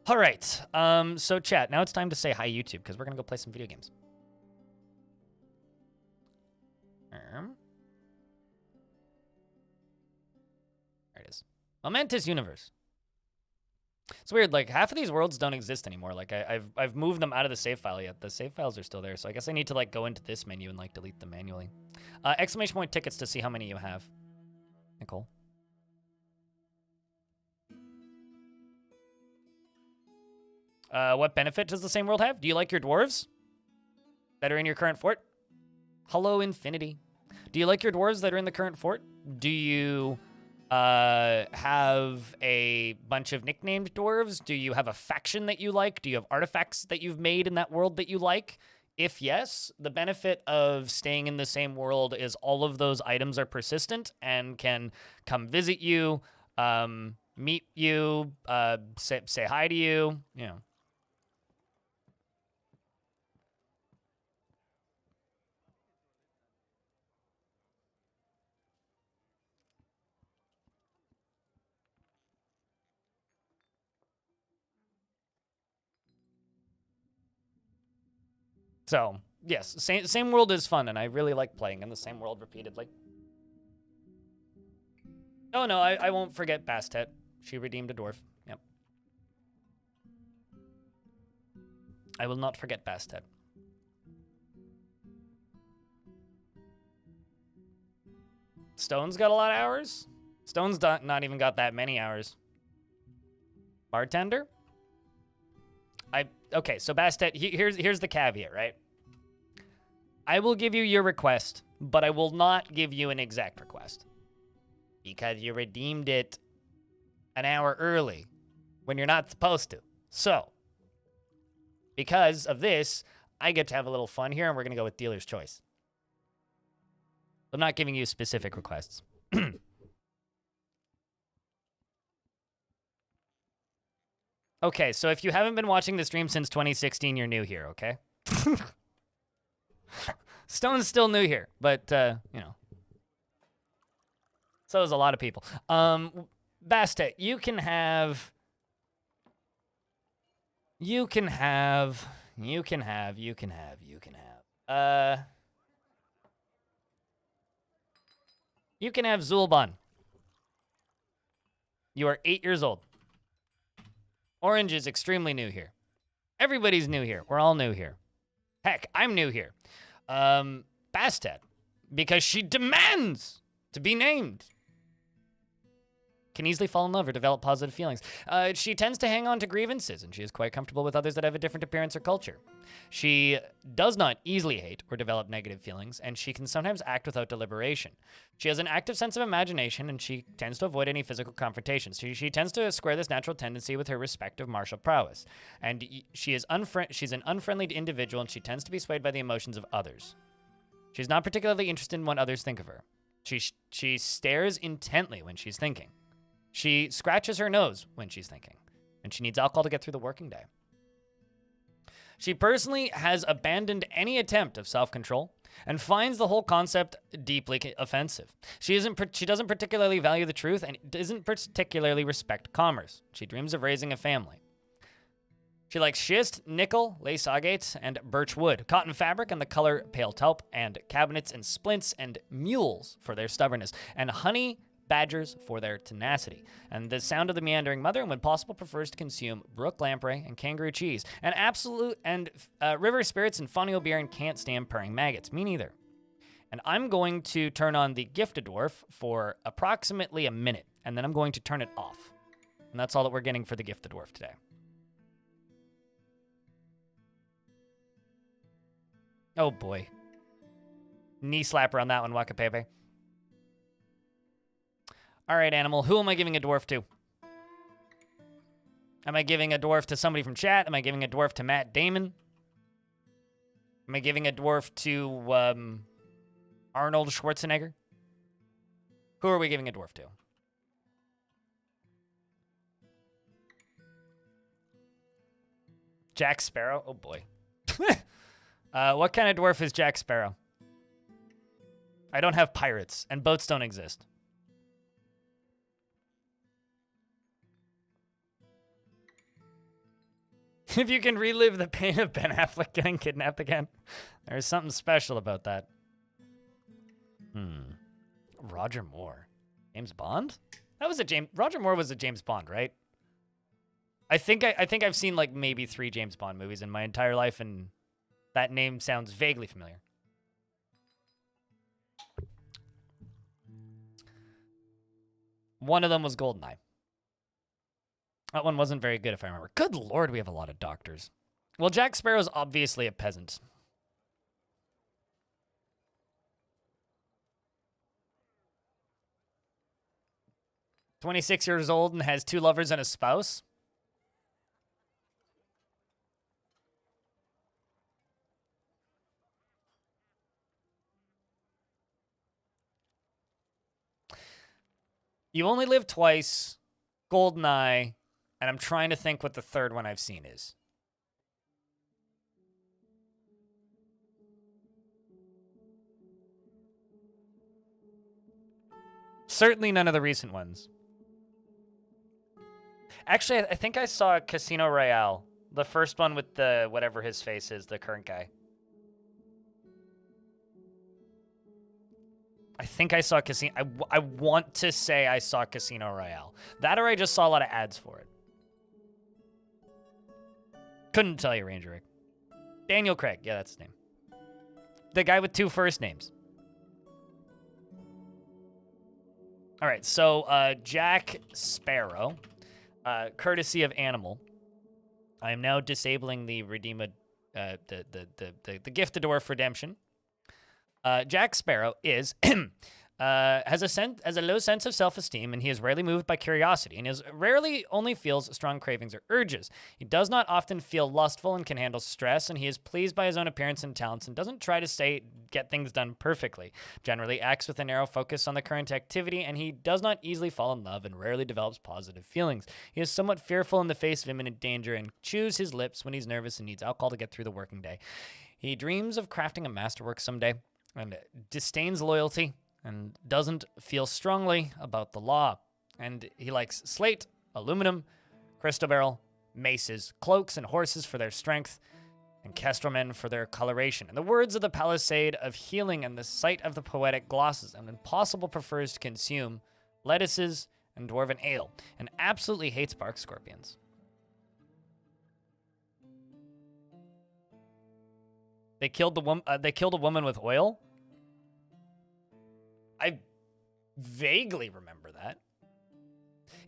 All right. So chat, now it's time to say hi YouTube because we're gonna go play some video games. There it is. Momentous Universe. It's weird, like half of these worlds don't exist anymore. Like I've moved them out of the save file yet. The save files are still there, so I guess I need to like go into this menu and like delete them manually. Exclamation point tickets to see how many you have. Nicole. What benefit does the same world have? Do you like your dwarves that are in your current fort? Hello, Infinity. Do you like your dwarves that are in the current fort? Do you have a bunch of nicknamed dwarves? Do you have a faction that you like? Do you have artifacts that you've made in that world that you like? If yes, the benefit of staying in the same world is all of those items are persistent and can come visit you, meet you, say hi to you, you know. So, yes, same world is fun, and I really like playing in the same world repeatedly. Oh, no, I won't forget Bastet. She redeemed a dwarf. Yep. I will not forget Bastet. Stone's got a lot of hours? Stone's not even got that many hours. Bartender? Okay, so Bastet, here's the caveat, right? I will give you your request, but I will not give you an exact request. Because you redeemed it an hour early when you're not supposed to. So, because of this, I get to have a little fun here, and we're going to go with dealer's choice. I'm not giving you specific requests. Okay, so if you haven't been watching the stream since 2016, you're new here, okay? Stone's still new here, but, you know. So is a lot of people. Bastet, you can have... You can have Zulban. You are 8 years old. Orange is extremely new here. Everybody's new here. We're all new here. Heck, I'm new here. Bastet, because she demands to be named. Can easily fall in love or develop positive feelings. She tends to hang on to grievances, and she is quite comfortable with others that have a different appearance or culture. She does not easily hate or develop negative feelings, and she can sometimes act without deliberation. She has an active sense of imagination, and she tends to avoid any physical confrontations. She tends to square this natural tendency with her respective martial prowess. And she's an unfriendly individual, and she tends to be swayed by the emotions of others. She's not particularly interested in what others think of her. She stares intently when she's thinking. She scratches her nose when she's thinking, and she needs alcohol to get through the working day. She personally has abandoned any attempt of self-control and finds the whole concept deeply offensive. She doesn't particularly value the truth and doesn't particularly respect commerce. She dreams of raising a family. She likes schist, nickel, lace agates, and birch wood, cotton fabric and the color pale taupe, and cabinets and splints, and mules for their stubbornness, and honey badgers for their tenacity, and the sound of the meandering mother, and when possible prefers to consume brook lamprey and kangaroo cheese, and river spirits and fonio beer, and can't stand purring maggots. Me neither. And I'm going to turn on the gifted dwarf for approximately a minute, and then I'm going to turn it off. And that's all that we're getting for the gifted dwarf today. Oh boy. Knee slapper on that one, Wakapepe. All right, Animal, who am I giving a dwarf to? Am I giving a dwarf to somebody from chat? Am I giving a dwarf to Matt Damon? Am I giving a dwarf to Arnold Schwarzenegger? Who are we giving a dwarf to? Jack Sparrow? Oh, boy. What kind of dwarf is Jack Sparrow? I don't have pirates, and boats don't exist. If you can relive the pain of Ben Affleck getting kidnapped again, there's something special about that. Roger Moore. James Bond? That was a James... Roger Moore was a James Bond, right? I think I've seen like maybe 3 James Bond movies in my entire life, and that name sounds vaguely familiar. One of them was GoldenEye. That one wasn't very good, if I remember. Good lord, we have a lot of doctors. Well, Jack Sparrow's obviously a peasant. "26 years old and has 2 lovers and a spouse." You Only Live Twice, GoldenEye, and I'm trying to think what the third one I've seen is. Certainly none of the recent ones. Actually, I think I saw Casino Royale. The first one with the whatever his face is, the current guy. I think I saw Casino... I want to say I saw Casino Royale. That or I just saw a lot of ads for it. Couldn't tell you, Ranger Rick. Daniel Craig. Yeah, that's his name. The guy with 2 first names. All right, so Jack Sparrow, courtesy of Animal. I am now disabling the the gift of Dwarf redemption. Jack Sparrow is has a low sense of self-esteem, and he is rarely moved by curiosity, and rarely only feels strong cravings or urges. He does not often feel lustful and can handle stress, and he is pleased by his own appearance and talents and doesn't try to get things done perfectly. Generally acts with a narrow focus on the current activity, and he does not easily fall in love and rarely develops positive feelings. He is somewhat fearful in the face of imminent danger and chews his lips when he's nervous and needs alcohol to get through the working day. He dreams of crafting a masterwork someday and disdains loyalty and doesn't feel strongly about the law. And he likes slate, aluminum, crystal barrel, maces, cloaks, and horses for their strength, and kestrelmen for their coloration. In the words of the Palisade of Healing and the sight of the poetic glosses, and impossible prefers to consume lettuces and dwarven ale, and absolutely hates bark scorpions. They killed a woman with oil? I vaguely remember that.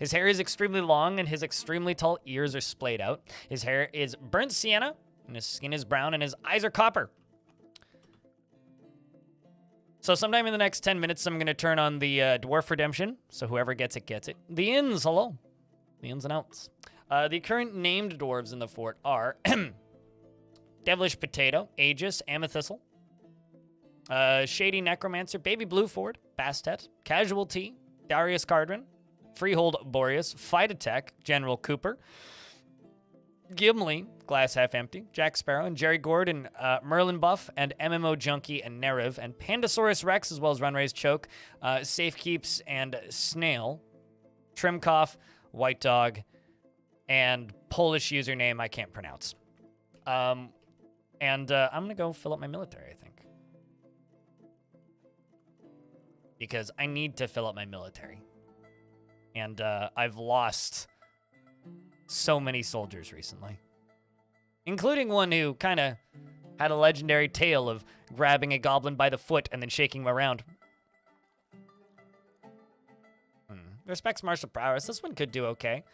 His hair is extremely long, and his extremely tall ears are splayed out. His hair is burnt sienna, and his skin is brown, and his eyes are copper. So sometime in the next 10 minutes, I'm going to turn on the Dwarf Redemption, so whoever gets it, gets it. The ins, hello. The ins and outs. The current named dwarves in the fort are Devilish Potato, Aegis, Amethyssal, Shady Necromancer, Baby Blueford, Bastet, Casualty, Darius Cardrin, Freehold Boreas, Fight Attack, General Cooper, Gimli, Glass Half Empty, Jack Sparrow, and Jerry Gordon, Merlin Buff, and MMO Junkie and Nerev, and Pandasaurus Rex, as well as Runray's Choke, Safekeeps and Snail, Trimkoff, White Dog, and Polish username I can't pronounce. I'm going to go fill up my military, I think. Because I need to fill up my military. And I've lost so many soldiers recently. Including one who kind of had a legendary tale of grabbing a goblin by the foot and then shaking him around. Respects martial prowess. This one could do okay.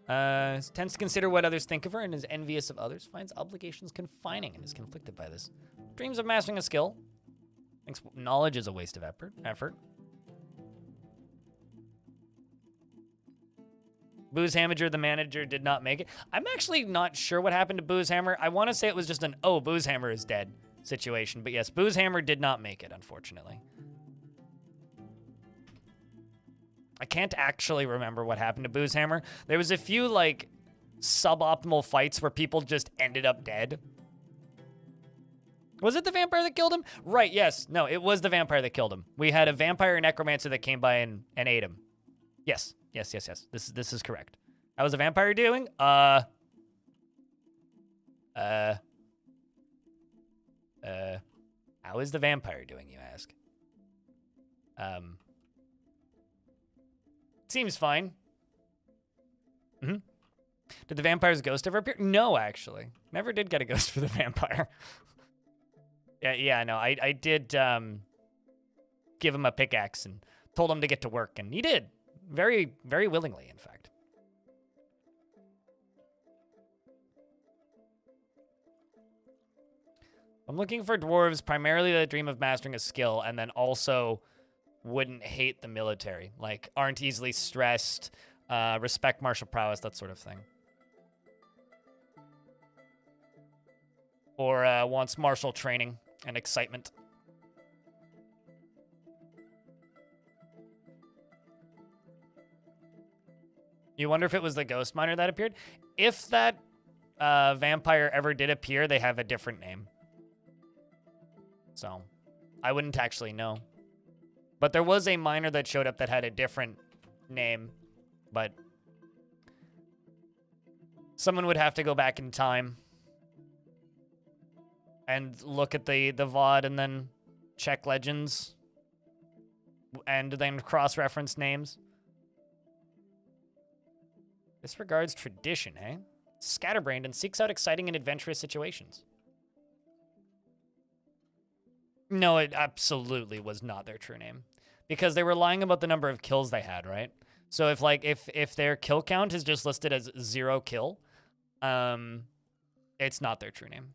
Tends to consider what others think of her and is envious of others. Finds obligations confining and is conflicted by this. Dreams of mastering a skill. Thinks knowledge is a waste of effort. Booze Hamager, the manager, did not make it. I'm actually not sure what happened to Booze Hammer. I want to say it was just an, oh, Booze Hammer is dead situation. But yes, Booze Hammer did not make it, unfortunately. I can't actually remember what happened to Booze Hammer. There was a few, like, suboptimal fights where people just ended up dead. Was it the vampire that killed him? Right, yes. No, it was the vampire that killed him. We had a vampire necromancer that came by and ate him. Yes. Yes. This is correct. How was the vampire doing? Uh, how is the vampire doing, you ask? Seems fine. Did the vampire's ghost ever appear? No, actually. Never did get a ghost for the vampire. yeah, no, I did give him a pickaxe and told him to get to work, and he did. Very, very willingly, in fact. I'm looking for dwarves primarily that dream of mastering a skill and then also wouldn't hate the military. Like, aren't easily stressed, respect martial prowess, that sort of thing. Or wants martial training and excitement. You wonder if it was the ghost miner that appeared? If that vampire ever did appear, they have a different name. So, I wouldn't actually know. But there was a miner that showed up that had a different name. But someone would have to go back in time and look at the VOD and then check legends. And then cross-reference names. Disregards tradition, eh? Scatterbrained and seeks out exciting and adventurous situations. No, it absolutely was not their true name. Because they were lying about the number of kills they had, right? So if their kill count is just listed as 0 kill, it's not their true name.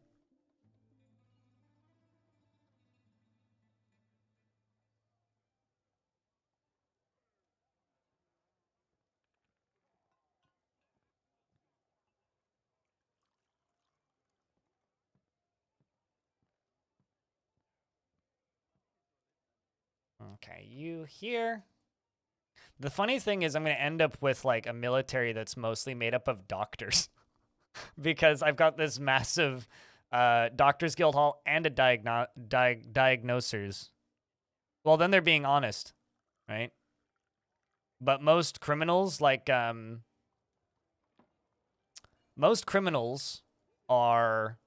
Okay, you here. The funny thing is I'm going to end up with like a military that's mostly made up of doctors. Because I've got this massive Doctors Guild Hall and a diagnosers. Well, then they're being honest, right? But most criminals, like, most criminals are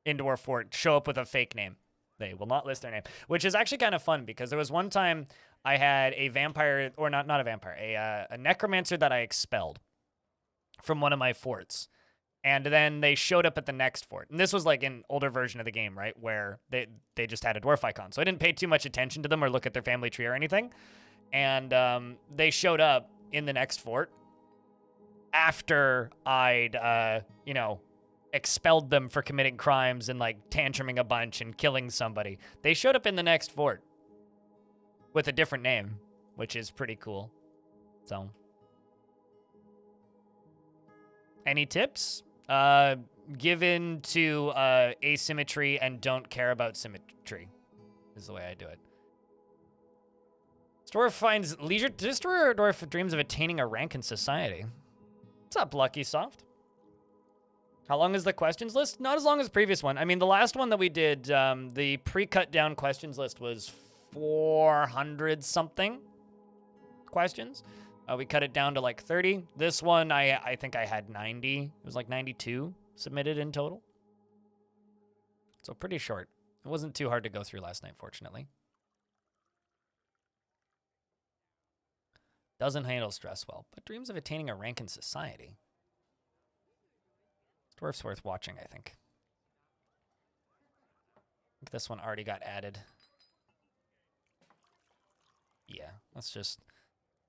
in Dwarf Fort, show up with a fake name. They will not list their name, which is actually kind of fun because there was one time I had a vampire, or not a vampire, a necromancer that I expelled from one of my forts. And then they showed up at the next fort. And this was like an older version of the game, right? Where they just had a dwarf icon. So I didn't pay too much attention to them or look at their family tree or anything. And they showed up in the next fort after I'd, you know, expelled them for committing crimes and like tantruming a bunch and killing somebody. They showed up in the next fort with a different name, which is pretty cool. So, any tips? Give in to asymmetry and don't care about symmetry is the way I do it. Dwarf finds leisure. Dwarf dreams of attaining a rank in society. What's up, Lucky Soft? How long is the questions list? Not as long as the previous one. I mean, the last one that we did, the pre-cut down questions list was 400 something questions. We cut it down to like 30. This one, I think I had 90. It was like 92 submitted in total. So pretty short. It wasn't too hard to go through last night, fortunately. Doesn't handle stress well, but dreams of attaining a rank in society. Dwarf's worth watching, I think. This one already got added. Yeah, let's just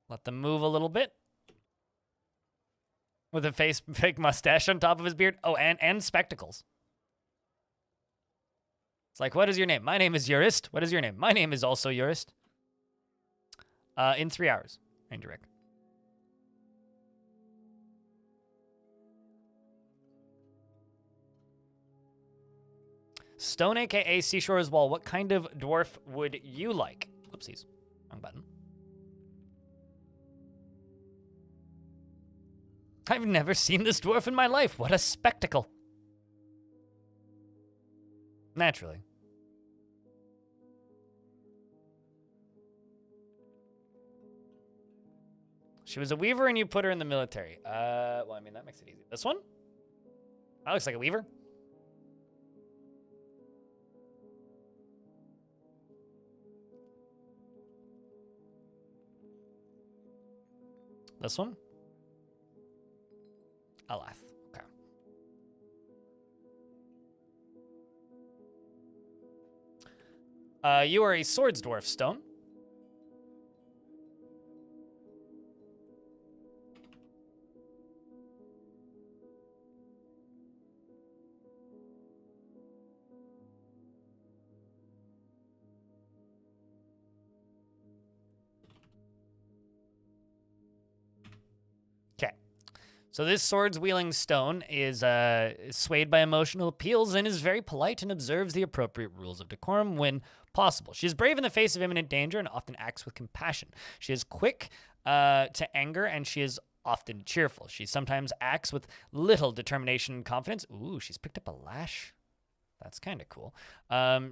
let them move a little bit. With a fake mustache on top of his beard. Oh, and spectacles. It's like, what is your name? My name is Urist. What is your name? My name is also Urist. In 3 hours, Ranger Rick. Stone, aka Seashore's Wall. What kind of dwarf would you like? Whoopsies. Wrong button. I've never seen this dwarf in my life. What a spectacle. Naturally. She was a weaver and you put her in the military. Well, I mean, that makes it easy. This one? That looks like a weaver. This one? Alath. Okay. You are a Swords Dwarf stone. Okay. So this swords-wielding stone is swayed by emotional appeals and is very polite and observes the appropriate rules of decorum when possible. She is brave in the face of imminent danger and often acts with compassion. She is quick to anger, and she is often cheerful. She sometimes acts with little determination and confidence. Ooh, she's picked up a lash. That's kind of cool.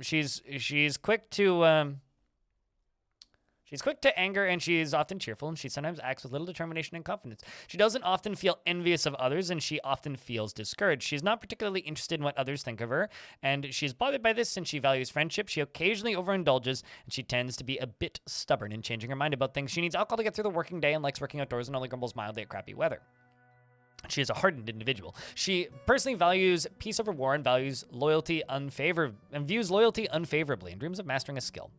She's quick to... She's quick to anger, and she is often cheerful, and she sometimes acts with little determination and confidence. She doesn't often feel envious of others, and she often feels discouraged. She's not particularly interested in what others think of her, and she's bothered by this, and she values friendship. She occasionally overindulges, and she tends to be a bit stubborn in changing her mind about things. She needs alcohol to get through the working day and likes working outdoors and only grumbles mildly at crappy weather. She is a hardened individual. She personally values peace over war and views loyalty unfavorably and dreams of mastering a skill.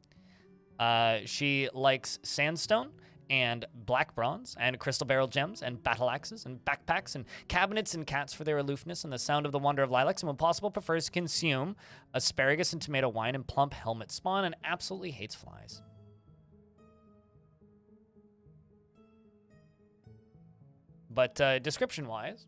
She likes sandstone and black bronze and crystal barrel gems and battle axes and backpacks and cabinets and cats for their aloofness and the sound of the wonder of lilacs, and when possible prefers to consume asparagus and tomato wine and plump helmet spawn, and absolutely hates flies. But description-wise,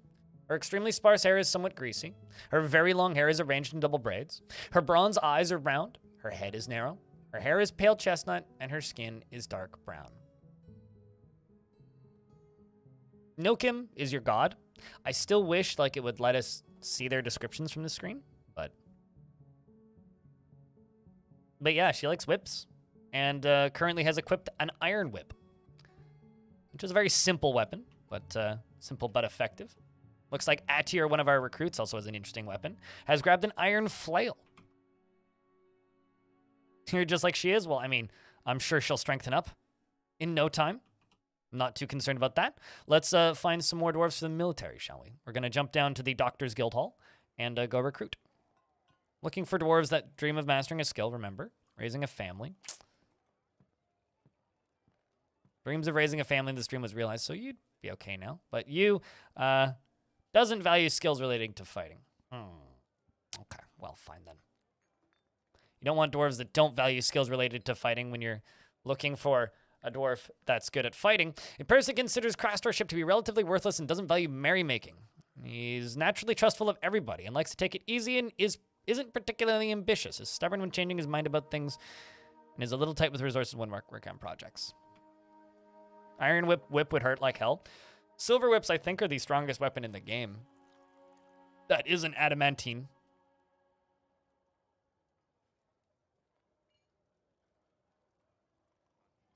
her extremely sparse hair is somewhat greasy. Her very long hair is arranged in double braids. Her bronze eyes are round. Her head is narrow. Her hair is pale chestnut, and her skin is dark brown. Nokim is your god. I still wish it would let us see their descriptions from the screen, but yeah, she likes whips, and currently has equipped an iron whip, which is a very simple weapon, but simple but effective. Looks like Atir, one of our recruits, also has an interesting weapon. Has grabbed an iron flail. You're just like she is? Well, I mean, I'm sure she'll strengthen up in no time. I'm not too concerned about that. Let's find some more dwarves for the military, shall we? We're going to jump down to the Doctor's Guild Hall and go recruit. Looking for dwarves that dream of mastering a skill, remember. Raising a family. Dreams of raising a family in this dream was realized, so you'd be okay now. But you doesn't value skills relating to fighting. Okay, well, fine then. You don't want dwarves that don't value skills related to fighting when you're looking for a dwarf that's good at fighting. A person considers craftsmanship to be relatively worthless and doesn't value merrymaking. He's naturally trustful of everybody and likes to take it easy and isn't particularly ambitious. Is stubborn when changing his mind about things and is a little tight with resources when working on projects. Iron whip would hurt like hell. Silver whips, I think, are the strongest weapon in the game. That is an adamantine.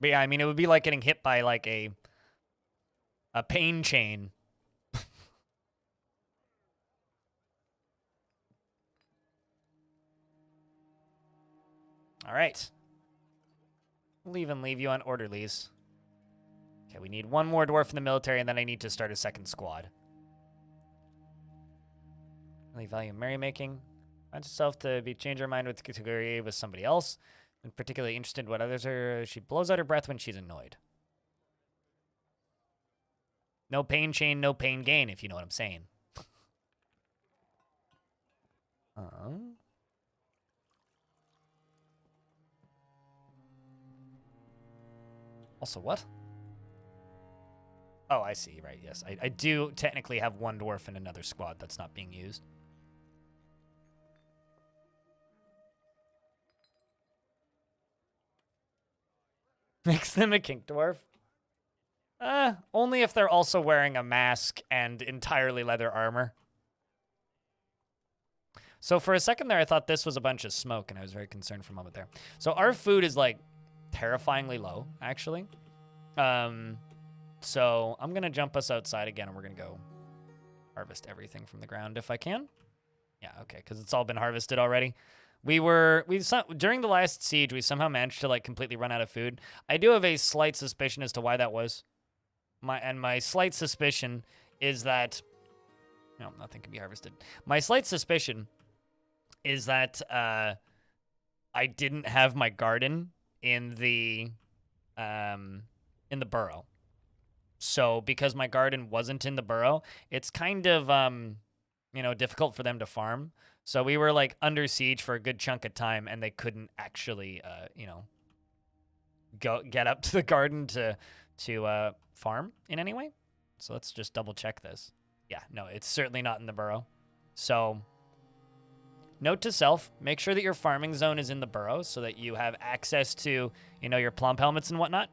But yeah, I mean, it would be like getting hit by like a pain chain. All right. Leave you on orderlies. Okay, we need one more dwarf in the military, and then I need to start a second squad. Really value merrymaking. Finds herself to be change her mind with category with somebody else. And particularly interested in what others are. She blows out her breath when she's annoyed. No pain chain, no pain gain, if you know what I'm saying. Also, what? Oh, I see. Right, yes. I do technically have one dwarf in another squad that's not being used. Makes them a kink dwarf. Only if they're also wearing a mask and entirely leather armor. So for a second there, I thought this was a bunch of smoke, and I was very concerned for a moment there. So our food is, like, terrifyingly low, actually. So I'm going to jump us outside again, and we're going to go harvest everything from the ground if I can. Yeah, okay, because it's all been harvested already. During the last siege, we somehow managed to, like, completely run out of food. I do have a slight suspicion as to why that was. My slight suspicion is that no, nothing can be harvested. My slight suspicion is that I didn't have my garden in the burrow. So because my garden wasn't in the burrow, it's kind of difficult for them to farm. So we were like under siege for a good chunk of time, and they couldn't actually get up to the garden to farm in any way. So let's just double check this. Yeah, no, it's certainly not in the burrow. So note to self, make sure that your farming zone is in the burrow so that you have access to, your plump helmets and whatnot.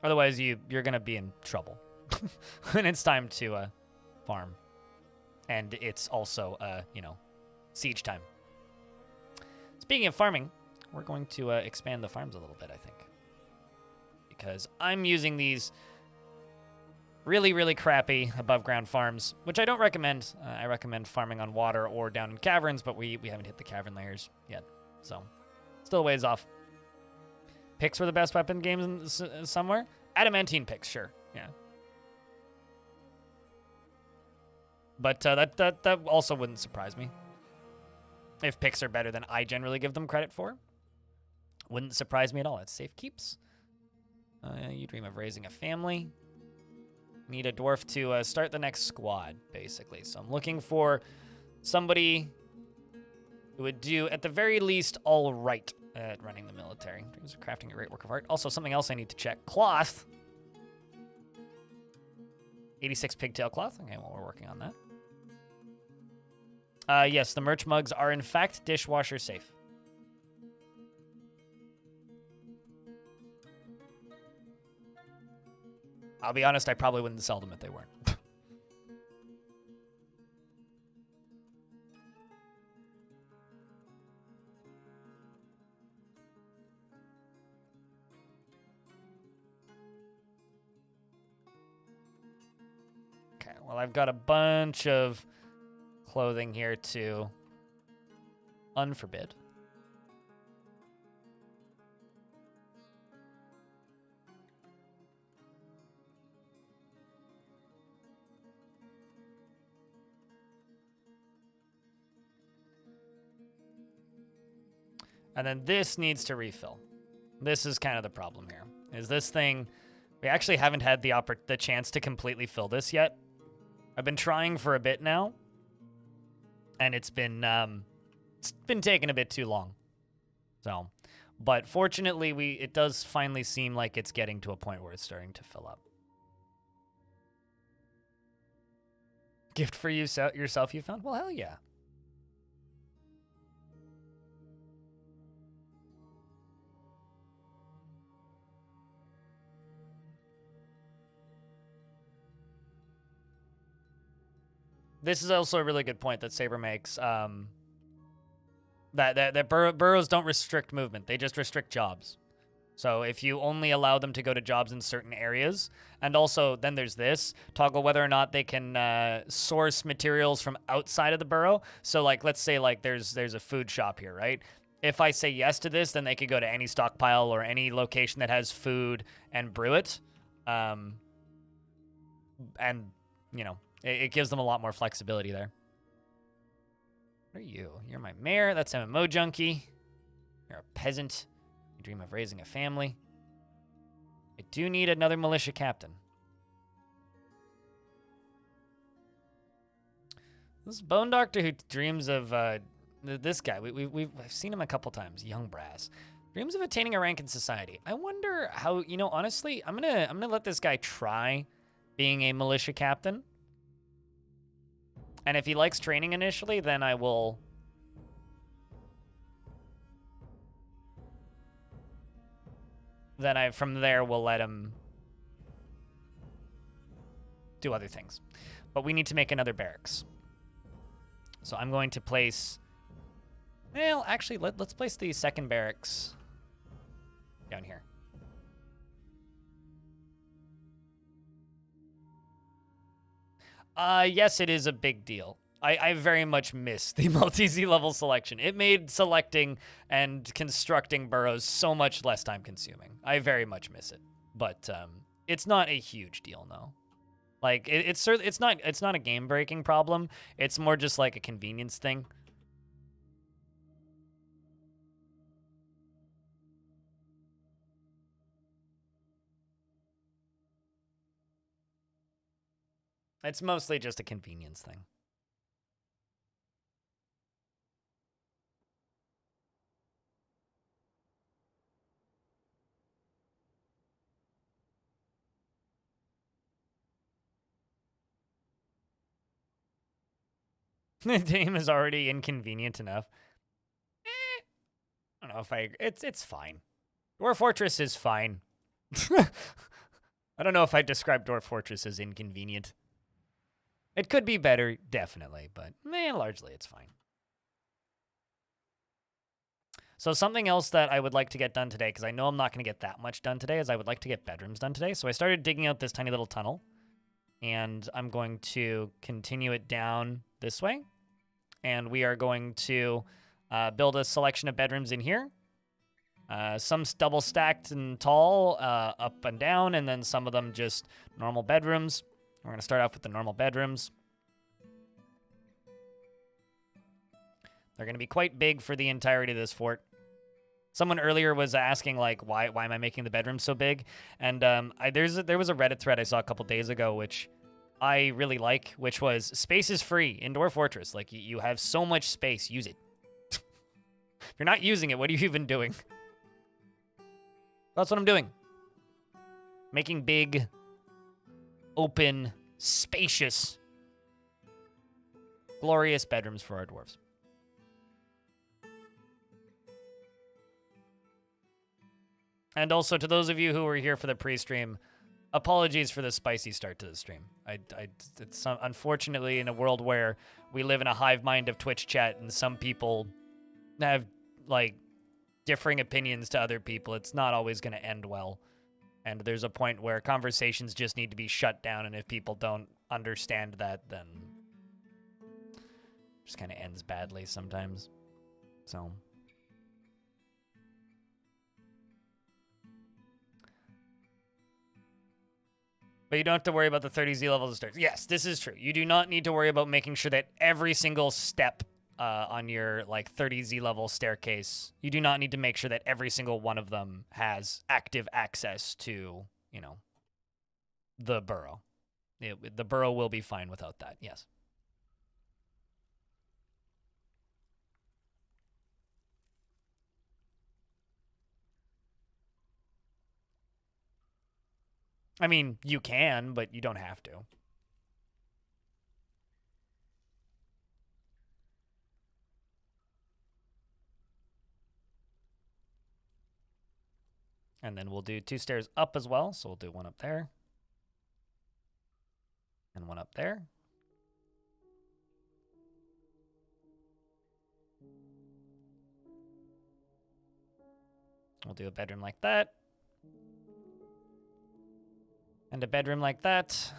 Otherwise, you're going to be in trouble when it's time to farm. And it's also, siege time. Speaking of farming, we're going to expand the farms a little bit, I think. Because I'm using these really, really crappy above-ground farms, which I don't recommend. I recommend farming on water or down in caverns, but we haven't hit the cavern layers yet. So, still a ways off. Picks were the best weapon games somewhere? Adamantine picks, sure. Yeah. But that also wouldn't surprise me. If picks are better than I generally give them credit for. Wouldn't surprise me at all. It's safe keeps. You dream of raising a family. Need a dwarf to start the next squad, basically. So I'm looking for somebody who would do, at the very least, all right at running the military. Dreams of crafting a great work of art. Also, something else I need to check. Cloth. 86 pigtail cloth. Okay, well, we're working on that. Yes, the merch mugs are, in fact, dishwasher safe. I'll be honest, I probably wouldn't sell them if they weren't. Okay, well, I've got a bunch of clothing here to unforbid. And then this needs to refill. This is kind of the problem here. Is this thing... We actually haven't had the chance to completely fill this yet. I've been trying for a bit now. And it's been taking a bit too long. So, but fortunately, it does finally seem like it's getting to a point where it's starting to fill up. Gift for you yourself you found? Well, hell yeah. This is also a really good point that Saber makes. That burrows don't restrict movement; they just restrict jobs. So if you only allow them to go to jobs in certain areas, and also then there's this toggle whether or not they can source materials from outside of the burrow. So like let's say like there's a food shop here, right? If I say yes to this, then they could go to any stockpile or any location that has food and brew it, and It gives them a lot more flexibility there. What are you? You're my mayor. That's MMO junkie. You're a peasant. You dream of raising a family. I do need another militia captain. This Bone Doctor who dreams of this guy. I've seen him a couple times. Young Brass. Dreams of attaining a rank in society. I wonder how. Honestly, I'm gonna let this guy try being a militia captain. And if he likes training initially, then I will... from there, will let him do other things. But we need to make another barracks. So I'm going to place... Well, actually, let's place the second barracks down here. Yes, it is a big deal. I very much miss the multi-Z level selection. It made selecting and constructing burrows so much less time consuming. I very much miss it, but it's not a huge deal, no. Like it's not a game breaking problem. It's more just like a convenience thing. It's mostly just a convenience thing. The game is already inconvenient enough. I don't know if I. It's fine. Dwarf Fortress is fine. I don't know if I'd describe Dwarf Fortress as inconvenient. It could be better, definitely, but largely it's fine. So something else that I would like to get done today, because I know I'm not going to get that much done today, is I would like to get bedrooms done today. So I started digging out this tiny little tunnel, and I'm going to continue it down this way. And we are going to build a selection of bedrooms in here. Some double stacked and tall, up and down, and then some of them just normal bedrooms. We're going to start off with the normal bedrooms. They're going to be quite big for the entirety of this fort. Someone earlier was asking, like, why am I making the bedrooms so big? And there was a Reddit thread I saw a couple days ago, which I really like, which was space is free in Dwarf Fortress. Like, you have so much space, use it. If you're not using it, what are you even doing? That's what I'm doing. Making big, open, spacious, glorious bedrooms for our dwarves. And also, to those of you who were here for the pre-stream, apologies for the spicy start to the stream. It's unfortunately in a world where we live in a hive mind of Twitch chat and some people have, like, differing opinions to other people. It's not always going to end well. And there's a point where conversations just need to be shut down, and if people don't understand that, then it just kind of ends badly sometimes. So... But you don't have to worry about the 30Z levels of stairs. Yes, this is true. You do not need to worry about making sure that every single step on your, like, 30Z level staircase, you do not need to make sure that every single one of them has active access to, you know, the burrow. The burrow will be fine without that, yes. I mean, you can, but you don't have to. And then we'll do 2 stairs up as well. So we'll do one up there. And one up there. We'll do a bedroom like that. And a bedroom like that.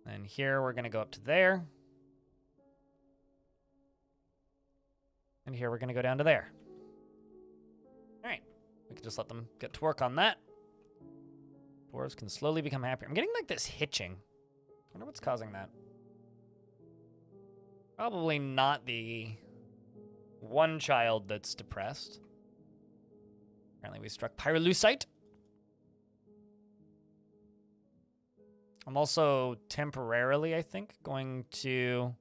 And here we're going to go up to there. And here we're going to go down to there. All right. We can just let them get to work on that. Dwarves can slowly become happier. I'm getting like this hitching. I wonder what's causing that. Probably not the one child that's depressed. Apparently we struck pyrolusite. I'm also temporarily, I think, going to...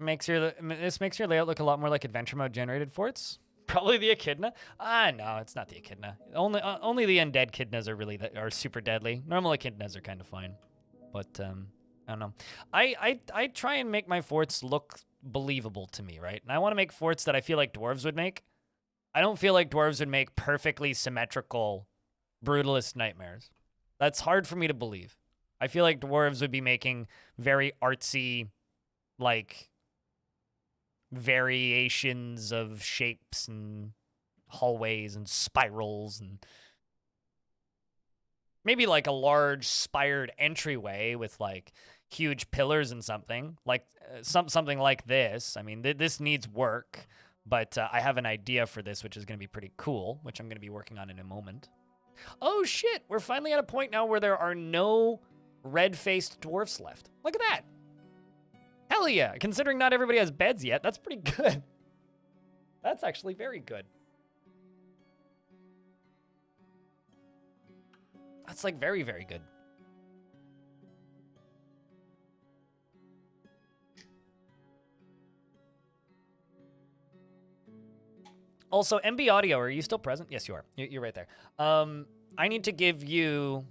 This makes your layout look a lot more like adventure mode generated forts. Probably the echidna. No, it's not the echidna. Only the undead echidnas are really are super deadly. Normal echidnas are kind of fine, but I don't know. I try and make my forts look believable to me, right? And I want to make forts that I feel like dwarves would make. I don't feel like dwarves would make perfectly symmetrical, brutalist nightmares. That's hard for me to believe. I feel like dwarves would be making very artsy, like, variations of shapes and hallways and spirals and maybe like a large spired entryway with like huge pillars and something like something like this. I mean, this needs work, but I have an idea for this, which is going to be pretty cool, which I'm going to be working on in a moment. Oh shit, we're finally at a point now where there are no red-faced dwarfs left. Look at that. Hell yeah, considering not everybody has beds yet, that's pretty good. That's actually very good. That's like very, very good. Also, MB Audio, are you still present? Yes, you are. You're right there. I need to give you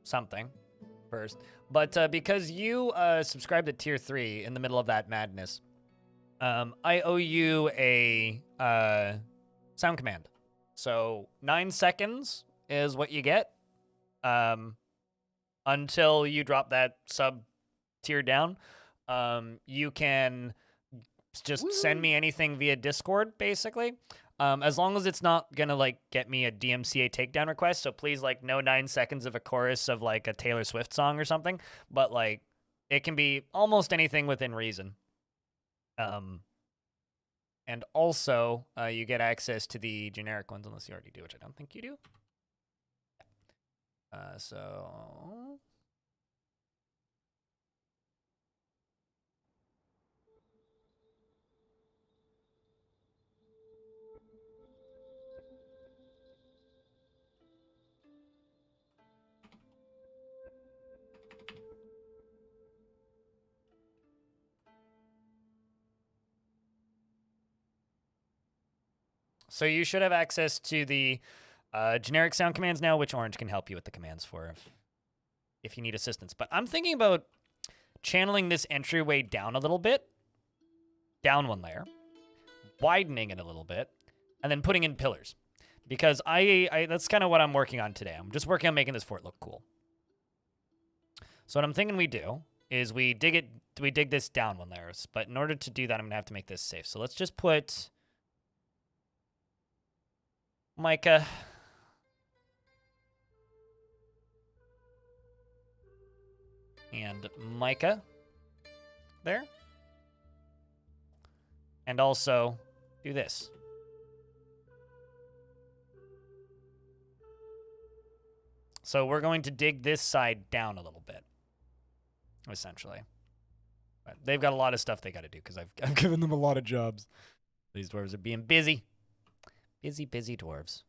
something first. But because you subscribed to Tier 3 in the middle of that madness, I owe you a sound command. So 9 seconds is what you get until you drop that sub tier down. You can just send me anything via Discord, basically. As long as it's not gonna like get me a DMCA takedown request. So please, like, no 9 seconds of a chorus of like a Taylor Swift song or something. But like, it can be almost anything within reason. And also, you get access to the generic ones unless you already do, which I don't think you do. So. So you should have access to the generic sound commands now, which Orange can help you with the commands for if you need assistance. But I'm thinking about channeling this entryway down a little bit, down one layer, widening it a little bit, and then putting in pillars. Because that's kind of what I'm working on today. I'm just working on making this fort look cool. So what I'm thinking we do is we dig this down one layer. But in order to do that, I'm gonna have to make this safe. So let's just put Micah. And Micah there. And also do this. So we're going to dig this side down a little bit, essentially. But they've got a lot of stuff they got to do because I've given them a lot of jobs. These dwarves are being busy. Busy dwarves.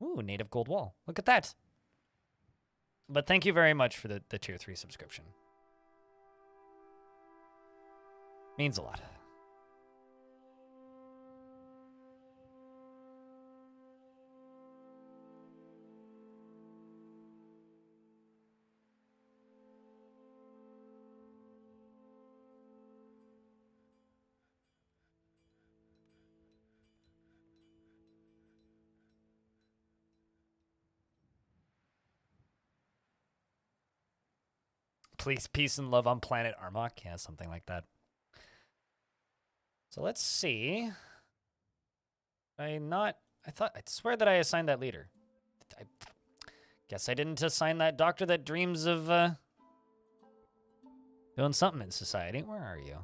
Ooh, native gold wall. Look at that. But thank you very much for the tier 3 subscription. Means a lot. Please, peace and love on planet Armok. Yeah, something like that. So let's see. I swear that I assigned that leader. I guess I didn't assign that doctor that dreams of doing something in society. Where are you?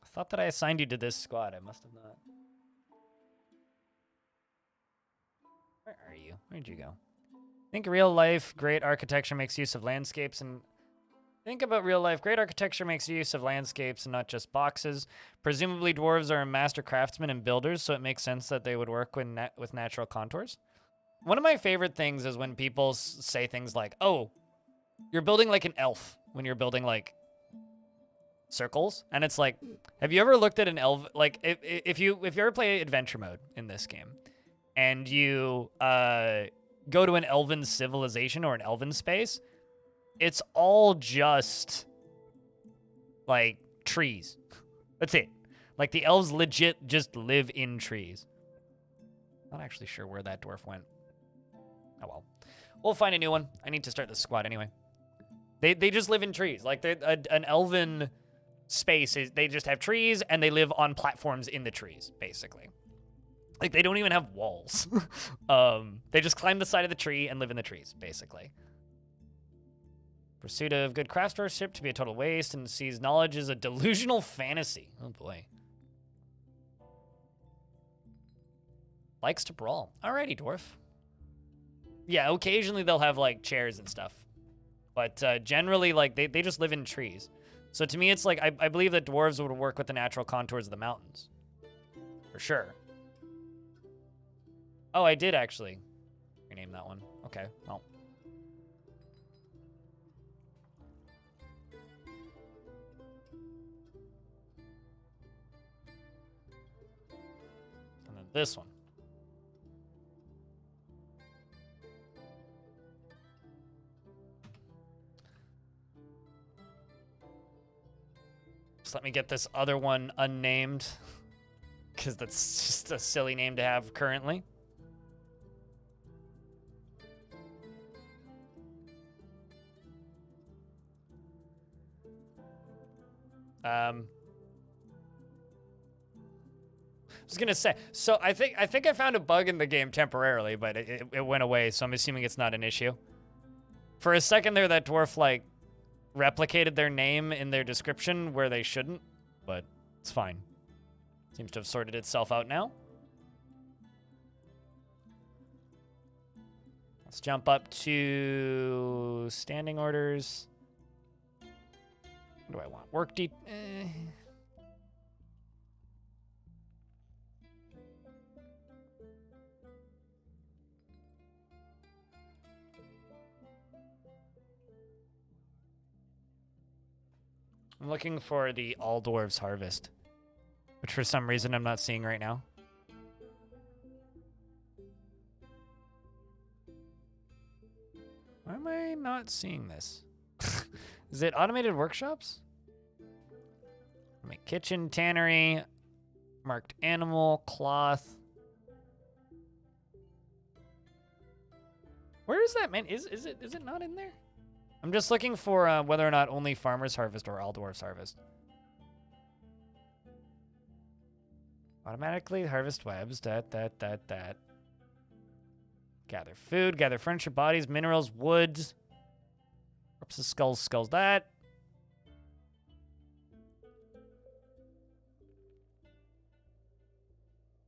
I thought that I assigned you to this squad. I must have not. Where are you? Where'd you go? Think real life, great architecture makes use of landscapes and... Think about real life. Great architecture makes use of landscapes and not just boxes. Presumably dwarves are master craftsmen and builders, so it makes sense that they would work with natural contours. One of my favorite things is when people say things like, oh, you're building like an elf when you're building like circles. And it's like, have you ever looked at an elf? Like if you ever play adventure mode in this game and you go to an elven civilization or an elven space, it's all just, like, trees. That's it. Like, the elves legit just live in trees. Not actually sure where that dwarf went. Oh, well. We'll find a new one. I need to start this squad anyway. They just live in trees. Like, an elven space, they just have trees, and they live on platforms in the trees, basically. Like, they don't even have walls. They just climb the side of the tree and live in the trees, basically. Pursuit of good craftsmanship to be a total waste, and sees knowledge as a delusional fantasy. Oh boy. Likes to brawl. Alrighty, Dwarf. Yeah, occasionally they'll have, like, chairs and stuff. But generally, like, they just live in trees. So to me, it's like, I believe that dwarves would work with the natural contours of the mountains. For sure. Oh, I did actually rename that one. Okay, well. And then this one. Just let me get this other one unnamed, because that's just a silly name to have currently. I was gonna say, so I think I found a bug in the game temporarily, but it went away, so I'm assuming it's not an issue. For a second there, that dwarf, like, replicated their name in their description where they shouldn't, but it's fine. Seems to have sorted itself out now. Let's jump up to standing orders. What do I want? Work I'm looking for the All Dwarves Harvest, which for some reason I'm not seeing right now. Why am I not seeing this? Is it automated workshops? My kitchen, tannery, marked animal, cloth. Where is that, man? Is it not in there? I'm just looking for whether or not only Farmer's Harvest or All Dwarfs Harvest. Automatically harvest webs, that. Gather food, gather furniture, bodies, minerals, woods. Corpses, skulls, that.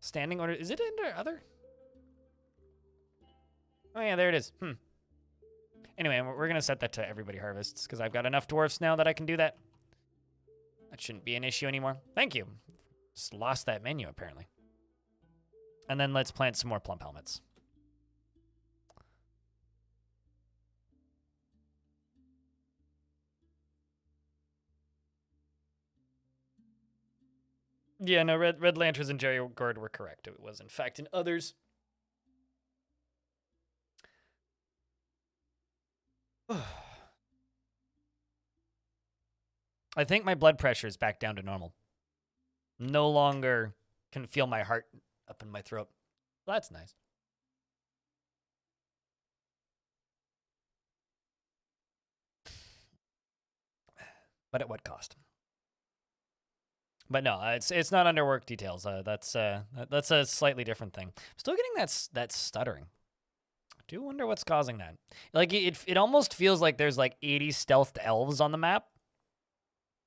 Standing order, is it under other? Oh yeah, there it is. Anyway, we're gonna set that to everybody harvests, because I've got enough dwarfs now that I can do that. That shouldn't be an issue anymore. Thank you. Just lost that menu, apparently. And then let's plant some more plump helmets. Yeah, no, Red Lanterns and Jerry Gord were correct. It was, in fact, in others. I think my blood pressure is back down to normal. No longer can feel my heart up in my throat. Well, that's nice. But at what cost? But no, it's not under work details. That's a slightly different thing. Still getting that stuttering. I do wonder what's causing that. Like it almost feels like there's like 80 stealthed elves on the map.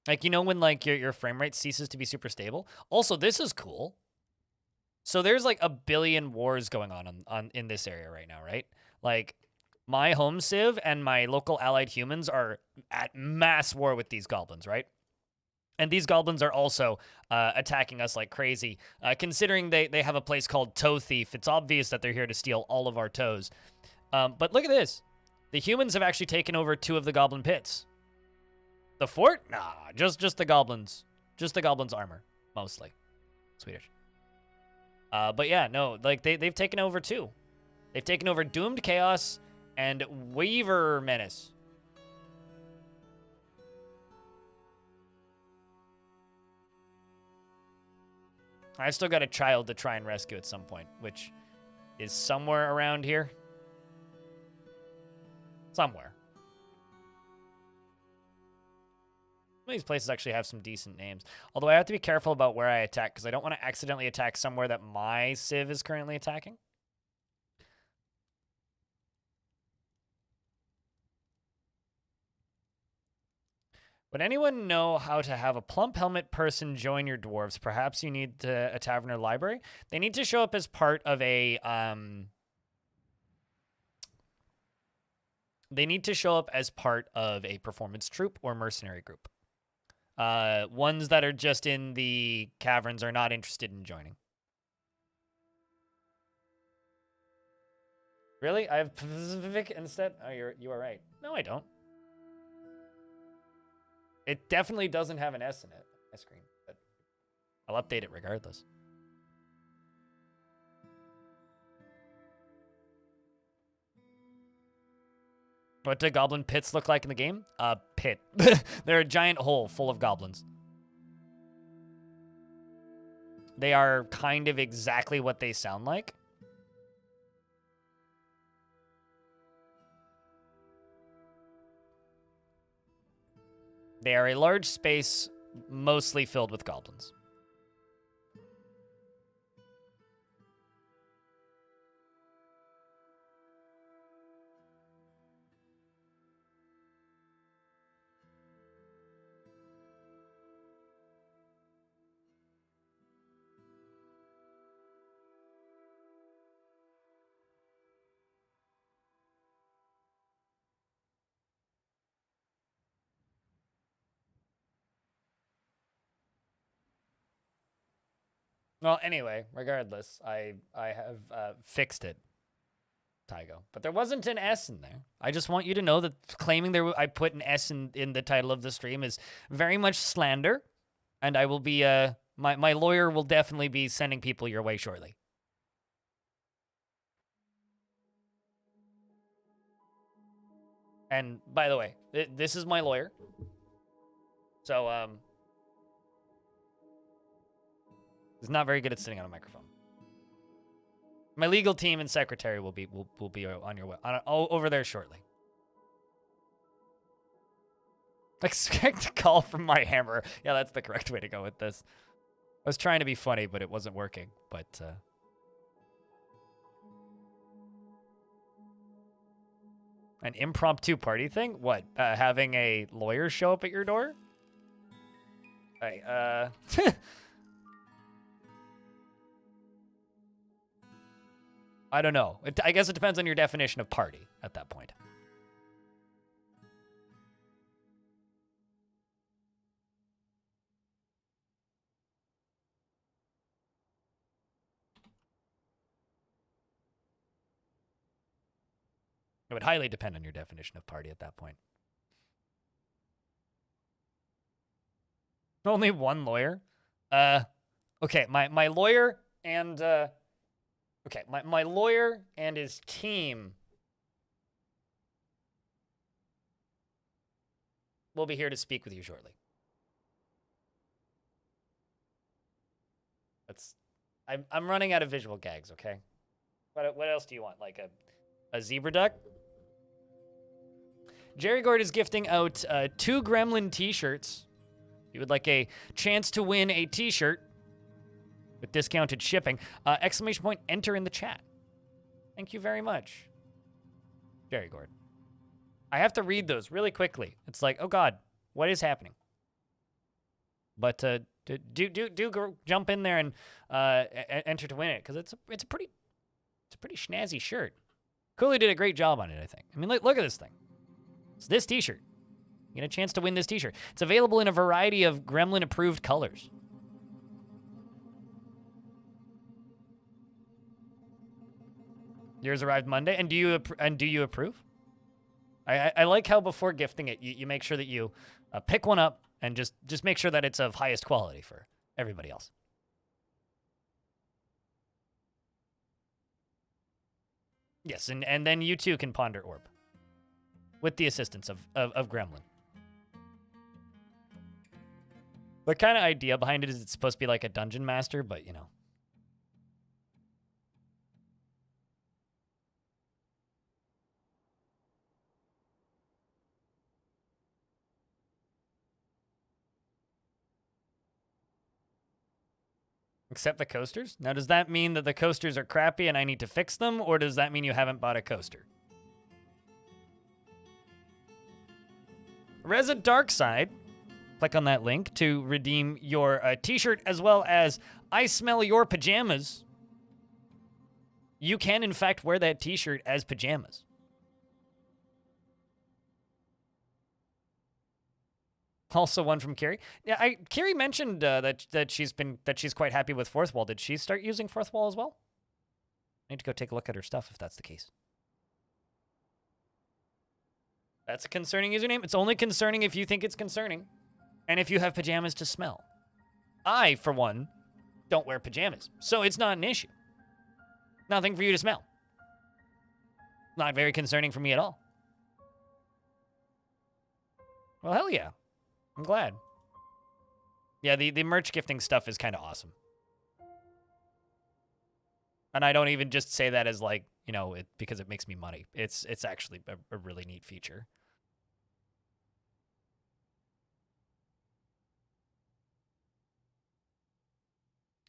Like, you know, when like your frame rate ceases to be super stable. Also, this is cool. So there's like a billion wars going on in this area right now, right? Like my home civ and my local allied humans are at mass war with these goblins, right? And these goblins are also attacking us like crazy. Considering they have a place called Toe Thief, it's obvious that they're here to steal all of our toes. But look at this. The humans have actually taken over 2 of the goblin pits. The fort? Nah, just the goblins. Just the goblins' armor, mostly. Swedish. But yeah, no, like they've taken over 2. They've taken over Doomed Chaos and Weaver Menace. I still got a child to try and rescue at some point, which is somewhere around here. Somewhere. These places actually have some decent names. Although I have to be careful about where I attack because I don't want to accidentally attack somewhere that my civ is currently attacking. Would anyone know how to have a plump helmet person join your dwarves? Perhaps you need a tavern or library. They need to show up as part of a they need to show up as part of a performance troupe or mercenary group. Ones that are just in the caverns are not interested in joining. Really? I have Pacific instead? Oh, you are right. No, I don't. It definitely doesn't have an S in it. My screen, but I'll update it regardless. What do goblin pits look like in the game? Pit. They're a giant hole full of goblins. They are kind of exactly what they sound like. They are a large space, mostly filled with goblins. Well, anyway, regardless, I have fixed it, Tygo. But there wasn't an S in there. I just want you to know that claiming I put an S in the title of the stream is very much slander, and I will be my lawyer will definitely be sending people your way shortly. And by the way, this is my lawyer. So he's not very good at sitting on a microphone. My legal team and secretary will be on your way over there shortly. Expect a call from my hammer. Yeah, that's the correct way to go with this. I was trying to be funny, but it wasn't working. But an impromptu party thing? What? Having a lawyer show up at your door? Hey, I don't know. I guess it depends on your definition of party at that point. It would highly depend on your definition of party at that point. Only one lawyer? Okay, my lawyer and okay, my lawyer and his team will be here to speak with you shortly. I'm running out of visual gags, okay? What else do you want? Like a zebra duck? Jerry Gord is gifting out 2 Gremlin t-shirts. If you would like a chance to win a t-shirt with discounted shipping, exclamation point, enter in the chat. Thank you very much, Jerry Gord. I have to read those really quickly. It's like, oh God, what is happening? But do jump in there and enter to win it, because it's a pretty snazzy shirt. Cooley did a great job on it, I think. I mean, look at this thing. It's this t-shirt. You get a chance to win this t-shirt. It's available in a variety of Gremlin-approved colors. Yours arrived Monday, and do you approve? I like how before gifting it, you make sure that you pick one up and just make sure that it's of highest quality for everybody else. Yes, and then you too can ponder orb with the assistance of Gremlin. The kind of idea behind it is it's supposed to be like a dungeon master, but you know. Except the coasters? Now, does that mean that the coasters are crappy and I need to fix them, or does that mean you haven't bought a coaster? Reza Darkside, click on that link to redeem your t-shirt as well as I smell your pajamas. You can, in fact, wear that t-shirt as pajamas. Also one from Carrie. Yeah, Carrie mentioned that she's quite happy with Fourth Wall. Did she start using Fourth Wall as well? I need to go take a look at her stuff if that's the case. That's a concerning username. It's only concerning if you think it's concerning, and if you have pajamas to smell. I, for one, don't wear pajamas, so it's not an issue. Nothing for you to smell. Not very concerning for me at all. Well, hell yeah. I'm glad. Yeah, the merch gifting stuff is kind of awesome. And I don't even just say that as like, you know, because it makes me money. It's actually a really neat feature.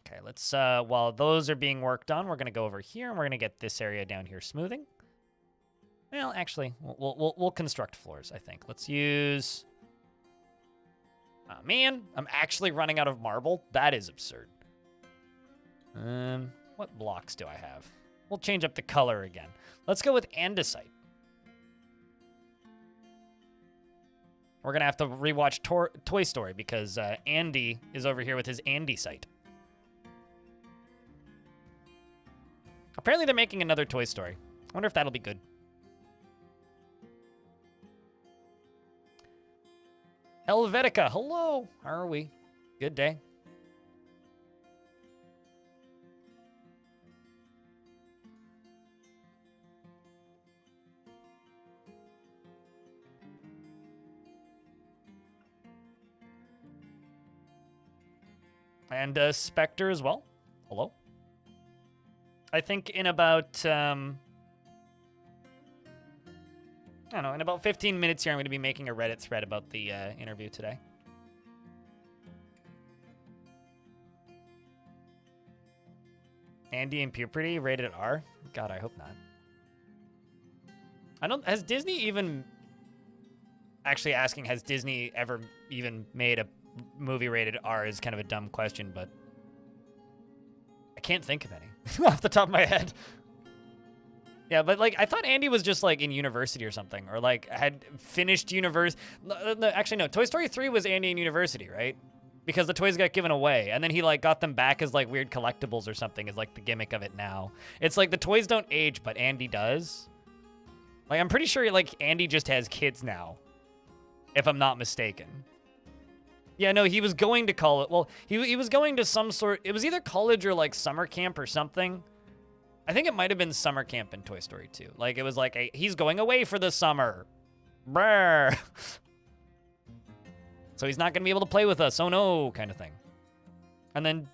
Okay, let's, while those are being worked on, we're going to go over here and we're going to get this area down here smoothing. Well, actually, we'll construct floors, I think. Let's use... Oh, man, I'm actually running out of marble. That is absurd. What blocks do I have? We'll change up the color again. Let's go with andesite. We're going to have to rewatch Toy Story because Andy is over here with his andesite. Apparently they're making another Toy Story. I wonder if that'll be good. Helvetica, hello. How are we? Good day. And Spectre as well. Hello. I think in about, I don't know, in about 15 minutes here, I'm going to be making a Reddit thread about the interview today. Andy in puberty, rated R? God, I hope not. Has Disney even, actually asking, has Disney ever even made a movie rated R is kind of a dumb question, but I can't think of any off the top of my head. Yeah, but like I thought Andy was just like in university or something, or like had finished university. Actually, no. Toy Story 3 was Andy in university, right? Because the toys got given away, and then he like got them back as like weird collectibles or something. Is like the gimmick of it now. It's like the toys don't age, but Andy does. Like I'm pretty sure like Andy just has kids now, if I'm not mistaken. Yeah, no, he was going to college. Well, he was going to some sort. It was either college or like summer camp or something. I think it might have been summer camp in Toy Story 2. Like, it was like, he's going away for the summer. Brr. So he's not going to be able to play with us. Oh, no, kind of thing. And then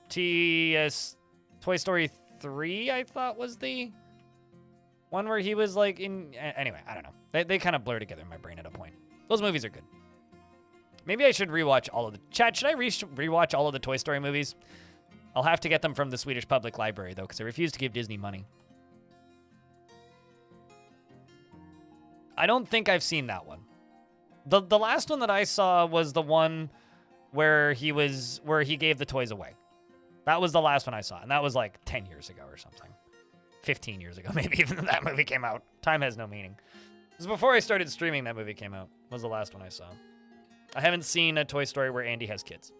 Toy Story 3, I thought, was the one where he was, like, in... Anyway, I don't know. They kind of blur together in my brain at a point. Those movies are good. Maybe I should rewatch all of the... Chat, should I rewatch all of the Toy Story movies? I'll have to get them from the Swedish Public Library, though, because I refuse to give Disney money. I don't think I've seen that one. The last one that I saw was the one where he gave the toys away. That was the last one I saw, and that was like 10 years ago or something. 15 years ago, maybe, even that movie came out. Time has no meaning. It was before I started streaming that movie came out. Was the last one I saw. I haven't seen a Toy Story where Andy has kids.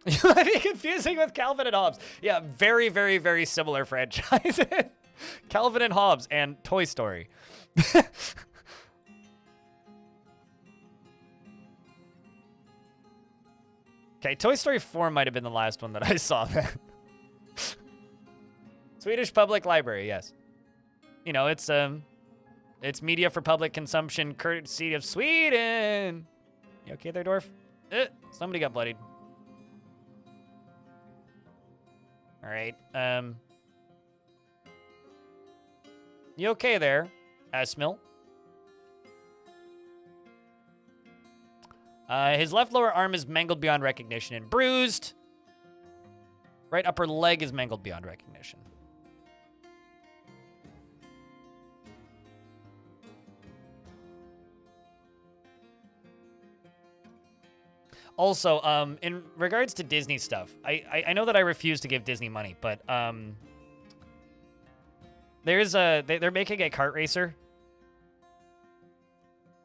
You might be confusing with Calvin and Hobbes. Yeah, very, very, very similar franchises. Calvin and Hobbes and Toy Story. Okay, Toy Story 4 might have been the last one that I saw then. Swedish Public Library, yes. You know, it's media for public consumption, courtesy of Sweden. You okay there, Dwarf? Somebody got bloodied. All right. You okay there, Asmil? His left lower arm is mangled beyond recognition and bruised. Right upper leg is mangled beyond recognition. Also, in regards to Disney stuff, I know that I refuse to give Disney money, but they're making a kart racer.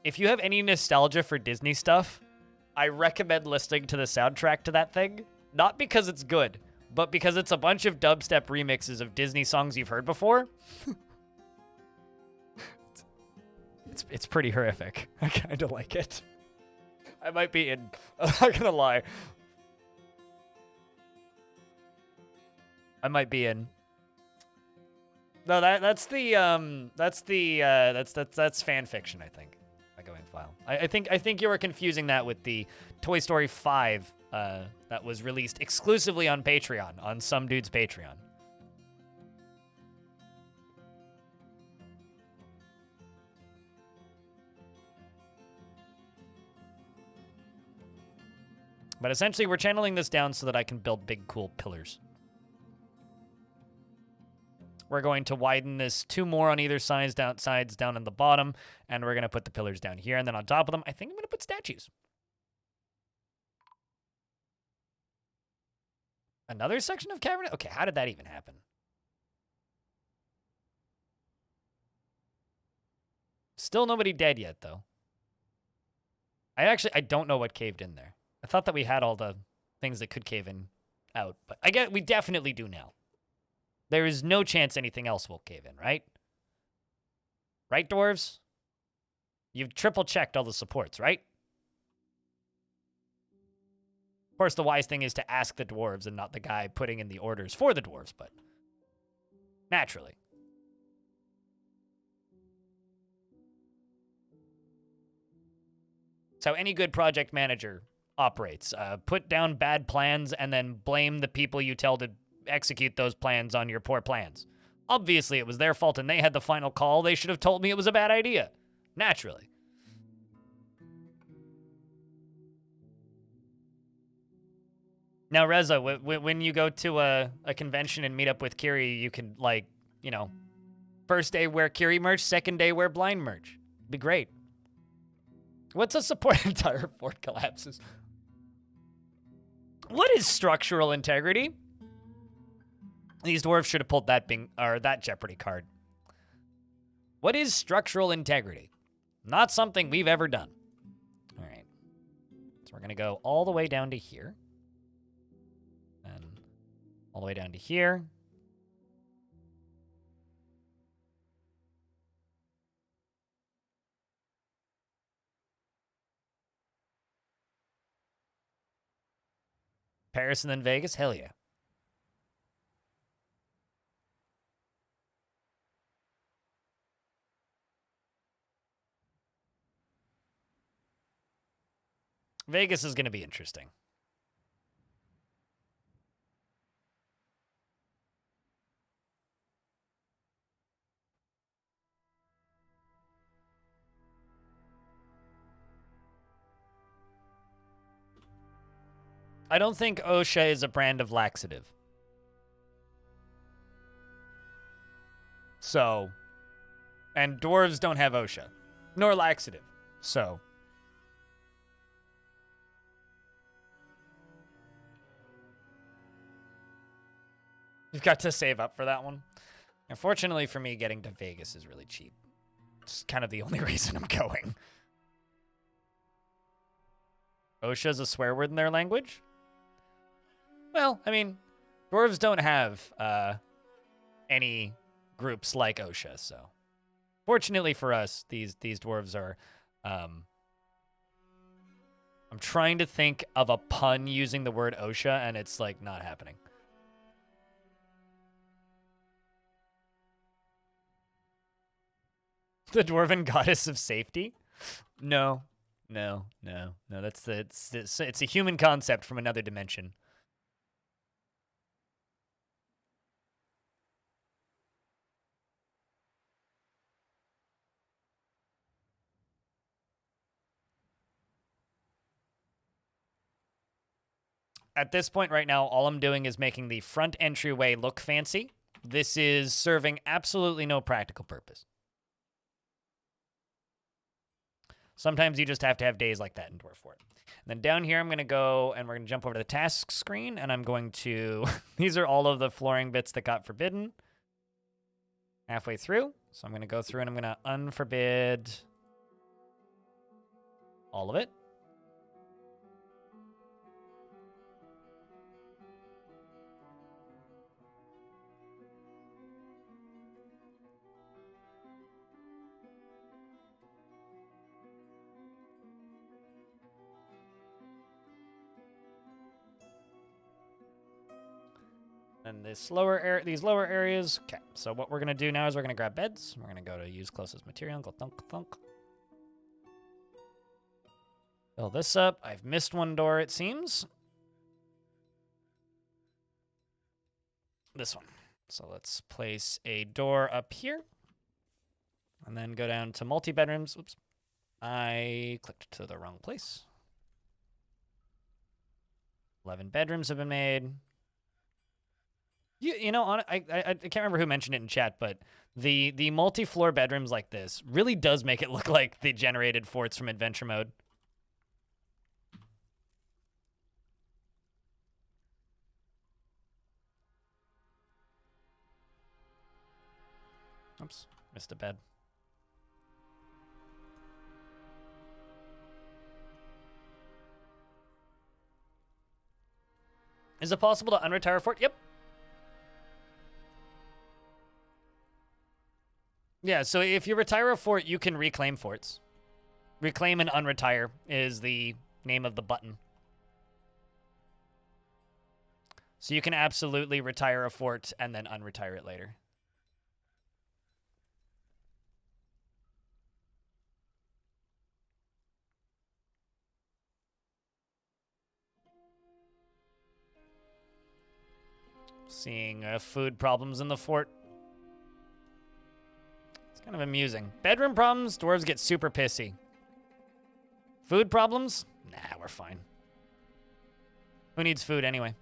If you have any nostalgia for Disney stuff, I recommend listening to the soundtrack to that thing. Not because it's good, but because it's a bunch of dubstep remixes of Disney songs you've heard before. It's pretty horrific. I kind of like it. I might be in. I'm not gonna lie. I might be in. No, that's fan fiction, I think. Echoing file. I think you were confusing that with the Toy Story 5 that was released exclusively on Patreon, on some dude's Patreon. But essentially, we're channeling this down so that I can build big, cool pillars. We're going to widen this 2 more on either sides down in the bottom, and we're going to put the pillars down here, and then on top of them, I think I'm going to put statues. Another section of cavern? Okay, how did that even happen? Still nobody dead yet, though. I don't know what caved in there. I thought that we had all the things that could cave in out, but I get we definitely do now. There is no chance anything else will cave in, right? Right, dwarves? You've triple-checked all the supports, right? Of course, the wise thing is to ask the dwarves and not the guy putting in the orders for the dwarves, but naturally. So any good project manager operates. Put down bad plans and then blame the people you tell to execute those plans on your poor plans. Obviously, it was their fault and they had the final call. They should have told me it was a bad idea. Naturally. Now, Reza, when you go to a convention and meet up with Kiri, you can, like, you know, first day wear Kiri merch, second day wear blind merch. Be great. What's a support entire fort collapses? What is structural integrity? These dwarves should have pulled that that Jeopardy card. What is structural integrity? Not something we've ever done. All right. So we're going to go all the way down to here. And all the way down to here. Paris and then Vegas? Hell yeah. Vegas is going to be interesting. I don't think OSHA is a brand of laxative. So, and dwarves don't have OSHA, nor laxative. So, you've got to save up for that one. Unfortunately for me, getting to Vegas is really cheap. It's kind of the only reason I'm going. OSHA is a swear word in their language? Well, I mean, dwarves don't have any groups like OSHA, so fortunately for us, these dwarves are. I'm trying to think of a pun using the word OSHA, and it's like not happening. The dwarven goddess of safety? No. That's it's a human concept from another dimension. At this point right now, all I'm doing is making the front entryway look fancy. This is serving absolutely no practical purpose. Sometimes you just have to have days like that in Dwarf for it. And then down here, I'm going to go and we're going to jump over to the task screen, and I'm going to... These are all of the flooring bits that got forbidden halfway through. So I'm going to go through and I'm going to unforbid all of it. And these lower areas. Okay, so what we're going to do now is we're going to grab beds. We're going to go to use closest material and go thunk, thunk. Fill this up. I've missed one door, it seems. This one. So let's place a door up here. And then go down to multi-bedrooms. Oops. I clicked to the wrong place. 11 bedrooms have been made. You know, I can't remember who mentioned it in chat, but the multi-floor bedrooms like this really does make it look like the generated forts from Adventure Mode. Oops, missed a bed. Is it possible to unretire a fort? Yep. Yeah, so if you retire a fort, you can reclaim forts. Reclaim and unretire is the name of the button. So you can absolutely retire a fort and then unretire it later. Seeing food problems in the fort. It's kind of amusing. Bedroom problems, dwarves get super pissy. Food problems? Nah, we're fine. Who needs food anyway?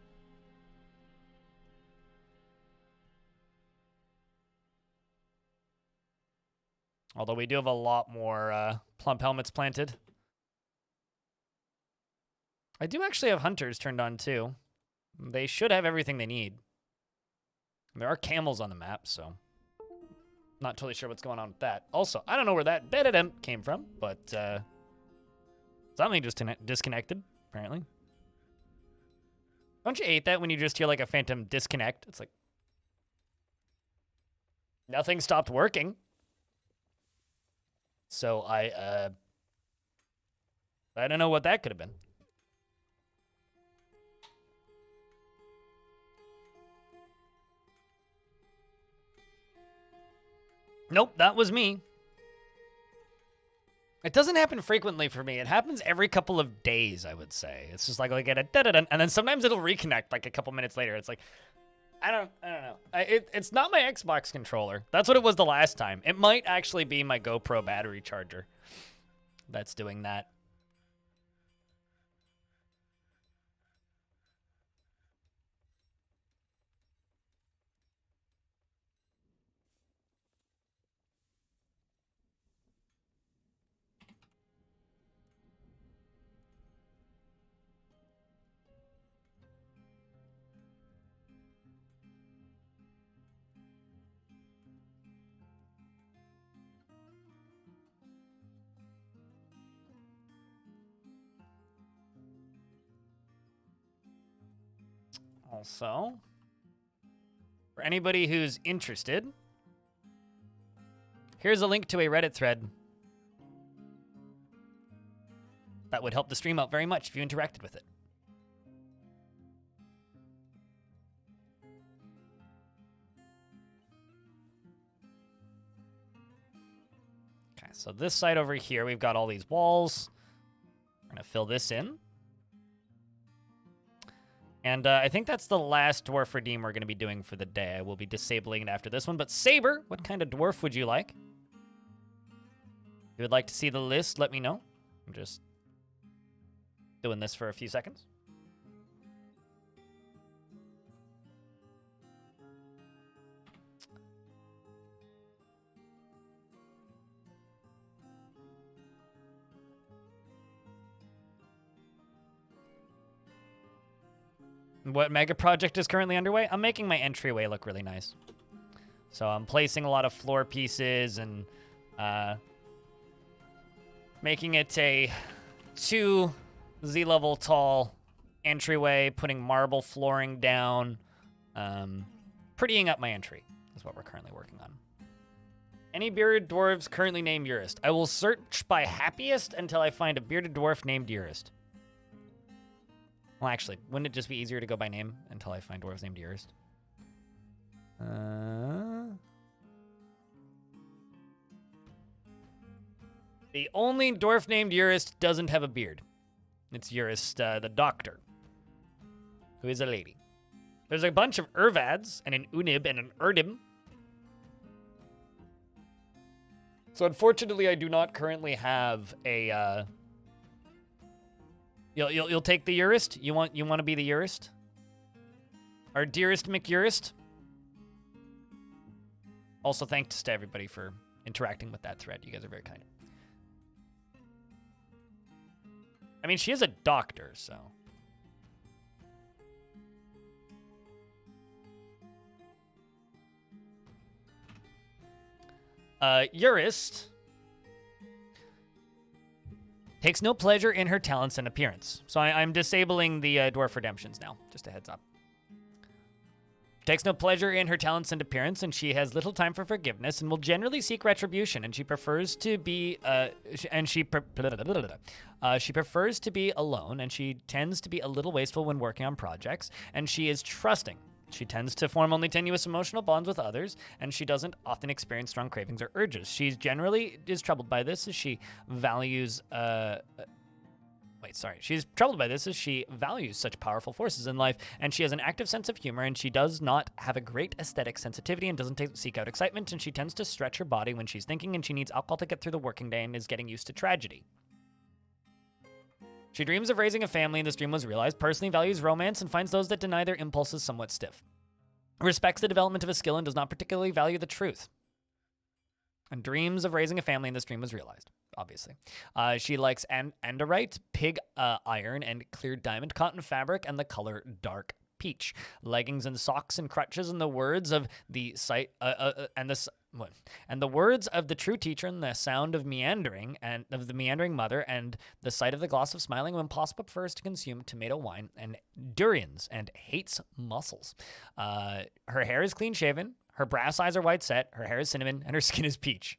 Although we do have a lot more plump helmets planted. I do actually have hunters turned on too. They should have everything they need. There are camels on the map, so not totally sure what's going on with that. Also, I don't know where that bed came from, but something just disconnected, apparently. Don't you hate that when you just hear like a phantom disconnect? It's like nothing stopped working. So I don't know what that could have been. Nope, that was me. It doesn't happen frequently for me. It happens every couple of days, I would say. It's just like I get a da-da-da, and then sometimes it'll reconnect like a couple minutes later. It's like, I don't know. It's not my Xbox controller. That's what it was the last time. It might actually be my GoPro battery charger that's doing that. Also, for anybody who's interested, here's a link to a Reddit thread that would help the stream out very much if you interacted with it. Okay, so this side over here, we've got all these walls. We're going to fill this in. And I think that's the last dwarf redeem we're going to be doing for the day. I will be disabling it after this one. But Saber, what kind of dwarf would you like? If you would like to see the list, let me know. I'm just doing this for a few seconds. What mega project is currently underway? I'm making my entryway look really nice. So I'm placing a lot of floor pieces and making it a 2 Z-level tall entryway, putting marble flooring down, prettying up my entry is what we're currently working on. Any bearded dwarves currently named Urist? I will search by happiest until I find a bearded dwarf named Urist. Well, actually, wouldn't it just be easier to go by name until I find dwarves named Urist? The only dwarf named Urist doesn't have a beard. It's Urist, the doctor, who is a lady. There's a bunch of Urvads and an Unib and an Urdim. So unfortunately, I do not currently have a. You'll take the Urist. You want to be the Urist? Our dearest McUrist. Also, thanks to everybody for interacting with that thread. You guys are very kind. I mean, she is a doctor, so. Urist takes no pleasure in her talents and appearance. So I'm disabling the dwarf redemptions now. Just a heads up. Takes no pleasure in her talents and appearance, and she has little time for forgiveness, and will generally seek retribution. And she prefers to be, she prefers to be alone, and she tends to be a little wasteful when working on projects. And she is trusting. She tends to form only tenuous emotional bonds with others, and she doesn't often experience strong cravings or urges. She generally is troubled by this as she values. She's troubled by this as she values such powerful forces in life, and she has an active sense of humor, and she does not have a great aesthetic sensitivity and doesn't seek out excitement, and she tends to stretch her body when she's thinking, and she needs alcohol to get through the working day and is getting used to tragedy. She dreams of raising a family, and this dream was realized, personally values romance, and finds those that deny their impulses somewhat stiff. Respects the development of a skill and does not particularly value the truth. And dreams of raising a family, and this dream was realized, obviously. She likes andorite, pig iron, and clear diamond cotton fabric, and the color dark peach. Leggings and socks and crutches, and the words of the the words of the true teacher, and the sound of meandering and of the meandering mother, and the sight of the gloss of smiling when possible, prefers to consume tomato wine and durians, and hates mussels. Her hair is clean shaven, her brass eyes are wide set, her hair is cinnamon, and her skin is peach.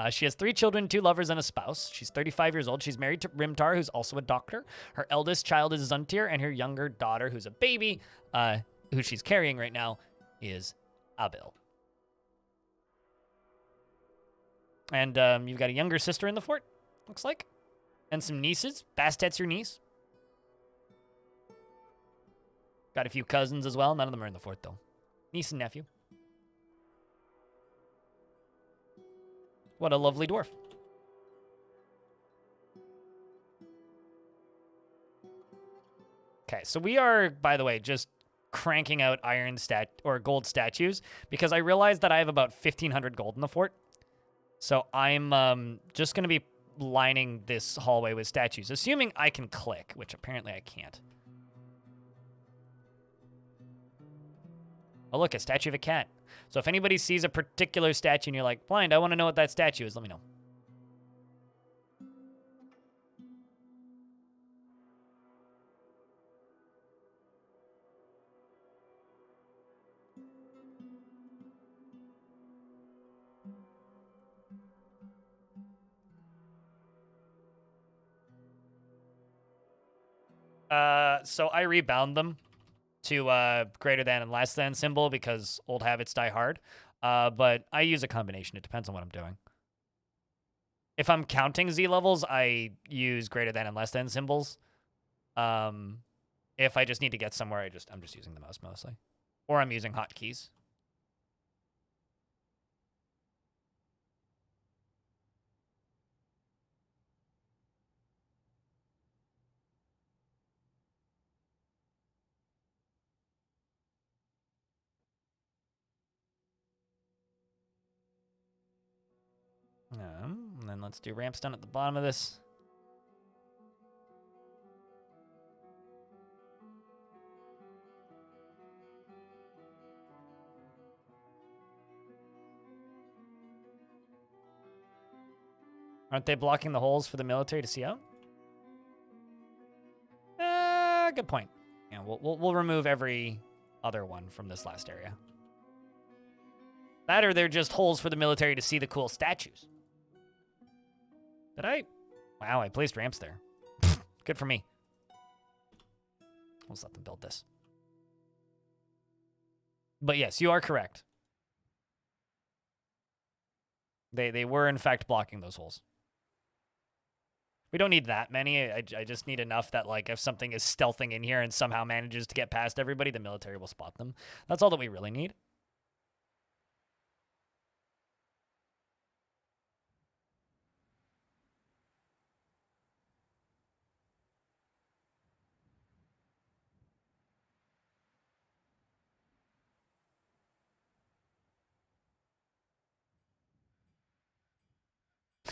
She has 3 children, 2 lovers, and a spouse. She's 35 years old. She's married to Rimtar, who's also a doctor. Her eldest child is Zuntir, and her younger daughter, who's a baby, who she's carrying right now, is Abil. And you've got a younger sister in the fort, looks like. And some nieces. Bastet's your niece. Got a few cousins as well. None of them are in the fort, though. Niece and nephew. What a lovely dwarf. Okay, so we are, by the way, just cranking out gold statues because I realized that I have about 1,500 gold in the fort. So I'm just going to be lining this hallway with statues, assuming I can click, which apparently I can't. Oh, look, a statue of a cat. So if anybody sees a particular statue and you're like, Blind, I want to know what that statue is, let me know. So I rebound them to greater than and less than symbol because old habits die hard. But I use a combination. It depends on what I'm doing. If I'm counting Z levels, I use greater than and less than symbols. If I just need to get somewhere, I'm just using the mouse mostly. Or I'm using hotkeys. And then let's do ramp stone at the bottom of this. Aren't they blocking the holes for the military to see out? Good point. Yeah, we'll remove every other one from this last area. That or they're just holes for the military to see the cool statues. Did I? Wow, I placed ramps there. Good for me. Let's let them build this. But yes, you are correct. They were, in fact, blocking those holes. We don't need that many. I just need enough that, like, if something is stealthing in here and somehow manages to get past everybody, the military will spot them. That's all that we really need.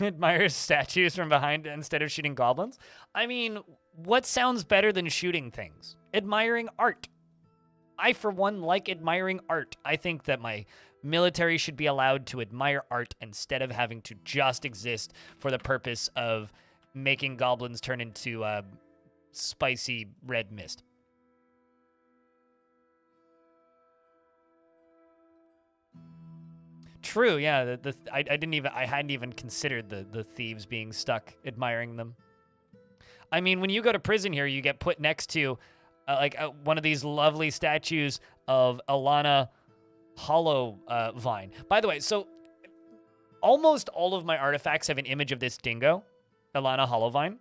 Admires statues from behind instead of shooting goblins. I mean, what sounds better than shooting things? Admiring art. I, for one, like admiring art. I think that my military should be allowed to admire art instead of having to just exist for the purpose of making goblins turn into spicy red mist. True, yeah. I hadn't even considered the thieves being stuck admiring them. I mean, when you go to prison here, you get put next to one of these lovely statues of Alana Hollow Vine. By the way, so almost all of my artifacts have an image of this dingo, Alana Hollow Vine,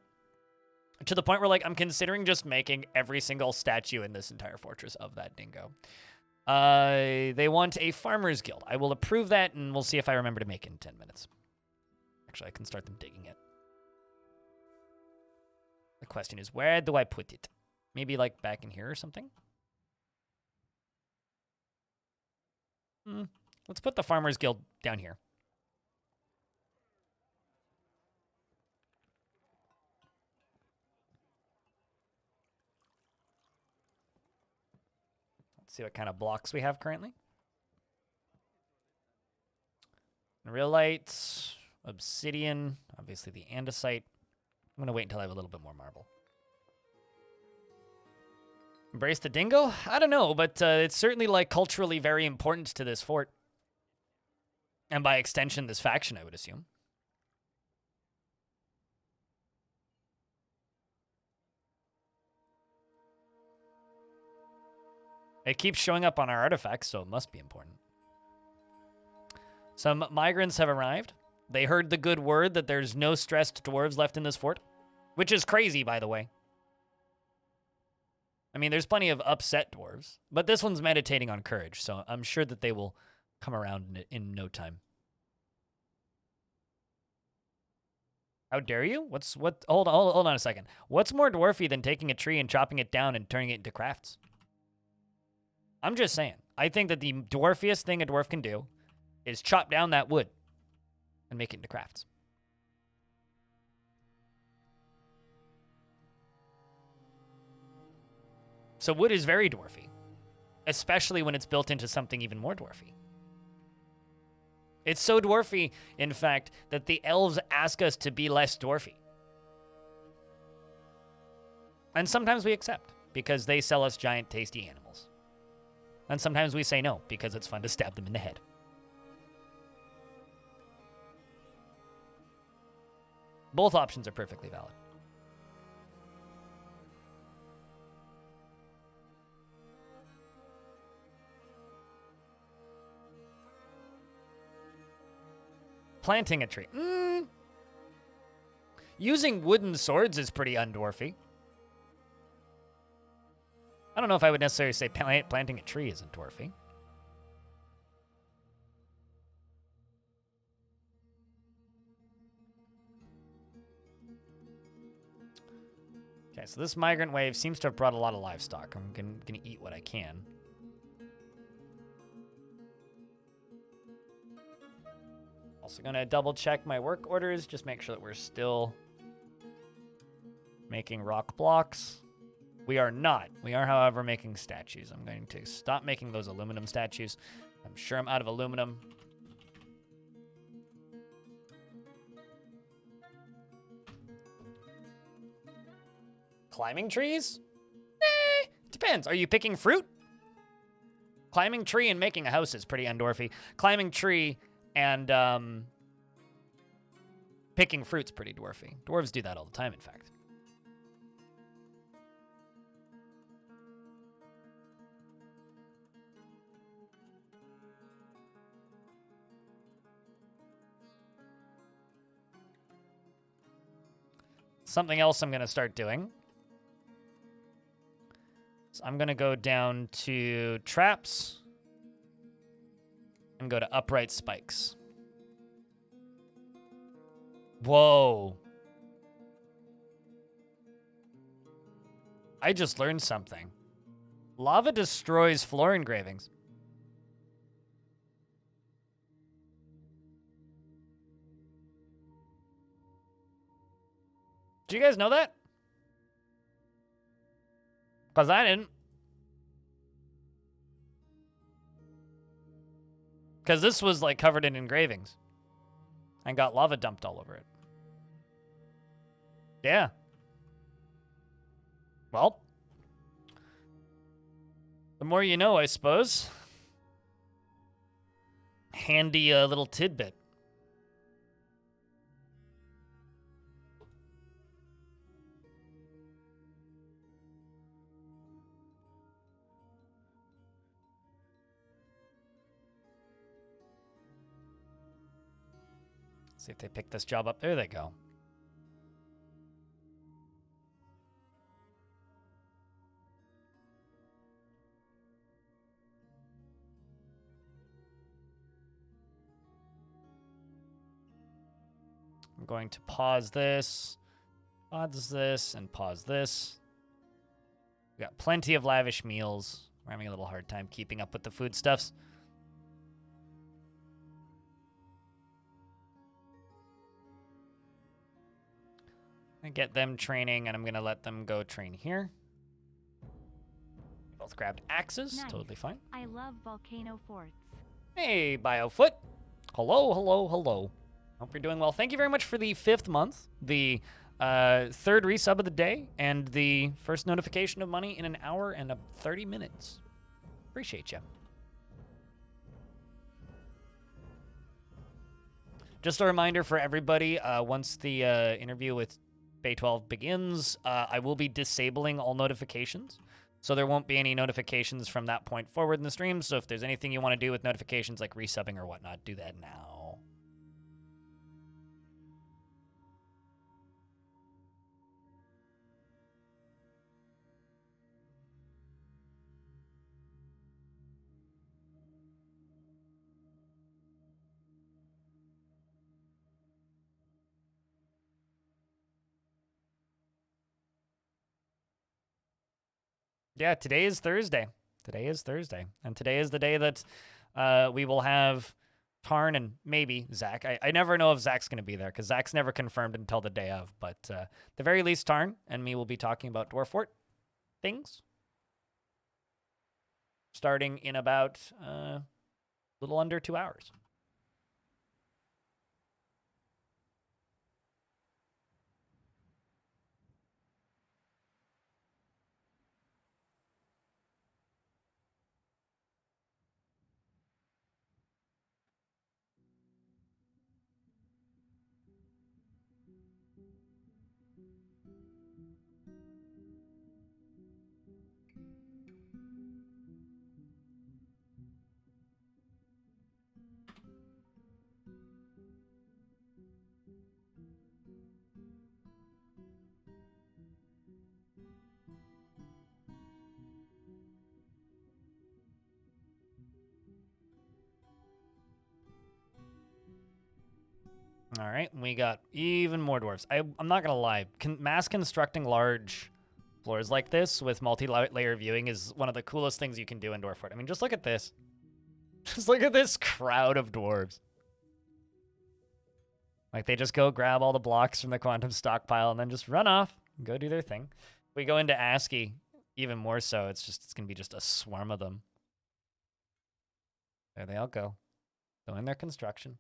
to the point where I'm considering just making every single statue in this entire fortress of that dingo. They want a farmer's guild. I will approve that, and we'll see if I remember to make it in 10 minutes. Actually, I can start them digging it. The question is, where do I put it? Maybe, back in here or something? Let's put the farmer's guild down here. See what kind of blocks we have currently. Reelite, obsidian, obviously the andesite. I'm going to wait until I have a little bit more marble. Embrace the dingo? I don't know, but it's certainly culturally very important to this fort. And by extension, this faction, I would assume. It keeps showing up on our artifacts, so it must be important. Some migrants have arrived. They heard the good word that there's no stressed dwarves left in this fort, which is crazy, by the way. I mean, there's plenty of upset dwarves, but this one's meditating on courage, so I'm sure that they will come around in no time. How dare you? Hold on a second. What's more dwarfy than taking a tree and chopping it down and turning it into crafts? I'm just saying. I think that the dwarfiest thing a dwarf can do is chop down that wood and make it into crafts. So wood is very dwarfy, especially when it's built into something even more dwarfy. It's so dwarfy, in fact, that the elves ask us to be less dwarfy. And sometimes we accept, because they sell us giant, tasty animals. And sometimes we say no, because it's fun to stab them in the head. Both options are perfectly valid. Planting a tree. Using wooden swords is pretty undwarfy. I don't know if I would necessarily say planting a tree isn't dwarfy. Okay, so this migrant wave seems to have brought a lot of livestock. I'm gonna eat what I can. Also gonna double check my work orders, just make sure that we're still making rock blocks. We are not. We are, however, making statues. I'm going to stop making those aluminum statues. I'm sure I'm out of aluminum. Climbing trees? Depends. Are you picking fruit? Climbing tree and making a house is pretty undwarfy. Climbing tree and picking fruit's pretty dwarfy. Dwarves do that all the time, in fact. Something else I'm going to start doing. So I'm going to go down to traps and go to upright spikes. Whoa. I just learned something. Lava destroys floor engravings. Do you guys know that? Because I didn't. Because this was like covered in engravings and got lava dumped all over it. Yeah. Well, the more you know, I suppose. Handy little tidbit. See if they pick this job up. There they go. I'm going to pause this, and pause this. We got plenty of lavish meals. We're having a little hard time keeping up with the foodstuffs. I get them training, and I'm going to let them go train here. Both grabbed axes. Nice. Totally fine. I love volcano forts. Hey, Biofoot. Hello, hello, hello. Hope you're doing well. Thank you very much for the 5th month, the 3rd resub of the day, and the first notification of money in an hour and 30 minutes. Appreciate you. Just a reminder for everybody, once the interview with Bay 12 begins, I will be disabling all notifications. So there won't be any notifications from that point forward in the stream. So if there's anything you want to do with notifications like resubbing or whatnot, do that now. Yeah, today is Thursday. Today is Thursday. And today is the day that we will have Tarn and maybe Zach. I never know if Zach's going to be there because Zach's never confirmed until the day of. But the very least, Tarn and me will be talking about Dwarf Fort things. Starting in about a little under 2 hours. All right, we got even more dwarves. I'm not going to lie. Mass constructing large floors like this with multi-layer viewing is one of the coolest things you can do in Dwarf Fort. I mean, just look at this. Just look at this crowd of dwarves. Like, they just go grab all the blocks from the quantum stockpile and then just run off and go do their thing. We go into ASCII, even more so. It's going to be just a swarm of them. There they all go. Doing their construction.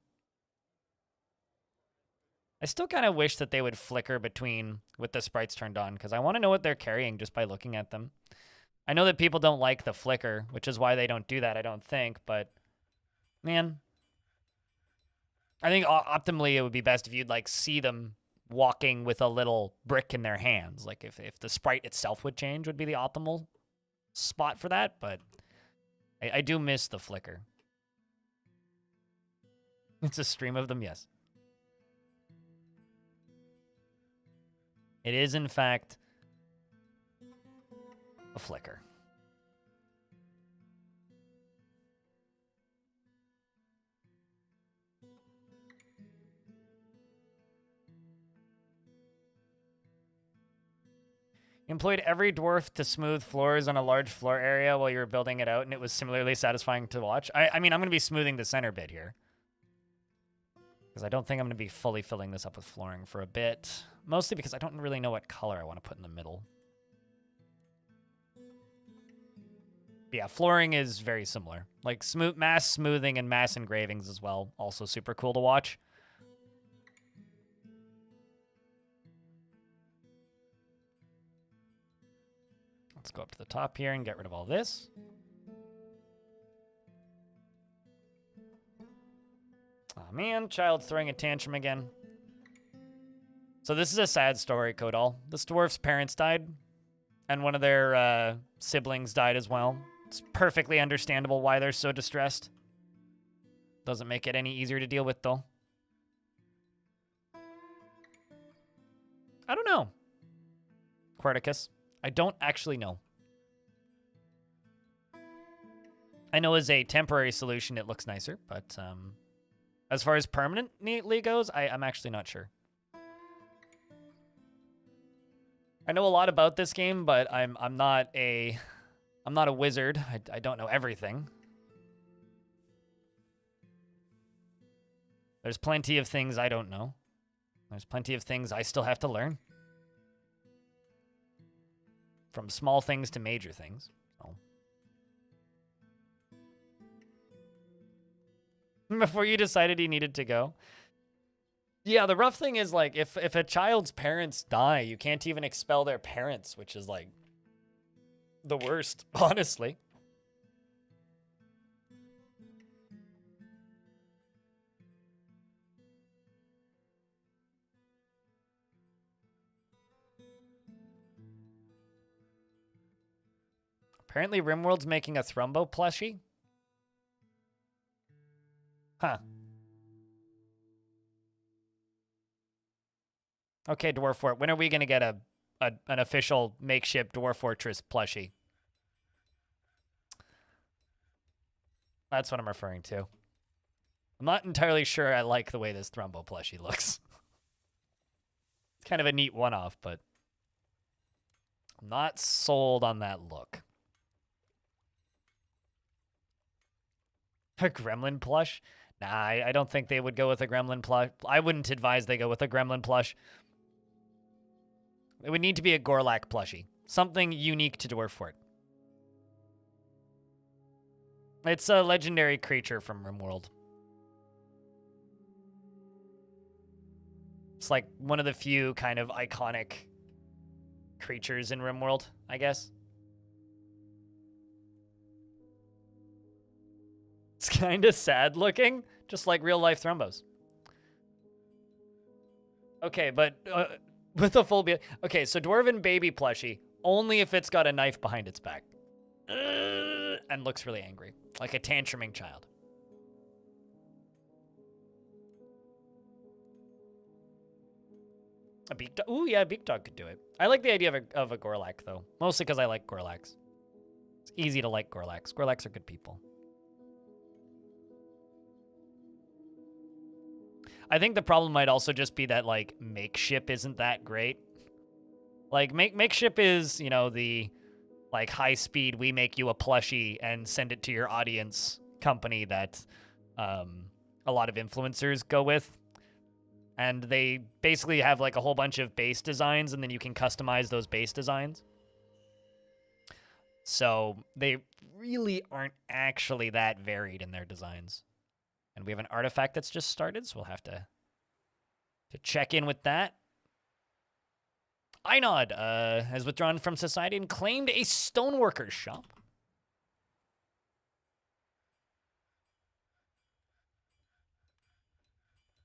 I still kind of wish that they would flicker between with the sprites turned on, because I want to know what they're carrying just by looking at them. I know that people don't like the flicker, which is why they don't do that, I don't think, but man, I think optimally it would be best if you'd like see them walking with a little brick in their hands. Like if the sprite itself would change would be the optimal spot for that, but I do miss the flicker. It's a stream of them, yes. It is, in fact, a flicker. You employed every dwarf to smooth floors on a large floor area while you were building it out, and it was similarly satisfying to watch. I mean, I'm going to be smoothing the center bit here, because I don't think I'm going to be fully filling this up with flooring for a bit. Mostly because I don't really know what color I want to put in the middle. But yeah, flooring is very similar. Like mass smoothing and mass engravings as well. Also super cool to watch. Let's go up to the top here and get rid of all this. Oh man, child's throwing a tantrum again. So this is a sad story, Kodal. This dwarf's parents died, and one of their siblings died as well. It's perfectly understandable why they're so distressed. Doesn't make it any easier to deal with, though. I don't know. Querticus. I don't actually know. I know as a temporary solution, it looks nicer, but as far as permanently goes, I'm actually not sure. I know a lot about this game, but I'm not a wizard. I don't know everything. There's plenty of things I don't know. There's plenty of things I still have to learn. From small things to major things. So. Before you decided he needed to go. Yeah, the rough thing is, like, if a child's parents die, you can't even expel their parents, which is, like, the worst, honestly. Apparently RimWorld's making a Thrumbo plushie. Huh. Okay, Dwarf Fort. When are we going to get an official makeshift Dwarf Fortress plushie? That's what I'm referring to. I'm not entirely sure I like the way this Thrumbo plushie looks. It's kind of a neat one-off, but I'm not sold on that look. A gremlin plush? Nah, I don't think they would go with a gremlin plush. I wouldn't advise they go with a gremlin plush. It would need to be a Gorlak plushie. Something unique to Dwarf Fort. It's a legendary creature from RimWorld. It's like one of the few kind of iconic creatures in RimWorld, I guess. It's kind of sad looking, just like real life Thrumbos. Okay, but with a full okay, so Dwarven baby plushie, only if it's got a knife behind its back. And looks really angry, like a tantruming child. A beak dog? Ooh, yeah, a beak dog could do it. I like the idea of a Gorlak, though. Mostly because I like Gorlaks. It's easy to like Gorlaks. Gorlaks are good people. I think the problem might also just be that, like, Makeship isn't that great. Like, Makeship is, you know, the, like, high speed, we make you a plushie and send it to your audience company that a lot of influencers go with. And they basically have, like, a whole bunch of base designs, and then you can customize those base designs. So they really aren't actually that varied in their designs. And we have an artifact that's just started, so we'll have to To check in with that, Einod has withdrawn from society and claimed a stoneworker's shop.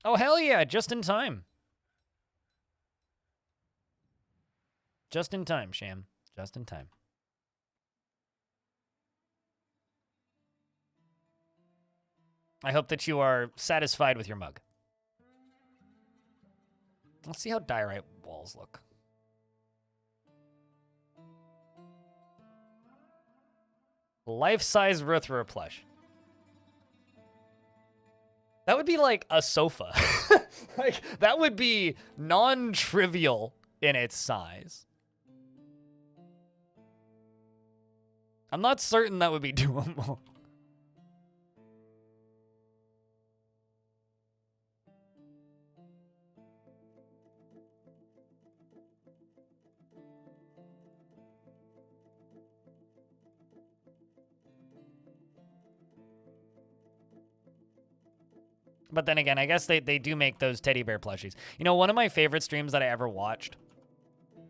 Oh, hell yeah, just in time. Just in time, Sham. Just in time. I hope that you are satisfied with your mug. Let's see how diorite walls look. Life-size Ruthra plush. That would be like a sofa. Like, that would be non-trivial in its size. I'm not certain that would be doable. But then again, I guess they do make those teddy bear plushies. You know, one of my favorite streams that I ever watched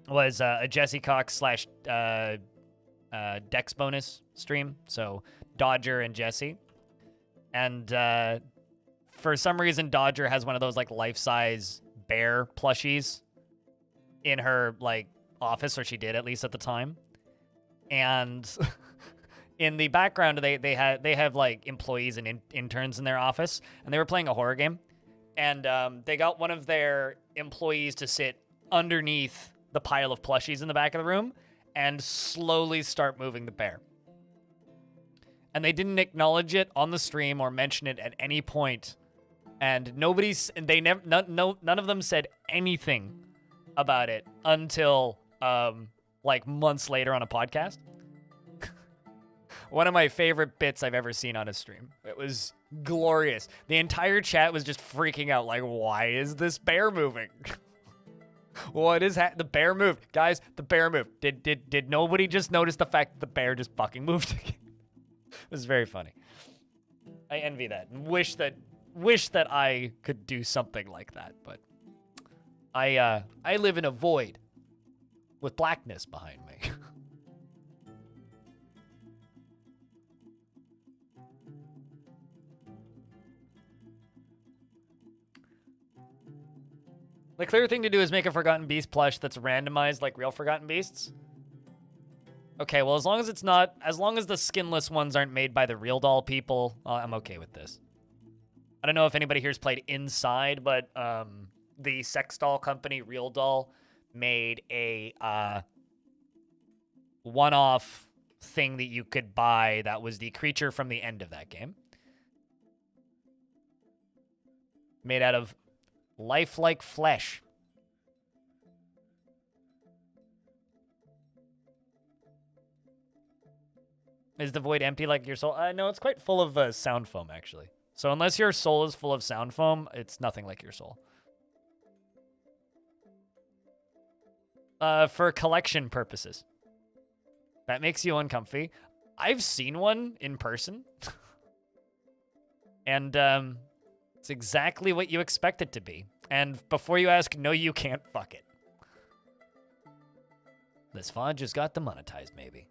was a Jesse Cox slash Dex bonus stream. So Dodger and Jesse. And for some reason, Dodger has one of those like life-size bear plushies in her like office, or she did at least at the time. And in the background, they have like employees and interns in their office, and they were playing a horror game, and they got one of their employees to sit underneath the pile of plushies in the back of the room and slowly start moving the bear. And they didn't acknowledge it on the stream or mention it at any point, and none of them said anything about it until like months later on a podcast. One of my favorite bits I've ever seen on a stream. It was glorious. The entire chat was just freaking out, like, why is this bear moving? What is the bear moved? Guys, the bear moved. Did nobody just notice the fact that the bear just fucking moved again? It was very funny. I envy that and wish that I could do something like that, but I live in a void with blackness behind me. The clear thing to do is make a Forgotten Beast plush that's randomized like real Forgotten Beasts. Okay, well, as long as the skinless ones aren't made by the Real Doll people, I'm okay with this. I don't know if anybody here's played Inside, but the sex doll company Real Doll made a one-off thing that you could buy that was the creature from the end of that game. Made out of lifelike flesh. Is the void empty like your soul? No, it's quite full of sound foam, actually. So unless your soul is full of sound foam, it's nothing like your soul. For collection purposes. That makes you uncomfy. I've seen one in person. And it's exactly what you expect it to be. And before you ask, no, you can't, fuck it. This fudge has got demonetized, maybe.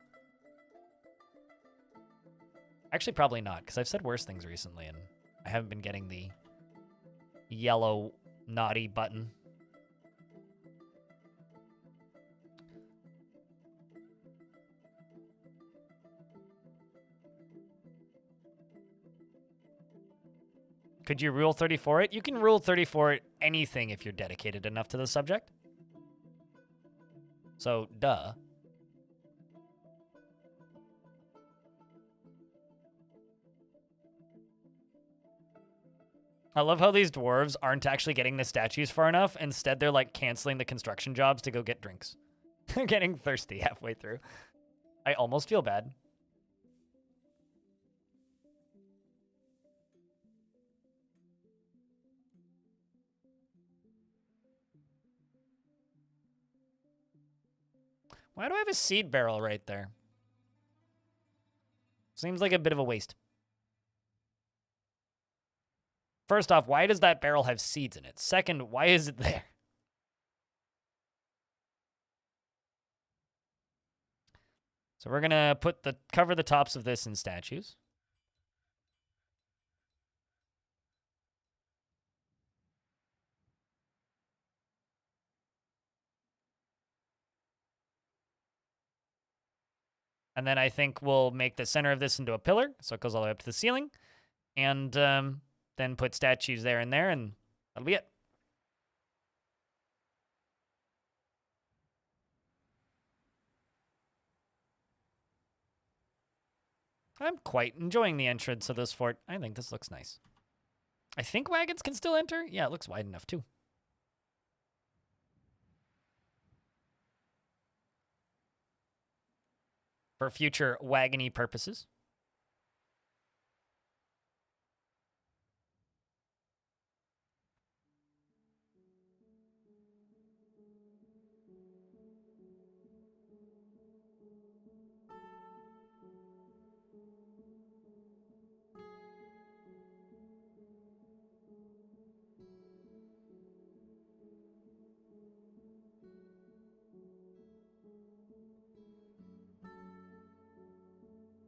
Actually, probably not, because I've said worse things recently, and I haven't been getting the yellow naughty button. Could you Rule 34 it? You can Rule 34 it anything if you're dedicated enough to the subject. So, duh. I love how these dwarves aren't actually getting the statues far enough. Instead, they're like canceling the construction jobs to go get drinks. Getting thirsty halfway through. I almost feel bad. Why do I have a seed barrel right there? Seems like a bit of a waste. First off, why does that barrel have seeds in it? Second, why is it there? So we're gonna cover the tops of this in statues. And then I think we'll make the center of this into a pillar, so it goes all the way up to the ceiling. And then put statues there and there, and that'll be it. I'm quite enjoying the entrance of this fort. I think this looks nice. I think wagons can still enter. Yeah, it looks wide enough, too. For future wagony purposes.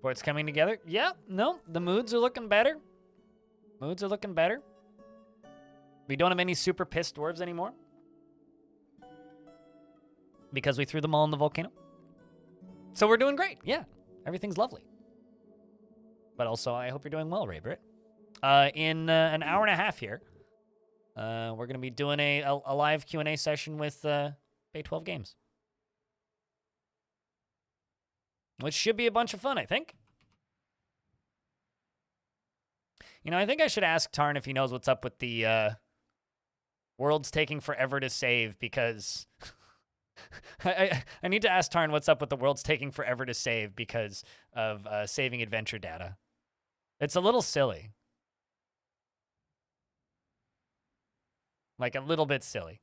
Fort's coming together. Yeah, no, the moods are looking better. Moods are looking better. We don't have any super pissed dwarves anymore. Because we threw them all in the volcano. So we're doing great. Yeah, everything's lovely. But also, I hope you're doing well, Ray Britt. In an hour and a half here, we're going to be doing a live Q&A session with Bay 12 Games. Which should be a bunch of fun, I think. You know, I think I should ask Tarn if he knows what's up with the world's taking forever to save, because I need to ask Tarn what's up with the world's taking forever to save because of saving adventure data. It's a little silly. Like, a little bit silly.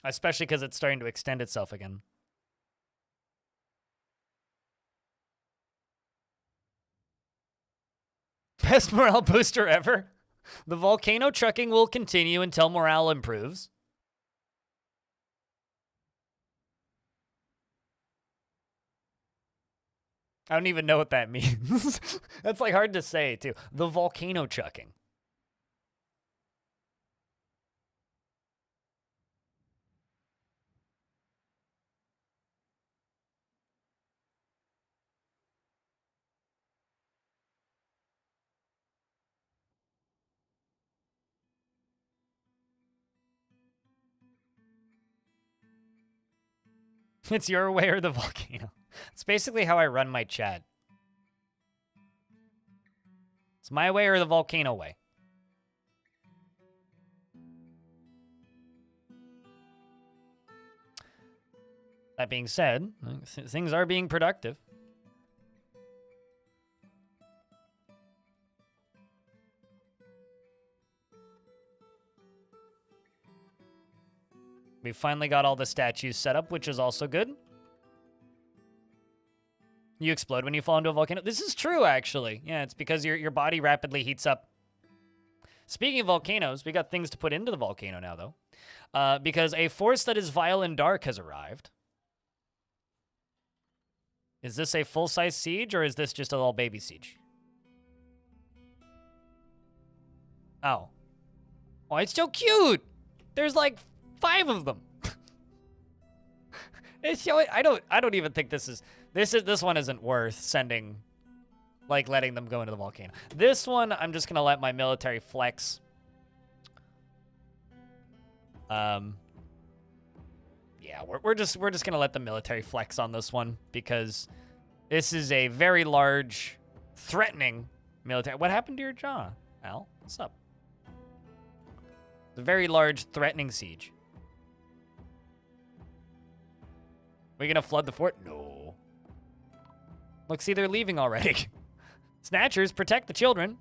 Especially because it's starting to extend itself again. Best morale booster ever. The volcano trucking will continue until morale improves. I don't even know what that means. That's like hard to say, too. The volcano chucking. It's your way or the volcano. It's basically how I run my chat. It's my way or the volcano way. That being said, things are being productive. We finally got all the statues set up, which is also good. You explode when you fall into a volcano. This is true, actually. Yeah, it's because your body rapidly heats up. Speaking of volcanoes, we got things to put into the volcano now, though. Because a force that is vile and dark has arrived. Is this a full-size siege, or is this just a little baby siege? Oh. Oh, it's so cute! There's like 5 of them. It's so, I don't even think this one isn't worth sending, like, letting them go into the volcano. This one, I'm just gonna let my military flex. Yeah, we're just gonna let the military flex on this one, because this is a very large, threatening military. What happened to your jaw, Al? What's up? It's a very large, threatening siege. We gonna flood the fort? No. Look, see, they're leaving already. Snatchers, protect the children.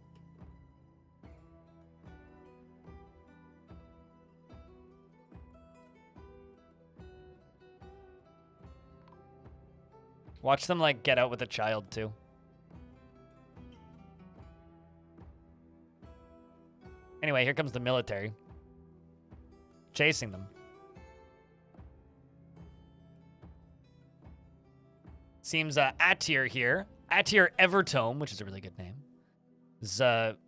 Watch them, like, get out with a child, too. Anyway, here comes the military. Chasing them. Seems Atir here. Atir Evertome, which is a really good name, is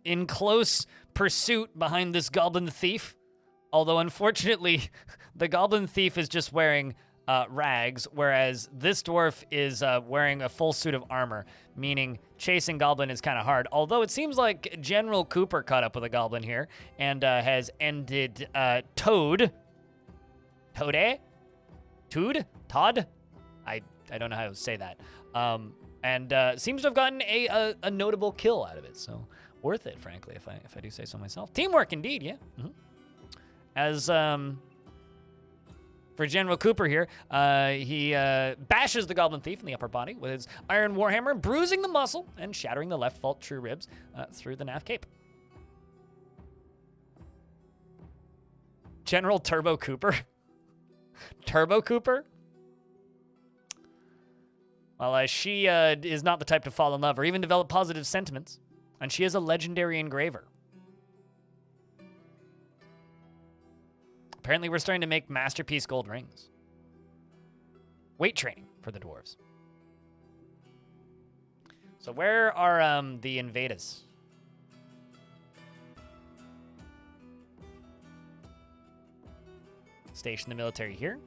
in close pursuit behind this goblin thief. Although, unfortunately, the goblin thief is just wearing rags, whereas this dwarf is wearing a full suit of armor, meaning chasing goblin is kind of hard. Although it seems like General Cooper caught up with a goblin here and has ended Toad. Toad? I don't know how to say that. And seems to have gotten a notable kill out of it. So worth it, frankly, if I do say so myself. Teamwork, indeed, yeah. Mm-hmm. As for General Cooper here, he bashes the goblin thief in the upper body with his iron warhammer, bruising the muscle and shattering the left vault true ribs through the nav cape. General Turbo Cooper. Turbo Cooper? Well, she is not the type to fall in love or even develop positive sentiments, and she is a legendary engraver. Apparently, we're starting to make masterpiece gold rings. Weight training for the dwarves. So where are the invaders? Station the military here.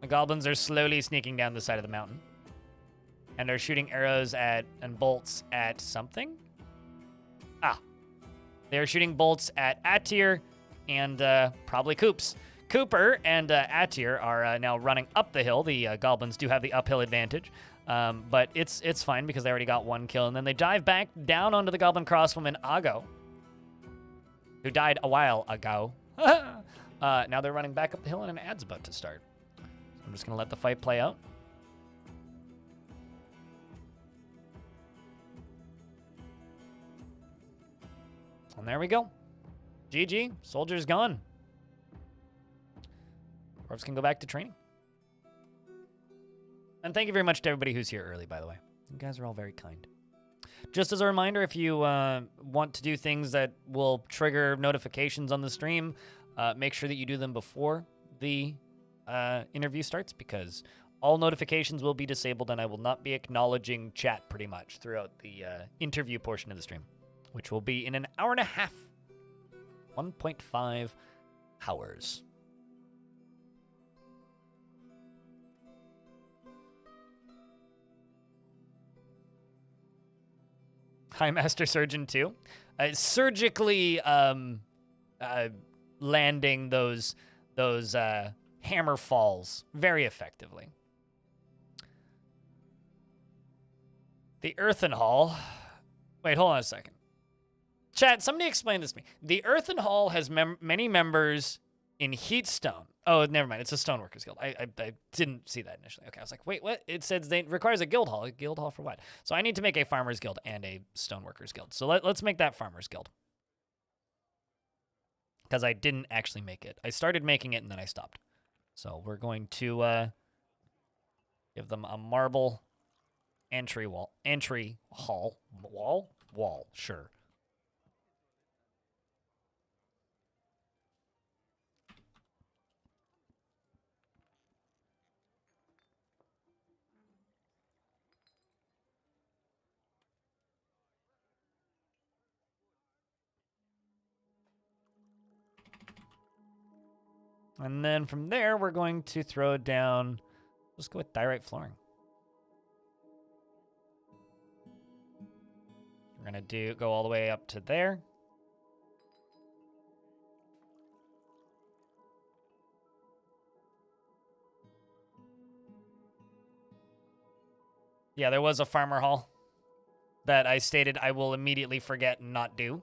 The goblins are slowly sneaking down the side of the mountain. And are shooting arrows at and bolts at something. Ah. They're shooting bolts at Atir and probably Coops. Cooper and Atir are now running up the hill. The goblins do have the uphill advantage. But it's fine because they already got one kill. And then they dive back down onto the goblin crosswoman Ago, who died a while ago. Now they're running back up the hill and an ad's about to start. So I'm just going to let the fight play out. And there we go. GG. Soldier's gone. Dwarves can go back to training. And thank you very much to everybody who's here early, by the way. You guys are all very kind. Just as a reminder, if you want to do things that will trigger notifications on the stream, make sure that you do them before the interview starts, because all notifications will be disabled and I will not be acknowledging chat pretty much throughout the interview portion of the stream, which will be in an hour and a half. 1.5 hours. Hi, Master Surgeon 2. Surgically landing those hammer falls very effectively. The Earthen Hall. Wait, hold on a second. Chat, somebody explain this to me. The Earthen Hall has many members in Heatstone. Oh, never mind. It's a Stoneworkers Guild. I didn't see that initially. Okay, I was like, wait, what? It says it requires a guild hall. A guild hall for what? So I need to make a Farmers Guild and a Stoneworkers Guild. So let's make that Farmers Guild. Because I didn't actually make it. I started making it and then I stopped. So we're going to give them a marble entry hall. Wall, sure. And then from there, we're going to throw down, let's go with diorite flooring. We're going to go all the way up to there. Yeah, there was a farmer hall that I stated I will immediately forget and not do.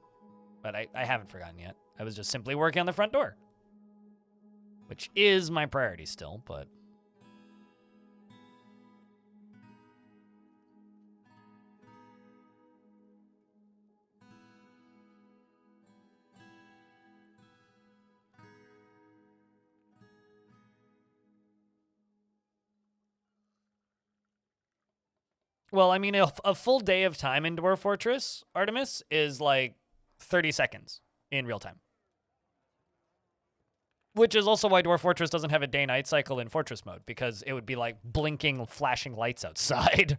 But I haven't forgotten yet. I was just simply working on the front door, which is my priority still, but... Well, I mean, a full day of time in Dwarf Fortress, Artemis, is like 30 seconds in real time. Which is also why Dwarf Fortress doesn't have a day-night cycle in Fortress mode, because it would be like blinking, flashing lights outside.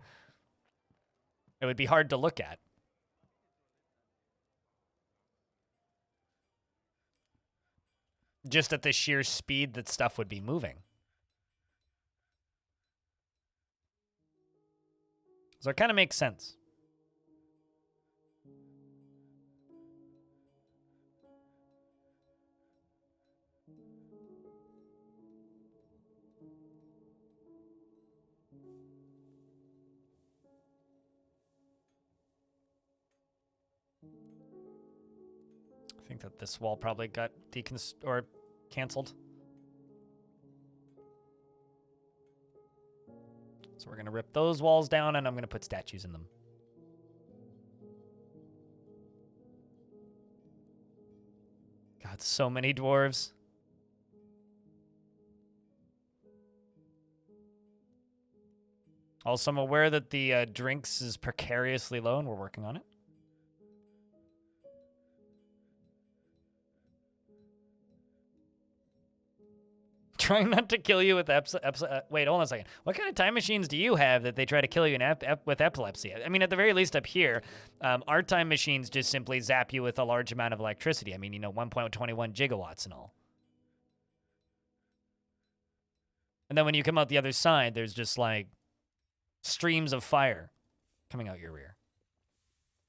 It would be hard to look at. Just at the sheer speed that stuff would be moving. So it kind of makes sense. I think that this wall probably got canceled. So we're going to rip those walls down, and I'm going to put statues in them. God, so many dwarves. Also, I'm aware that the drinks is precariously low, and we're working on it. Trying not to kill you with wait, hold on a second. What kind of time machines do you have that they try to kill you with epilepsy? I mean, at the very least up here, our time machines just simply zap you with a large amount of electricity. I mean, you know, 1.21 gigawatts and all. And then when you come out the other side, there's just like streams of fire coming out your rear.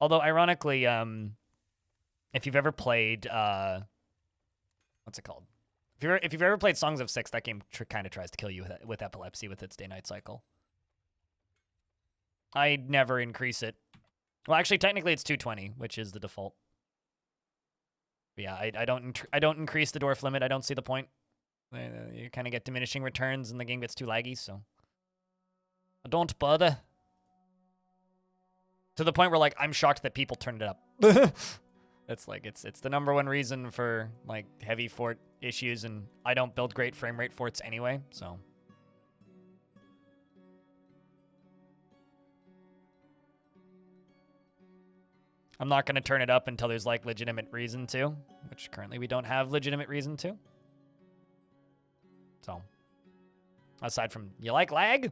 Although, ironically, if you've ever played, what's it called? If you've ever played Songs of Six, that game kind of tries to kill you with epilepsy with its day-night cycle. I never increase it. Well, actually, technically it's 220, which is the default. But yeah, I don't increase the dwarf limit. I don't see the point. You kind of get diminishing returns, and the game gets too laggy. So I don't bother. To the point where like I'm shocked that people turned it up. It's like it's the #1 reason for like heavy fort issues, and I don't build great frame rate forts anyway, so. I'm not going to turn it up until there's like legitimate reason to, which currently we don't have legitimate reason to. So, aside from, you like lag?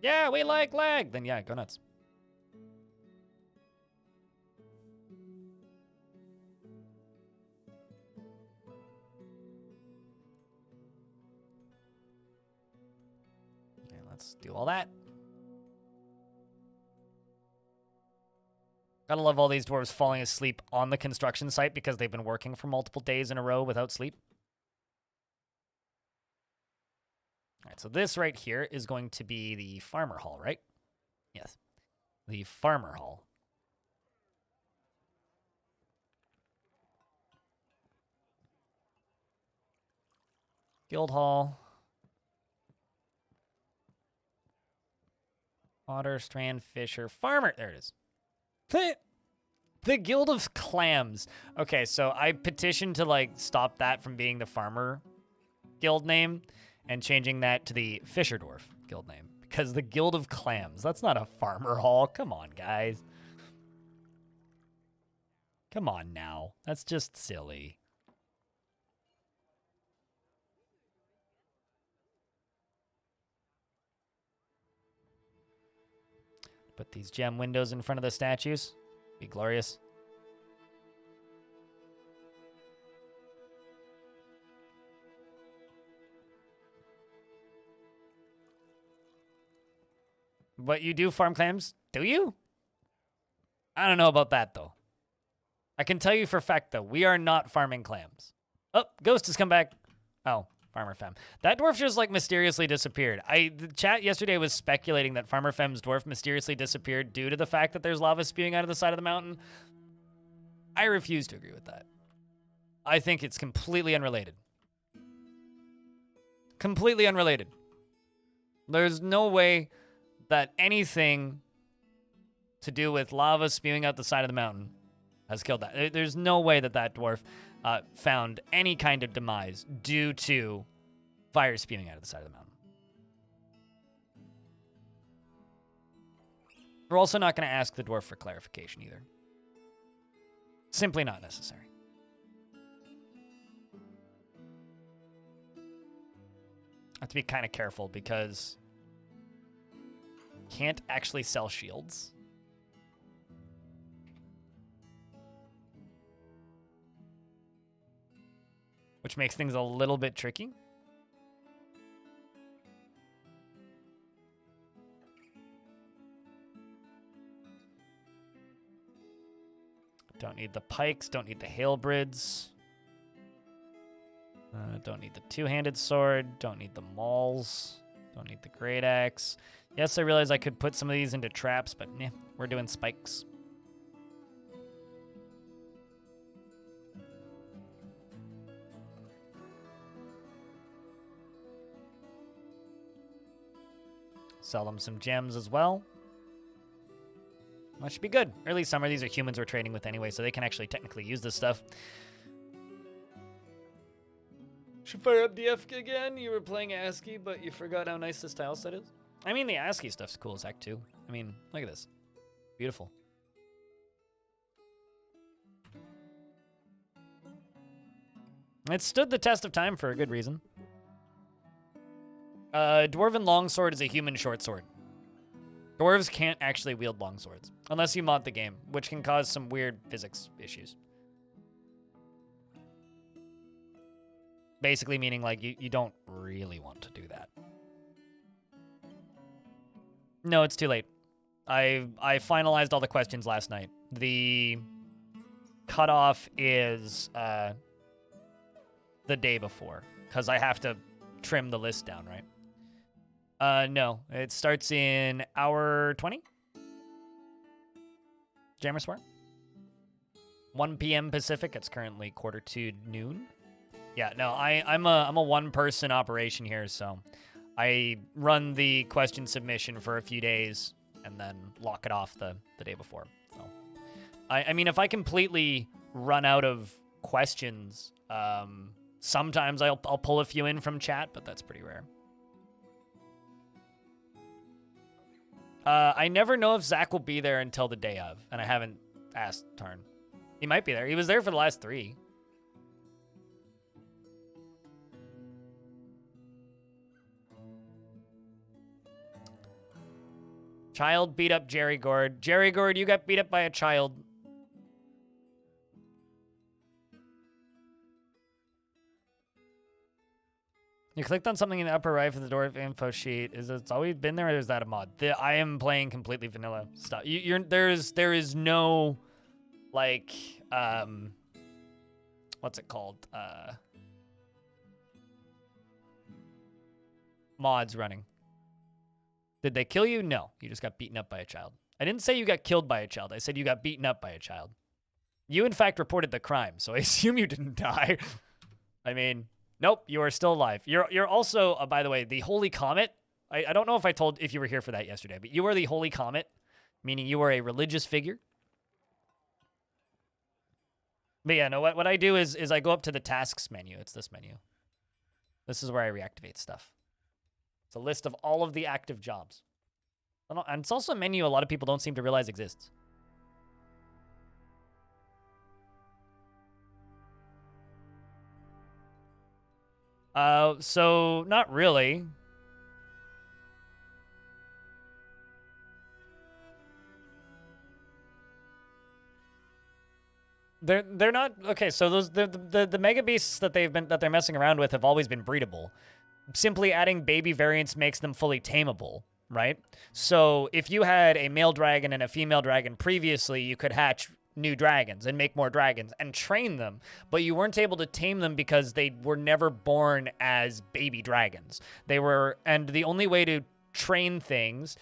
Yeah, we like lag. Then yeah, go nuts. Okay, let's do all that. Gotta love all these dwarves falling asleep on the construction site because they've been working for multiple days in a row without sleep. All right, so this right here is going to be the farmer hall, right? Yes, the farmer hall. Guild hall. Otter, Strand, Fisher, Farmer. There it is. The Guild of Clams. Okay, so I petitioned to like stop that from being the Farmer Guild name and changing that to the Fisher Dwarf Guild name. Because the Guild of Clams, that's not a farmer hall. Come on, guys. Come on now. That's just silly. Put these gem windows in front of the statues. Be glorious. But you do farm clams, do you? I don't know about that, though. I can tell you for a fact, though, we are not farming clams. Oh, Ghost has come back. Oh, Farmer Fem. That dwarf just, like, mysteriously disappeared. The chat yesterday was speculating that Farmer Fem's dwarf mysteriously disappeared due to the fact that there's lava spewing out of the side of the mountain. I refuse to agree with that. I think it's completely unrelated. Completely unrelated. There's no way that anything to do with lava spewing out the side of the mountain has killed that. There's no way that that dwarf found any kind of demise due to fire spewing out of the side of the mountain. We're also not going to ask the dwarf for clarification either. Simply not necessary. I have to be kind of careful because can't actually sell shields. Which makes things a little bit tricky. Don't need the pikes, don't need the halberds. Don't need the two-handed sword, don't need the mauls, don't need the great axe. Yes, I realize I could put some of these into traps, but nah, we're doing spikes. Sell them some gems as well. That should be good. Early summer, these are humans we're trading with anyway, so they can actually technically use this stuff. Should fire up DF again. You were playing ASCII, but you forgot how nice this tile set is. I mean, the ASCII stuff's cool as heck, too. I mean, look at this. Beautiful. It stood the test of time for a good reason. Dwarven longsword is a human short sword. Dwarves can't actually wield longswords, unless you mod the game, which can cause some weird physics issues. Basically meaning, like, you don't really want to do that. No, it's too late. I finalized all the questions last night. The cutoff is the day before, because I have to trim the list down, right? No, it starts in hour 20. Jammersware. 1 p.m. Pacific. It's currently 1:45 noon. Yeah, no, I'm a one-person operation here, so I run the question submission for a few days and then lock it off the day before. So, I mean, if I completely run out of questions, sometimes I'll pull a few in from chat, but that's pretty rare. I never know if Zach will be there until the day of, and I haven't asked Tarn. He might be there. He was there for the last 3. Child beat up Jerry Gord. Jerry Gord, you got beat up by a child. You clicked on something in the upper right of the Dwarf info sheet. Is it's always been there, or is that a mod? I am playing completely vanilla stuff. There is no, like, what's it called? Mods running. Did they kill you? No, you just got beaten up by a child. I didn't say you got killed by a child. I said you got beaten up by a child. You, in fact, reported the crime, so I assume you didn't die. I mean... Nope, you are still alive. You're also, by the way, the Holy Comet. I don't know if you were here for that yesterday, but you are the Holy Comet, meaning you are a religious figure. But yeah, no, what I do is I go up to the tasks menu. It's this menu. This is where I reactivate stuff. It's a list of all of the active jobs. And it's also a menu a lot of people don't seem to realize exists. So not really. They're not okay. So those the mega beasts that they're messing around with have always been breedable. Simply adding baby variants makes them fully tameable, right? So if you had a male dragon and a female dragon previously, you could hatch new dragons and make more dragons and train them, but you weren't able to tame them because they were never born as baby dragons. And the only way to train things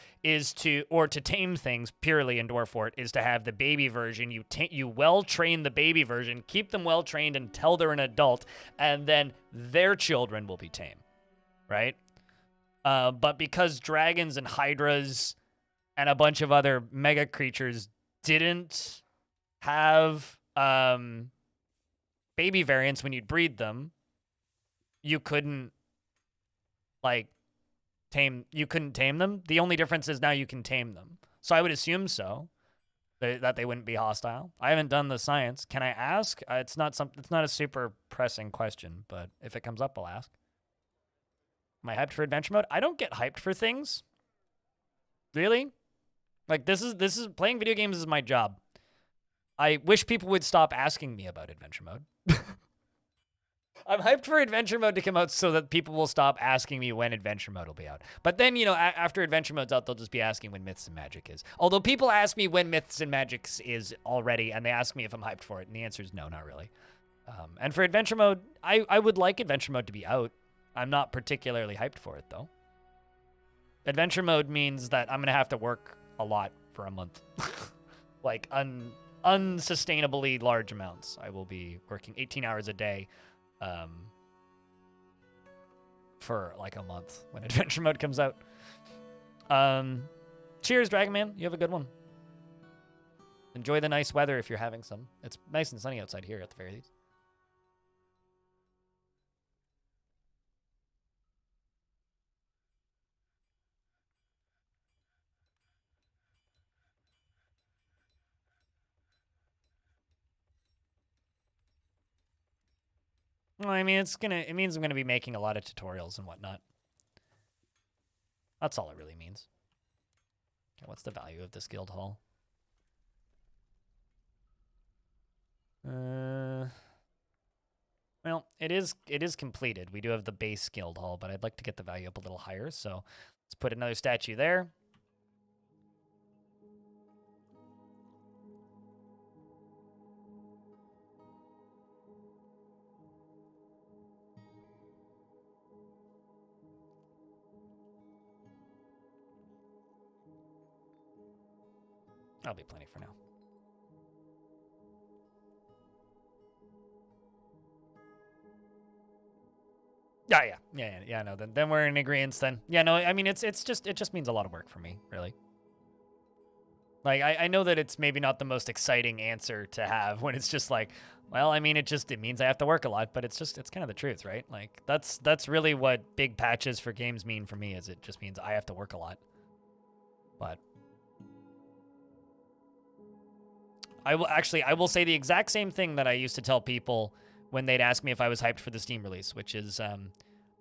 or to tame things purely in Dwarfort is to have the baby version. You well train the baby version, keep them well trained until they're an adult, and then their children will be tame, right? But because dragons and hydras and a bunch of other mega creatures didn't have baby variants when you'd breed them, you couldn't tame them. The only difference is now you can tame them. So I would assume so, that they wouldn't be hostile. I haven't done the science. Can I ask? It's not a super pressing question, but if it comes up, I'll ask. Am I hyped for adventure mode? I don't get hyped for things. Really? Like this is playing video games is my job. I wish people would stop asking me about adventure mode. I'm hyped for adventure mode to come out so that people will stop asking me when adventure mode will be out. But then, you know, after adventure mode's out, they'll just be asking when Myths and Magic is. Although people ask me when Myths and Magic is already, and they ask me if I'm hyped for it, and the answer is no, not really. And for adventure mode, I would like adventure mode to be out. I'm not particularly hyped for it, though. Adventure mode means that I'm going to have to work a lot for a month. Like, unsustainably large amounts. I will be working 18 hours a day for like a month when adventure mode comes out. Cheers, Dragon Man. You have a good one. Enjoy the nice weather if you're having some. It's nice and sunny outside here at the very least. Well, I mean, it means I'm gonna be making a lot of tutorials and whatnot. That's all it really means. Okay, what's the value of this guild hall? Well, it is completed. We do have the base guild hall, but I'd like to get the value up a little higher, so let's put another statue there. That'll be plenty for now. Yeah. No, then we're in agreement. Then, yeah, no. I mean, it just means a lot of work for me, really. Like, I know that it's maybe not the most exciting answer to have when it's just like, well, I mean, it means I have to work a lot, but it's kind of the truth, right? Like, that's really what big patches for games mean for me. Is it just means I have to work a lot. But I will say the exact same thing that I used to tell people when they'd ask me if I was hyped for the Steam release, which is, I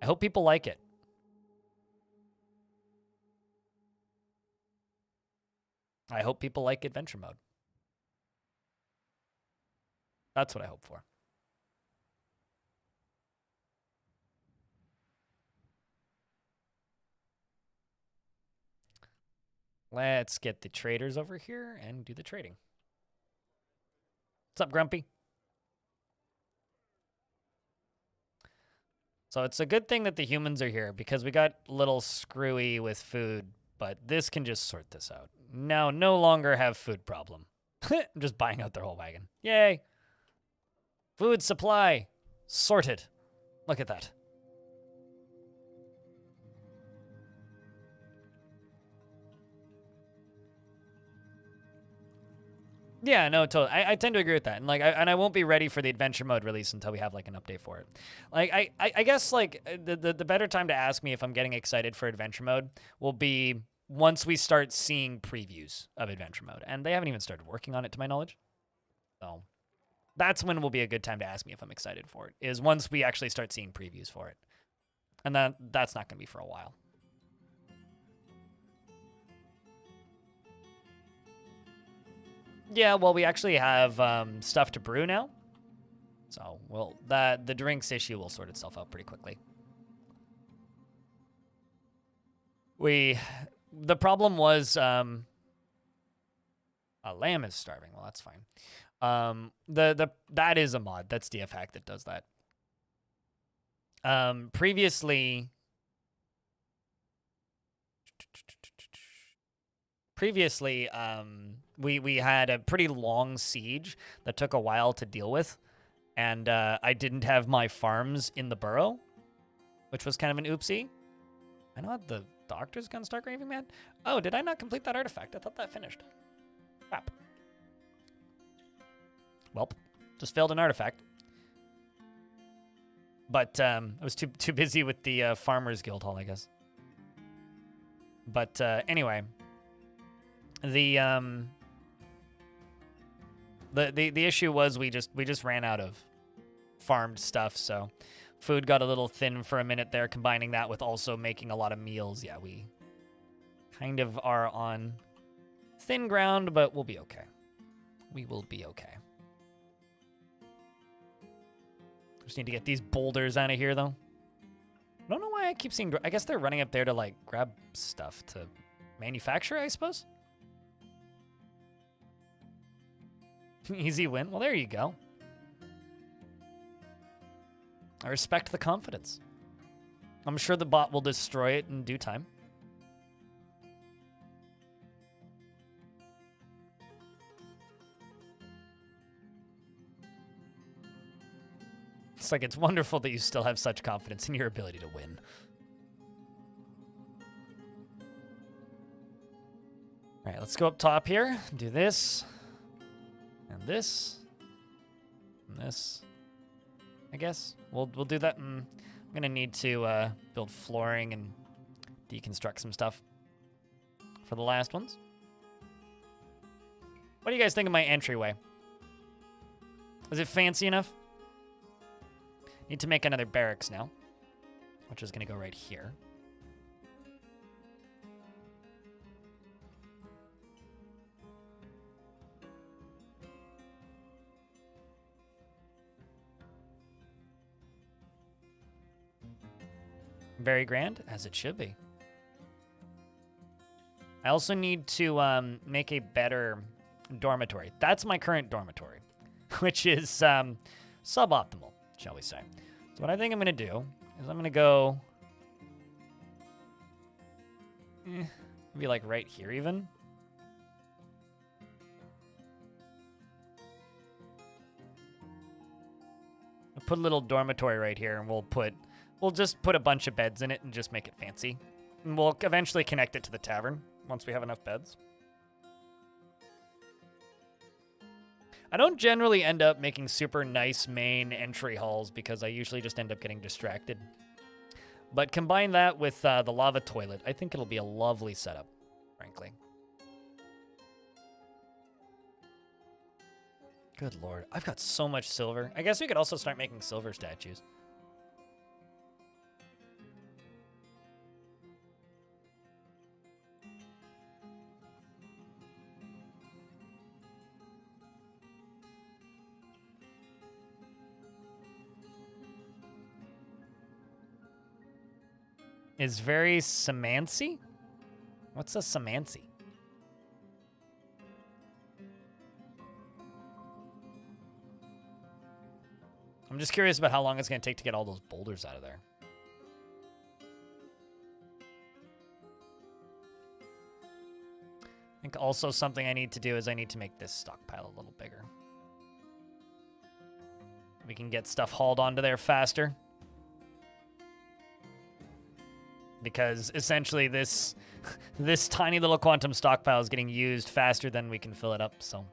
hope people like it. I hope people like adventure mode. That's what I hope for. Let's get the traders over here and do the trading. What's up, Grumpy? So it's a good thing that the humans are here because we got a little screwy with food, but this can just sort this out. Now, no longer have food problem. I'm just buying out their whole wagon. Yay. Food supply sorted. Look at that. Yeah, no, totally. I tend to agree with that, and like, I won't be ready for the adventure mode release until we have like an update for it. Like, I guess like the better time to ask me if I'm getting excited for adventure mode will be once we start seeing previews of adventure mode, and they haven't even started working on it to my knowledge. So that's when will be a good time to ask me if I'm excited for it. Is once we actually start seeing previews for it, and that's not going to be for a while. Yeah, well, we actually have stuff to brew now. So, well, the drinks issue will sort itself out pretty quickly. The problem was a lamb is starving. Well, that's fine. That is a mod. That's DF Hack that does that. Previously, we had a pretty long siege that took a while to deal with, and I didn't have my farms in the burrow, which was kind of an oopsie. I know the doctor's gonna start raving mad. Oh, did I not complete that artifact? I thought that finished. Crap. Welp, just failed an artifact. But I was too busy with the Farmers Guild Hall, I guess. But anyway, The the issue was we just ran out of farmed stuff, so food got a little thin for a minute there. Combining that with also making a lot of meals, yeah, we kind of are on thin ground, but we'll be okay. We will be okay. Just need to get these boulders out of here, though. I don't know why I keep seeing... I guess they're running up there to, like, grab stuff to manufacture, I suppose? Easy win. Well, there you go. I respect the confidence. I'm sure the bot will destroy it in due time. It's like, it's wonderful that you still have such confidence in your ability to win. All right, let's go up top here. Do this. And this. And this. I guess. We'll do that. I'm going to need to build flooring and deconstruct some stuff for the last ones. What do you guys think of my entryway? Is it fancy enough? Need to make another barracks now, which is going to go right here. Very grand, as it should be. I also need to make a better dormitory. That's my current dormitory, which is suboptimal, shall we say. So what I think I'm going to do is I'm going to go... maybe like right here even. I'll put a little dormitory right here, and we'll just put a bunch of beds in it and just make it fancy. And we'll eventually connect it to the tavern once we have enough beds. I don't generally end up making super nice main entry halls because I usually just end up getting distracted. But combine that with the lava toilet, I think it'll be a lovely setup, frankly. Good lord, I've got so much silver. I guess we could also start making silver statues. Is very Samancy? What's a Samancy? I'm just curious about how long it's going to take to get all those boulders out of there. I think also something I need to do is I need to make this stockpile a little bigger. We can get stuff hauled onto there faster. Because essentially this tiny little quantum stockpile is getting used faster than we can fill it up, so.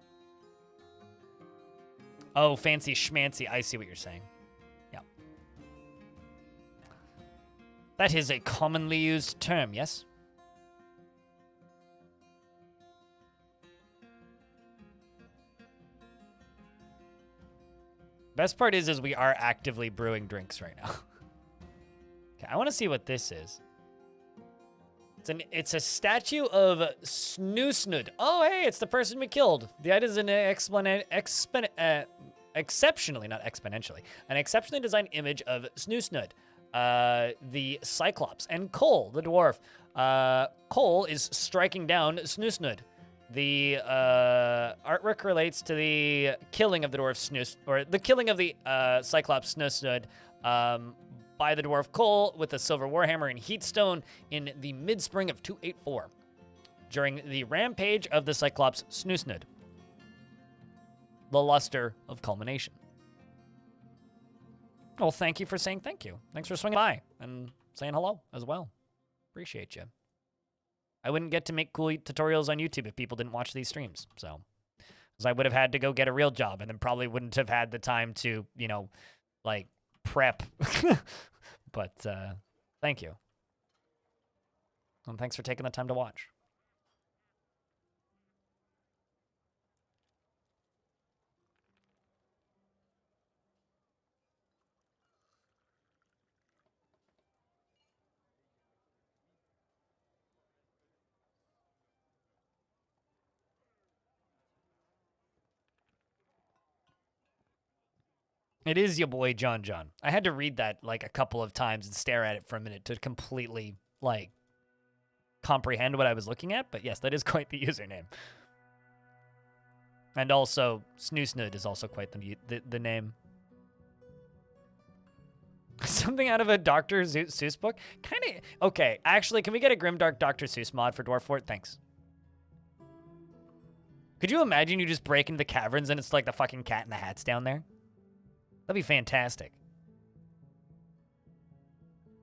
Oh, fancy schmancy. I see what you're saying. Yeah. That is a commonly used term, yes? Best part is we are actively brewing drinks right now. Okay, I want to see what this is. It's a statue of Snoosnud. Oh, hey, it's the person we killed. The item is an exceptionally, not exponentially, an exceptionally designed image of Snoosnud, the Cyclops, and Cole, the dwarf. Cole is striking down Snoosnud. The artwork relates to the killing of the dwarf or the killing of the Cyclops Snoosnud by the dwarf Cole with a silver warhammer and Heatstone in the mid-spring of 284 during the rampage of the Cyclops Snoosnud, the luster of culmination. Well, thank you for saying thank you. Thanks for swinging by and saying hello as well. Appreciate you. I wouldn't get to make cool tutorials on YouTube if people didn't watch these streams, so. Because I would have had to go get a real job and then probably wouldn't have had the time to, you know, like, prep. But thank you. And thanks for taking the time to watch. It is your boy John John. I had to read that like a couple of times and stare at it for a minute to completely like comprehend what I was looking at. But yes, that is quite the username. And also, Snoosnud is also quite the name. Something out of a Dr. Seuss book? Kind of. Okay, actually, can we get a Grimdark Dr. Seuss mod for Dwarf Fort? Thanks. Could you imagine you just break into the caverns and it's like the fucking Cat in the Hat's down there? That'd be fantastic.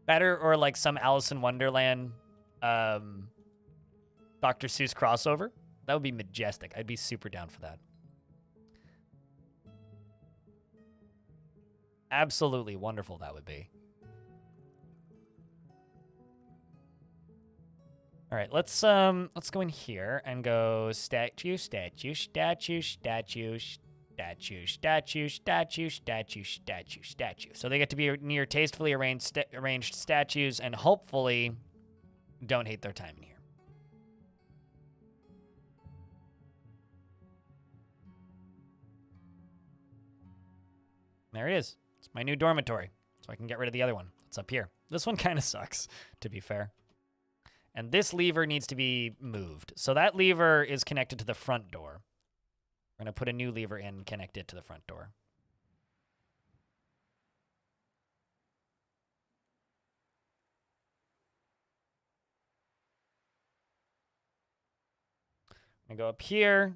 Better or like some Alice in Wonderland Dr. Seuss crossover? That would be majestic. I'd be super down for that. Absolutely wonderful that would be. All right, let's go in here and go statue, statue, statue, statue, statue, statue, statue, statue, statue, statue. So they get to be near tastefully arranged statues and hopefully don't hate their time in here. There it is. It's my new dormitory, so I can get rid of the other one. It's up here. This one kind of sucks, to be fair. And this lever needs to be moved. So that lever is connected to the front door. We're going to put a new lever in, connect it to the front door. I'm going to go up here.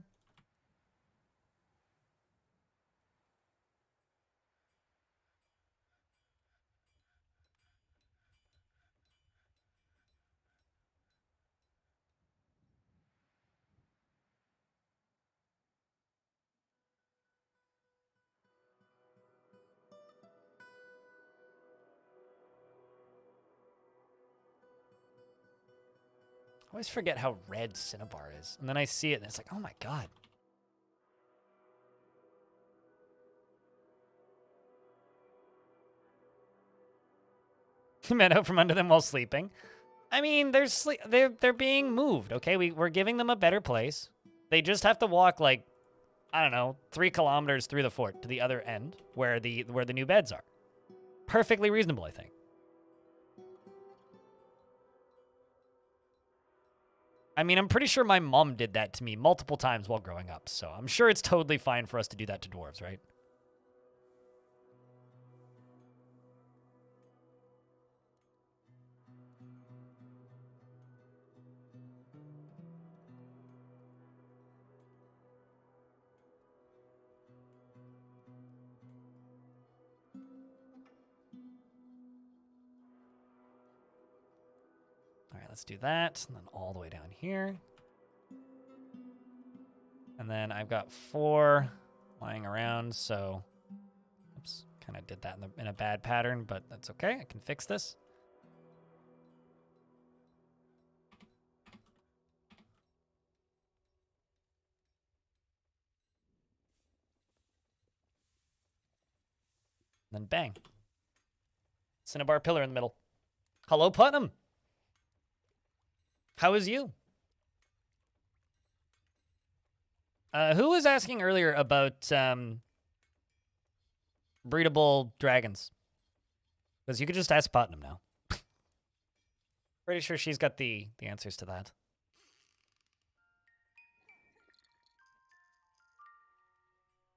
I always forget how red Cinnabar is. And then I see it and it's like, oh my god. Men out from under them while sleeping. I mean, they're being moved, okay? We're giving them a better place. They just have to walk like, I don't know, 3 kilometers through the fort to the other end where the new beds are. Perfectly reasonable, I think. I mean, I'm pretty sure my mom did that to me multiple times while growing up, so I'm sure it's totally fine for us to do that to dwarves, right? All right, let's do that, and then all the way down here. And then I've got 4 lying around, so... Oops, kind of did that in a bad pattern, but that's okay. I can fix this. And then bang. Cinnabar pillar in the middle. Hello, Putnam. How is you? Who was asking earlier about breedable dragons? Because you could just ask Putnam now. Pretty sure she's got the answers to that.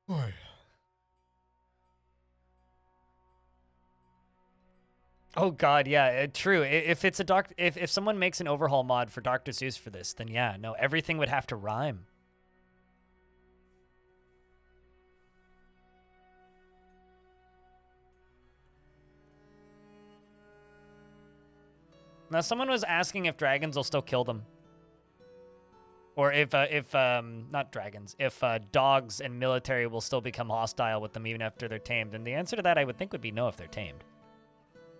Boy. Oh god, yeah, true. If it's a if someone makes an overhaul mod for Dr. Seuss for this, then yeah, no, everything would have to rhyme. Now, someone was asking if dragons will still kill them. Or if not dragons, if dogs and military will still become hostile with them even after they're tamed. And the answer to that, I would think, would be no if they're tamed.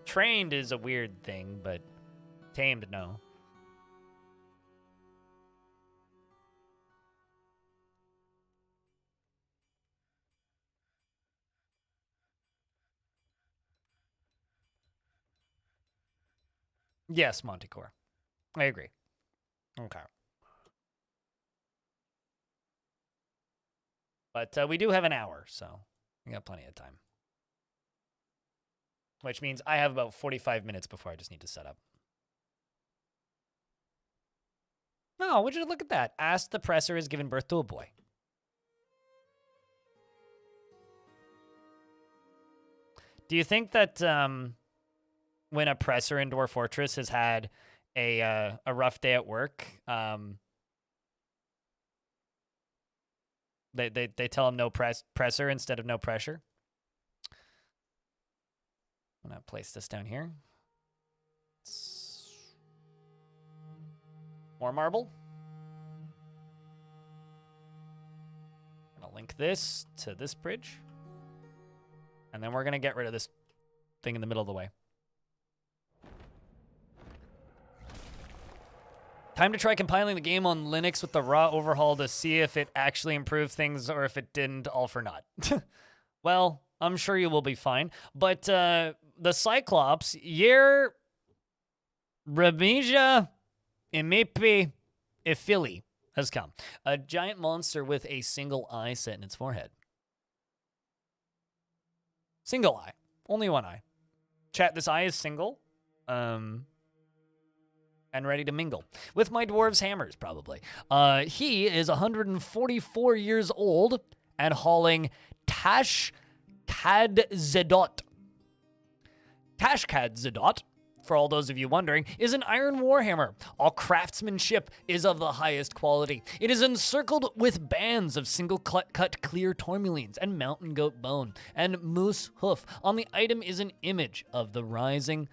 Trained is a weird thing, but tamed, no. Yes, Montecore. I agree. Okay. But we do have an hour, so we got plenty of time. which means I have about 45 minutes before I just need to set up. Oh, would you look at that? Ask the presser has given birth to a boy. Do you think that when a presser in Dwarf Fortress has had a rough day at work, they tell him no presser instead of no pressure? I'm gonna place this down here. More marble. I'm gonna link this to this bridge. And then we're gonna get rid of this thing in the middle of the way. Time to try compiling the game on Linux with the raw overhaul to see if it actually improved things or if it didn't, all for naught. Well, I'm sure you will be fine. But the Cyclops, Yer Remisia Imipi Ifili has come. A giant monster with a single eye set in its forehead. Single eye. Only one eye. Chat, this eye is single. And ready to mingle. With my dwarves' hammers, probably. He is 144 years old and hauling Tashkadzedot. Tashkadzedot, for all those of you wondering, is an iron warhammer. All craftsmanship is of the highest quality. It is encircled with bands of single-cut clear tourmalines and mountain goat bone and moose hoof. On the item is an image of the rising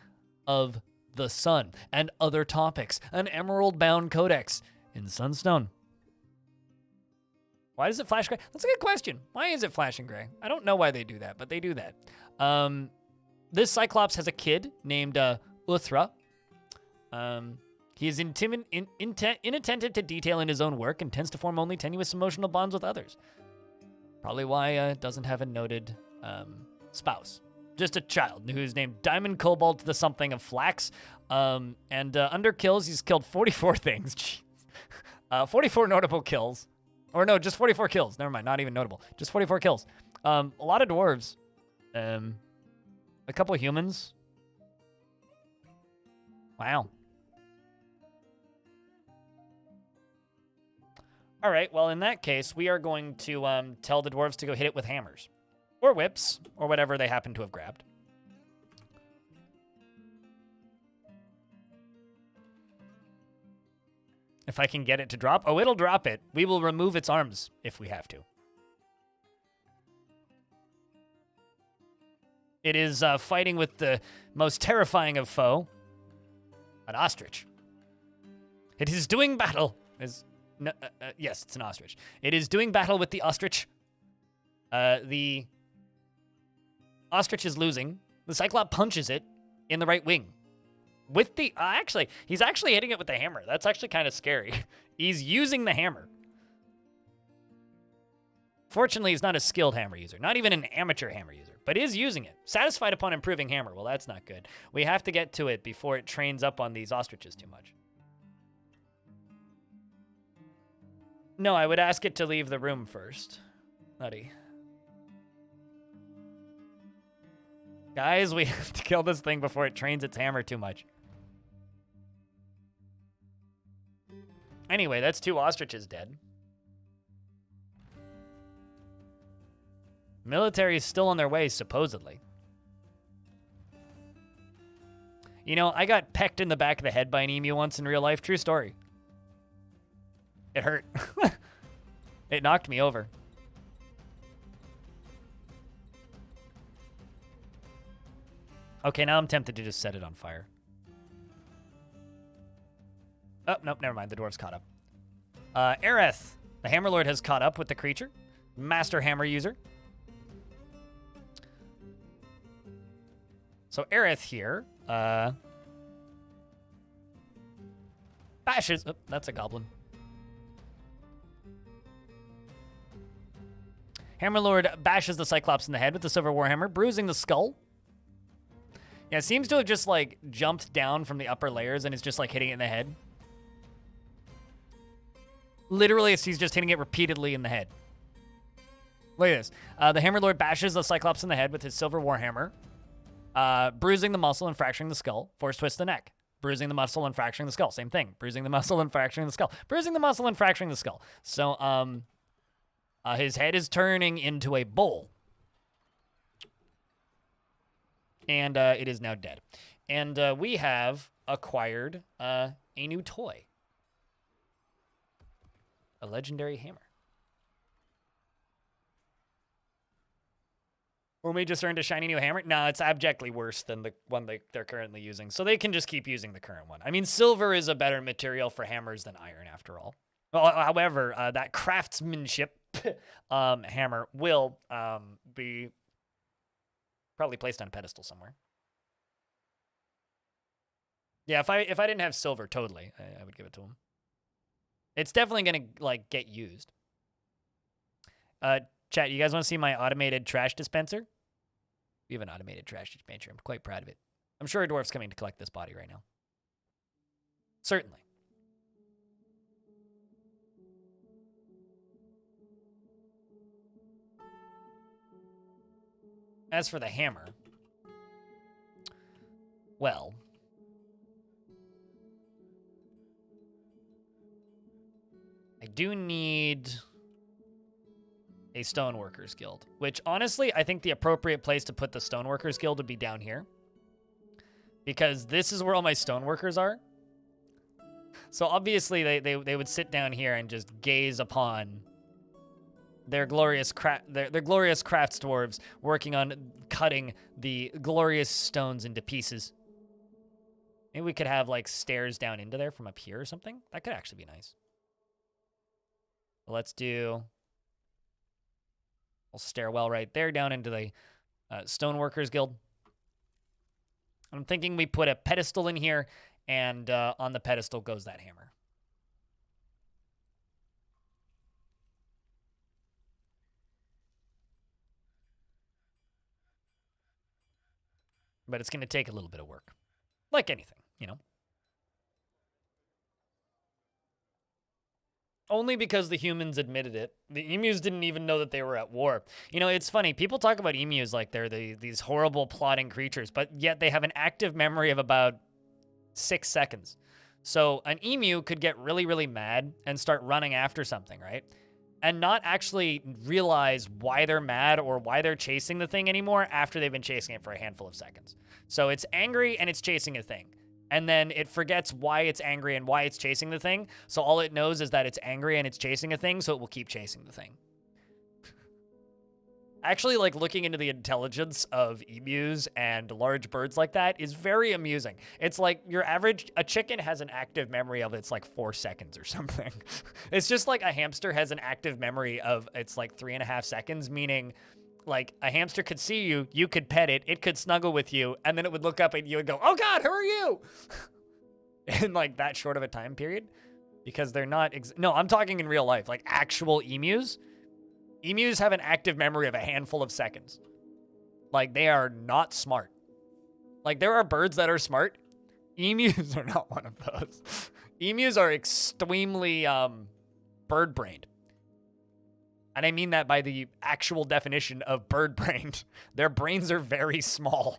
of the sun and other topics, an emerald-bound codex in sunstone. Why does it flash gray? That's a good question. Why is it flashing gray? I don't know why they do that, but they do that. This Cyclops has a kid named Uthra. He is inattentive to detail in his own work and tends to form only tenuous emotional bonds with others. Probably why it doesn't have a noted spouse. Just a child who's named Diamond Cobalt the something of Flax. And under kills, he's killed 44 things. 44 notable kills. Or no, just 44 kills. Never mind, not even notable. Just 44 kills. A lot of dwarves. A couple of humans. Wow. All right, well, in that case, we are going to tell the dwarves to go hit it with hammers. Or whips, or whatever they happen to have grabbed. If I can get it to drop. Oh, it'll drop it. We will remove its arms if we have to. It is fighting with the most terrifying of foe. An ostrich. It is doing battle. Yes, it's an ostrich. It is doing battle with the ostrich. The ostrich is losing. The Cyclops punches it in the right wing. With the... he's actually hitting it with the hammer. That's actually kind of scary. He's using the hammer. Fortunately, he's not a skilled hammer user. Not even an amateur hammer user. But is using it. Satisfied upon improving hammer. Well, that's not good. We have to get to it before it trains up on these ostriches too much. No, I would ask it to leave the room first. Nutty. Guys, we have to kill this thing before it trains its hammer too much. Anyway, that's 2 ostriches dead. Military is still on their way, supposedly. You know, I got pecked in the back of the head by an emu once in real life. True story. It hurt. It knocked me over. Okay, now I'm tempted to just set it on fire. Oh, nope, never mind. The dwarf's caught up. Aerith, the Hammerlord, has caught up with the creature. Master hammer user. So Aerith here, bashes... Oh, that's a goblin. Hammerlord bashes the Cyclops in the head with the Silver Warhammer, bruising the skull. Yeah, it seems to have just, like, jumped down from the upper layers and is just, like, hitting it in the head. Literally, he's just hitting it repeatedly in the head. Look at this. The Hammerlord bashes the Cyclops in the head with his Silver Warhammer. Bruising the muscle and fracturing the skull. Force twist the neck. Bruising the muscle and fracturing the skull. Same thing. Bruising the muscle and fracturing the skull. Bruising the muscle and fracturing the skull. So his head is turning into a bowl. And it is now dead. And we have acquired a new toy. A legendary hammer. Umi just earned a shiny new hammer? No, it's abjectly worse than the one they're currently using. So they can just keep using the current one. I mean, silver is a better material for hammers than iron, after all. Well, however, that craftsmanship hammer will be probably placed on a pedestal somewhere. Yeah, if I didn't have silver, totally, I would give it to him. It's definitely gonna like get used. Chat, you guys want to see my automated trash dispenser? We have an automated trash dispenser. I'm quite proud of it. I'm sure a dwarf's coming to collect this body right now. Certainly. As for the hammer, well, I do need a Stoneworkers Guild, which honestly, I think the appropriate place to put the Stoneworkers Guild would be down here, because this is where all my stoneworkers are. So obviously they would sit down here and just gaze upon their glorious crafts dwarves working on cutting the glorious stones into pieces. Maybe we could have like stairs down into there from up here or something. That could actually be nice. Let's do a stairwell right there down into the Stoneworkers Guild. I'm thinking we put a pedestal in here, and on the pedestal goes that hammer. But it's going to take a little bit of work. Like anything, you know? Only because the humans admitted it. The emus didn't even know that they were at war. You know, it's funny. People talk about emus like they're these horrible plotting creatures, but yet they have an active memory of about 6 seconds. So an emu could get really, really mad and start running after something, right? And not actually realize why they're mad or why they're chasing the thing anymore after they've been chasing it for a handful of seconds. So it's angry and it's chasing a thing. And then it forgets why it's angry and why it's chasing the thing. So all it knows is that it's angry and it's chasing a thing, so it will keep chasing the thing. Actually, like, looking into the intelligence of emus and large birds like that is very amusing. It's like a chicken has an active memory of it's like 4 seconds or something. It's just like a hamster has an active memory of it's like 3.5 seconds, meaning like a hamster could see you, you could pet it, it could snuggle with you, and then it would look up at you and go, "Oh God, who are you?" In like that short of a time period, because they're not. No, I'm talking in real life, like actual emus. Emus have an active memory of a handful of seconds. Like, they are not smart. Like, there are birds that are smart. Emus are not one of those. Emus are extremely bird-brained. And I mean that by the actual definition of bird-brained. Their brains are very small.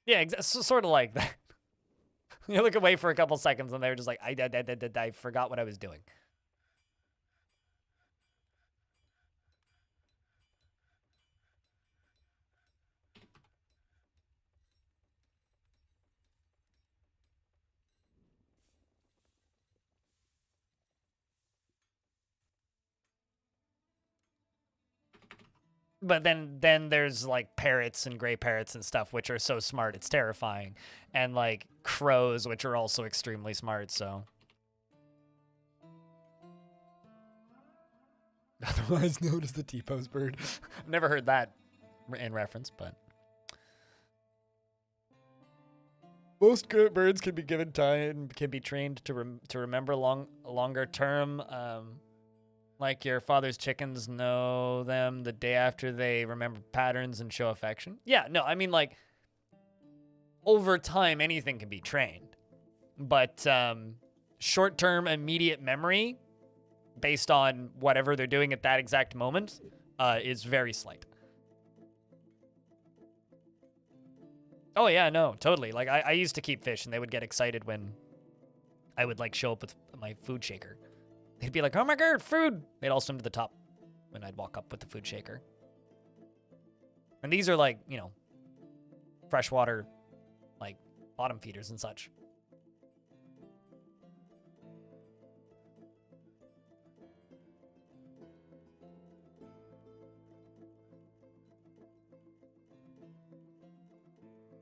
Yeah, sort of like that. You look away for a couple seconds and they're just like, I forgot what I was doing. But then there's like parrots and gray parrots and stuff, which are so smart, it's terrifying. And like crows, which are also extremely smart, so. Otherwise known as the T-pose bird. I've never heard that in reference, but. Most good birds can be given time, can be trained to remember longer term. Like your father's chickens know them the day after they remember patterns and show affection. Yeah, no, I mean, like, over time, anything can be trained. But short-term immediate memory based on whatever they're doing at that exact moment is very slight. Oh yeah, no, totally. Like I used to keep fish and they would get excited when I would like show up with my food shaker. They'd be like, oh my God, food. They'd all swim to the top when I'd walk up with the food shaker. And these are like, you know, freshwater, like bottom feeders and such.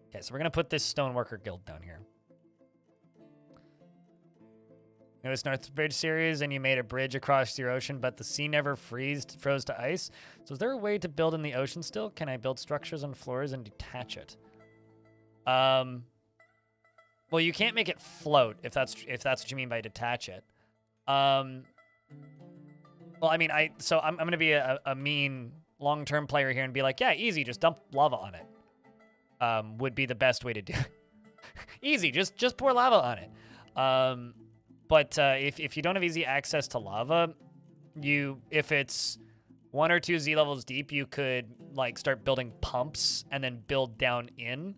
Okay, so we're going to put this Stoneworker Guild down here. It was Northbridge series, and you made a bridge across your ocean, but the sea never froze to ice. So is there a way to build in the ocean still? Can I build structures on floors and detach it? Well, you can't make it float if that's what you mean by detach it. Well, I mean, I'm gonna be a mean long-term player here and be like, yeah, easy, just dump lava on it. Would be the best way to do it. Easy, just pour lava on it. But if you don't have easy access to lava, if it's 1 or 2 Z levels deep, you could like start building pumps and then build down in.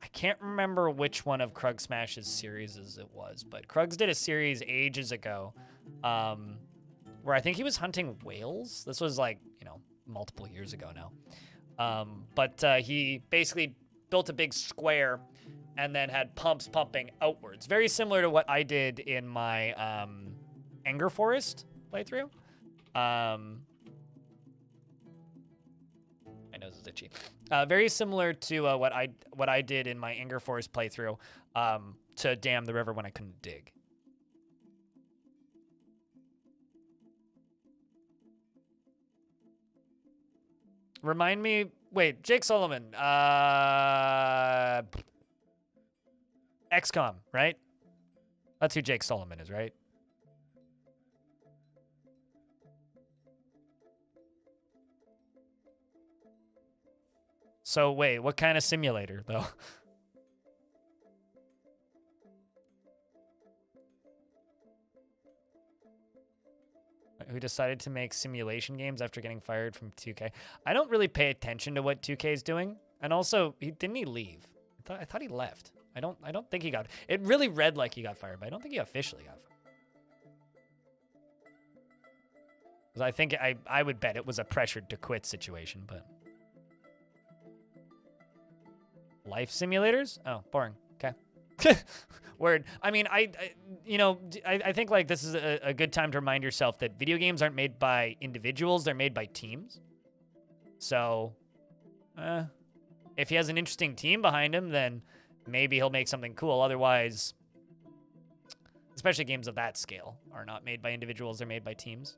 I can't remember which one of Krug Smash's series it was, but Krugs did a series ages ago, where I think he was hunting whales. This was like, you know, multiple years ago now. But he basically built a big square and then had pumps pumping outwards. Very similar to what I did in my Anger Forest playthrough. My nose is itchy. Very similar to what I did in my Anger Forest playthrough to dam the river when I couldn't dig. Remind me, wait, Jake Solomon, XCOM, right? That's who Jake Solomon is, right? So wait, what kind of simulator though? Who decided to make simulation games after getting fired from 2K? I don't really pay attention to what 2K is doing. And also, didn't he leave? I thought he left. I don't think he got. It really read like he got fired, but I don't think he officially got fired. Because I think I would bet it was a pressured to quit situation, but life simulators? Oh, boring. Okay. Word. I mean, I think like this is a good time to remind yourself that video games aren't made by individuals, they're made by teams. So, if he has an interesting team behind him, then maybe he'll make something cool. Otherwise, especially games of that scale are not made by individuals, they're made by teams.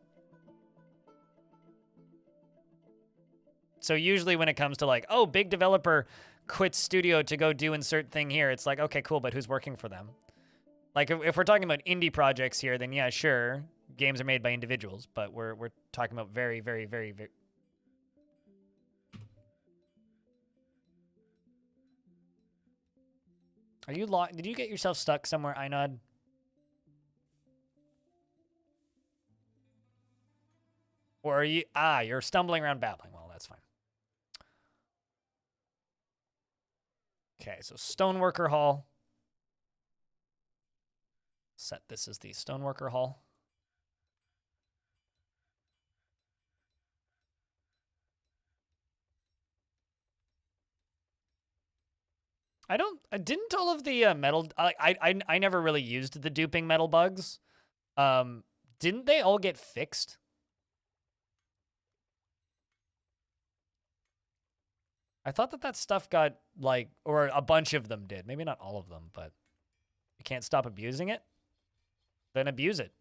So usually when it comes to like, oh, big developer quits studio to go do insert thing here, it's like, okay, cool, but who's working for them? Like if we're talking about indie projects here, then yeah, sure, games are made by individuals, but we're talking about very, very, very, very. Are you locked? Did you get yourself stuck somewhere, Einod? Or are you? Ah, you're stumbling around babbling. Well, that's fine. Okay, so Stoneworker Hall. Set this as the Stoneworker Hall. Didn't all of the metal, I never really used the duping metal bugs. Didn't they all get fixed? I thought that stuff got, like, or a bunch of them did. Maybe not all of them, but you can't stop abusing it? Then abuse it.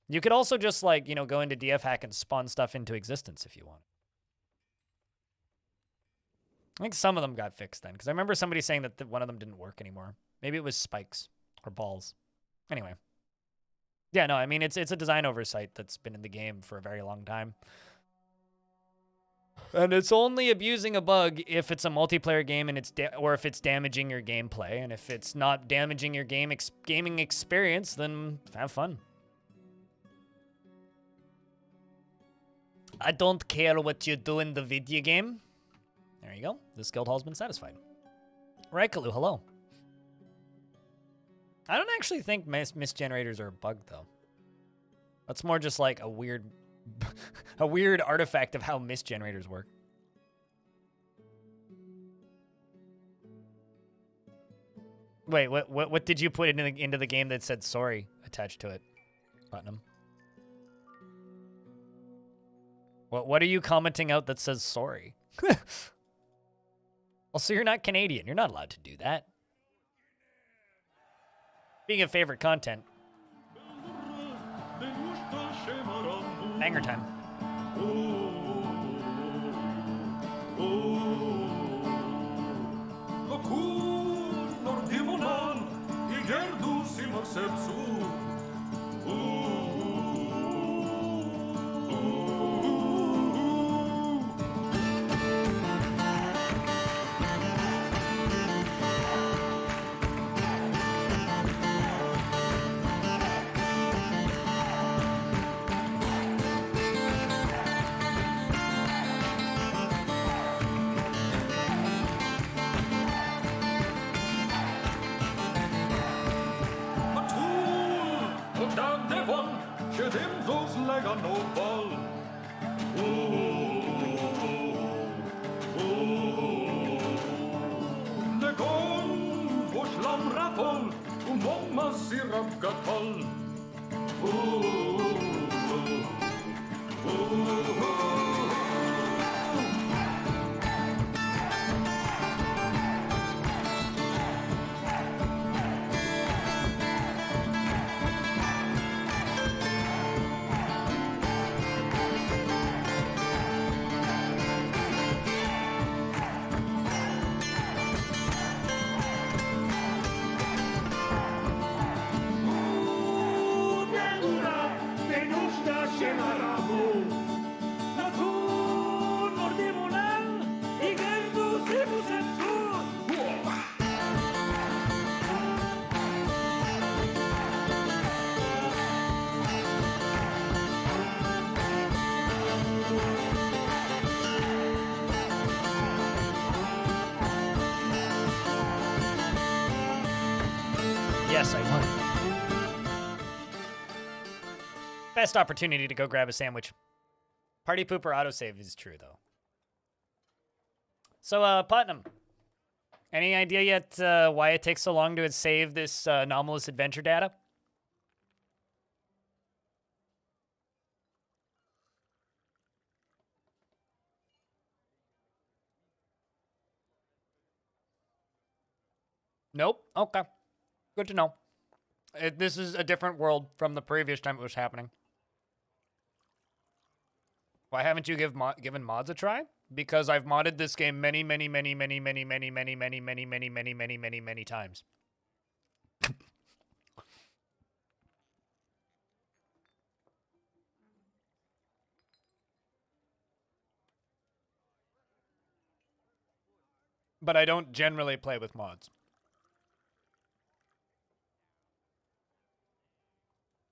You could also just, like, you know, go into DF hack and spawn stuff into existence if you want. I think some of them got fixed then, because I remember somebody saying that one of them didn't work anymore. Maybe it was spikes or balls. Anyway. Yeah, no, I mean, it's a design oversight that's been in the game for a very long time. And it's only abusing a bug if it's a multiplayer game and or if it's damaging your gameplay. And if it's not damaging your gaming experience, then have fun. I don't care what you do in the video game. There you go. This guild hall's been satisfied. Raikalu, hello. I don't actually think mist generators are a bug, though. That's more just like a weird a weird artifact of how mist generators work. Wait, what did you put into the game that said sorry attached to it, Putnam? What are you commenting out that says sorry? Also, you're not Canadian. You're not allowed to do that. Speaking of favorite content, banger time. Yes, I won. Best opportunity to go grab a sandwich. Party pooper autosave is true, though. So, Putnam, any idea yet why it takes so long to save this anomalous adventure data? Nope. Okay. Good to know. This is a different world from the previous time it was happening. Why haven't you given mods a try? Because I've modded this game many times. But I don't generally play with mods.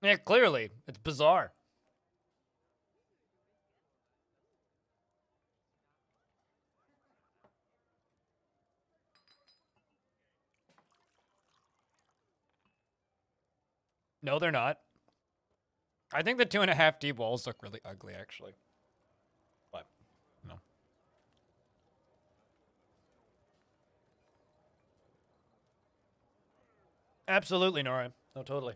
Yeah, clearly. It's bizarre. No, they're not. I think the 2.5D walls look really ugly, actually. But, no. Absolutely, Nora. No, totally.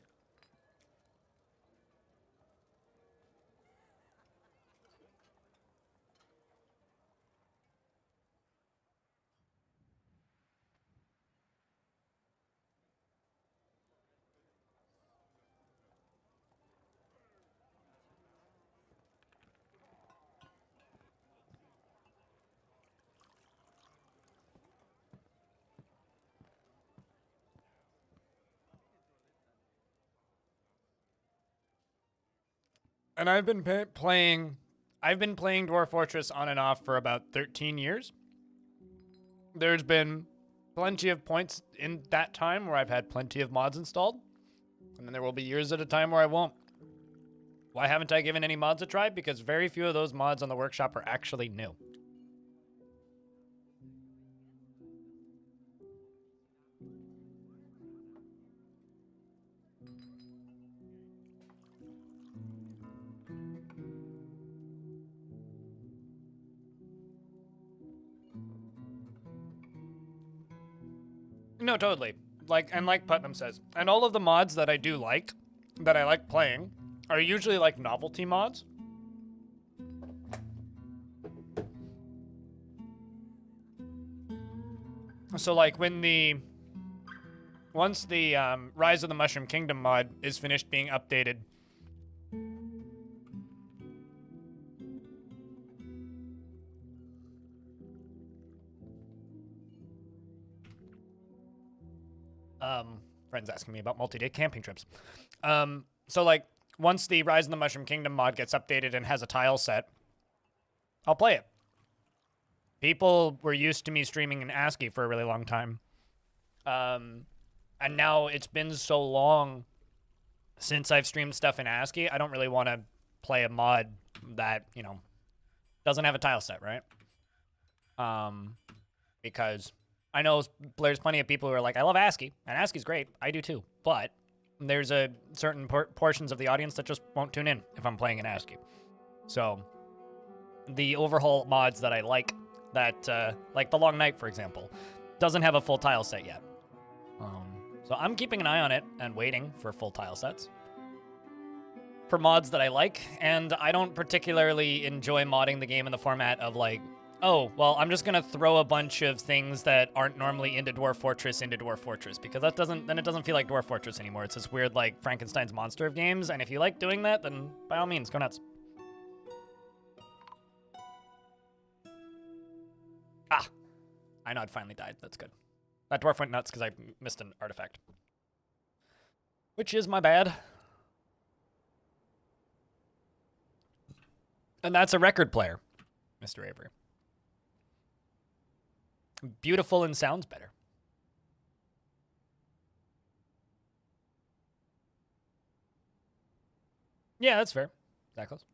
And I've been playing I've been playing Dwarf Fortress on and off for about 13 years. There's been plenty of points in that time where I've had plenty of mods installed, and then there will be years at a time where I won't. Why haven't I given any mods a try? Because very few of those mods on the workshop are actually new. No, totally. Like Putnam says, and all of the mods that I do like, that I like playing, are usually like novelty mods. So like once the Rise of the Mushroom Kingdom mod is finished being updated, friends asking me about multi-day camping trips. So like once the Rise of the Mushroom Kingdom mod gets updated and has a tile set, I'll play it. People were used to me streaming in ASCII for a really long time. And now it's been so long since I've streamed stuff in ASCII, I don't really want to play a mod that, you know, doesn't have a tile set, right? Because I know there's plenty of people who are like, I love ASCII, and ASCII's great. I do too. But there's a certain portions of the audience that just won't tune in if I'm playing in ASCII. So the overhaul mods that I like, like the Long Night, for example, doesn't have a full tile set yet. So I'm keeping an eye on it and waiting for full tile sets for mods that I like, and I don't particularly enjoy modding the game in the format of like, oh, well, I'm just gonna throw a bunch of things that aren't normally into Dwarf Fortress, because then it doesn't feel like Dwarf Fortress anymore. It's this weird like Frankenstein's monster of games, and if you like doing that, then by all means, go nuts. Ah, I know it finally died. That's good. That dwarf went nuts because I missed an artifact. Which is my bad. And that's a record player, Mr. Avery. Beautiful and sounds better. Yeah, that's fair. That close.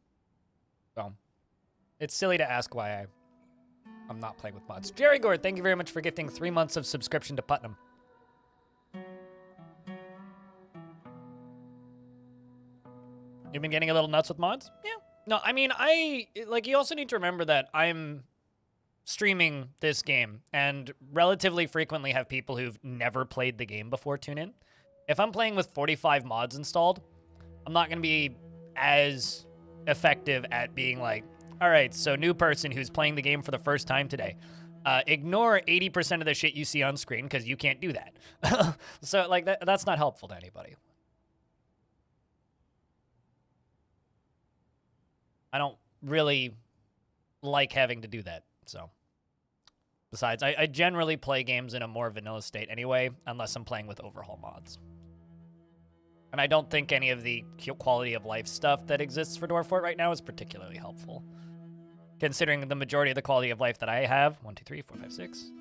So, it's silly to ask why I'm not playing with mods. Jerry Gord, thank you very much for gifting 3 months of subscription to Putnam. You've been getting a little nuts with mods? Yeah. No, I mean, you also need to remember that I'm streaming this game and relatively frequently have people who've never played the game before tune in. If I'm playing with 45 mods installed, I'm not going to be as effective at being like, all right, so new person who's playing the game for the first time today. Ignore 80% of the shit you see on screen because you can't do that. So, like, that's not helpful to anybody. I don't really like having to do that, so. Besides, I generally play games in a more vanilla state anyway, unless I'm playing with overhaul mods. And I don't think any of the quality of life stuff that exists for Dwarf Fort right now is particularly helpful. Considering the majority of the quality of life that I have, 1, 2, 3, 4, 5, 6,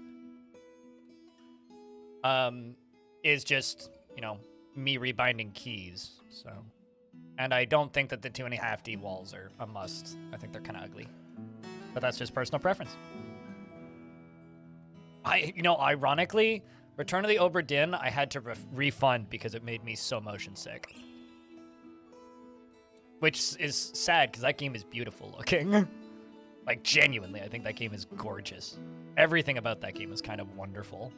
is just, you know, me rebinding keys, so. And I don't think that the 2.5D walls are a must. I think they're kind of ugly. But that's just personal preference. Ironically, Return of the Obra Dinn, I had to refund because it made me so motion sick. Which is sad, because that game is beautiful looking. Like, genuinely, I think that game is gorgeous. Everything about that game is kind of wonderful.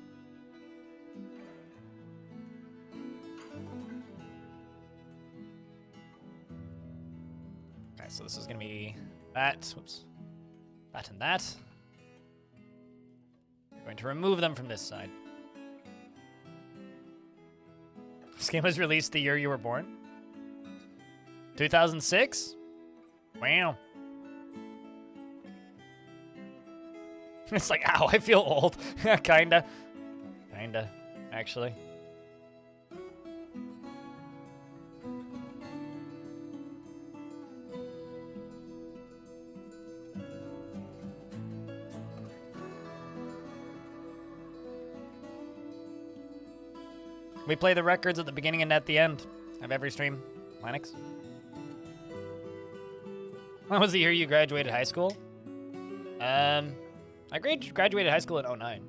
Okay, so this is going to be that. Whoops. That and that. We're going to remove them from this side. This game was released the year you were born? 2006? Wow. It's like, ow, I feel old. Kinda. Kinda, actually. We play the records at the beginning and at the end of every stream. Lennox. When was the year you graduated high school? I graduated high school in '09.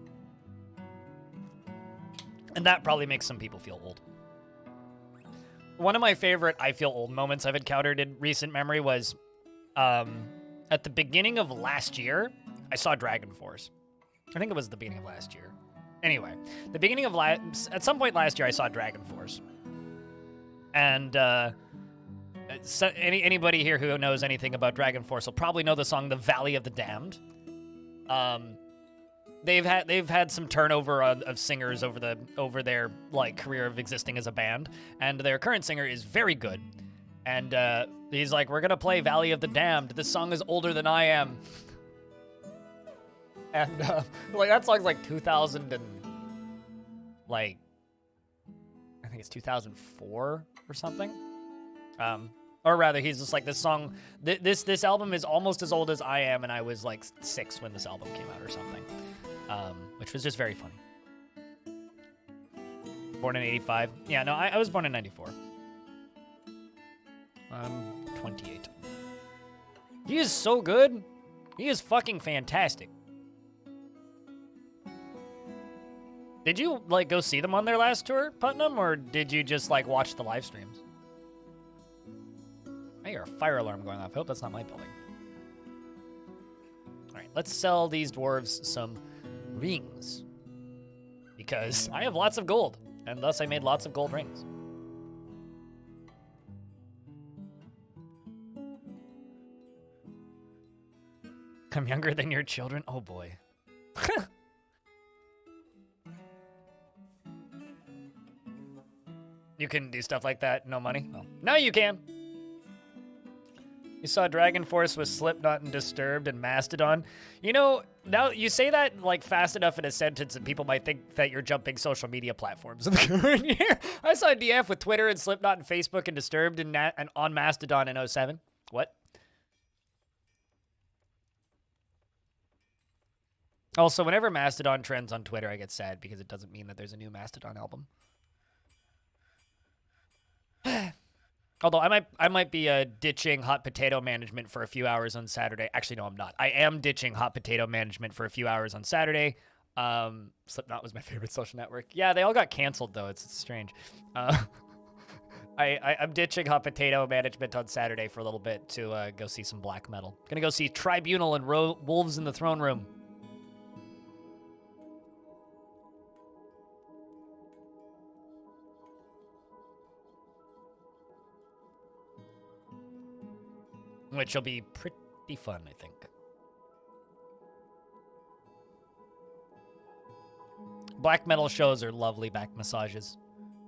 And that probably makes some people feel old. One of my favorite I feel old moments I've encountered in recent memory was at the beginning of last year, I saw Dragon Force. I think it was the beginning of last year. Anyway, the beginning of at some point last year, I saw Dragon Force. And so anybody here who knows anything about Dragon Force will probably know the song "The Valley of the Damned." They've had some turnover of singers over their like career of existing as a band, and their current singer is very good. And he's like, "We're gonna play Valley of the Damned. This song is older than I am." And like that song's like 2000 and like I think it's 2004 or something. Or rather, he's just like, this song, this album is almost as old as I am, and I was like 6 when this album came out or something, which was just very funny. Born in '85. Yeah, no, I was born in '94. I'm 28. He is so good. He is fucking fantastic. Did you, like, go see them on their last tour, Putnam, or did you just, like, watch the live streams? I hear a fire alarm going off. I hope that's not my building. All right, let's sell these dwarves some rings. Because I have lots of gold, and thus I made lots of gold rings. I'm younger than your children? Oh, boy. You can do stuff like that, no money? Oh. Now you can. You saw Dragon Force with Slipknot and Disturbed and Mastodon. You know, now you say that like fast enough in a sentence and people might think that you're jumping social media platforms in the current year. I saw DF with Twitter and Slipknot and Facebook and Disturbed and on Mastodon in '07. What? Also, whenever Mastodon trends on Twitter, I get sad because it doesn't mean that there's a new Mastodon album. Although I might be ditching hot potato management for a few hours on Saturday. Actually, no, I'm not. I am ditching hot potato management for a few hours on Saturday. Slipknot was my favorite social network. Yeah, they all got canceled though. It's strange. I'm ditching hot potato management on Saturday for a little bit to go see some black metal. Gonna go see Tribunal and Wolves in the Throne Room. Which will be pretty fun, I think. Black metal shows are lovely back massages.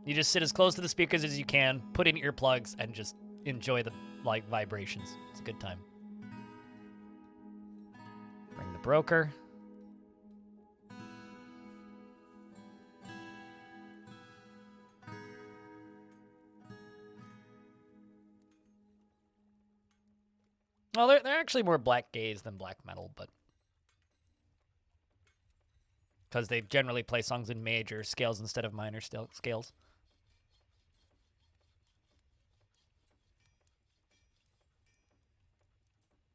You just sit as close to the speakers as you can, put in earplugs, and just enjoy the like vibrations. It's a good time. Bring the broker. Well, they're actually more black gaze than black metal, but because they generally play songs in major scales instead of minor scales.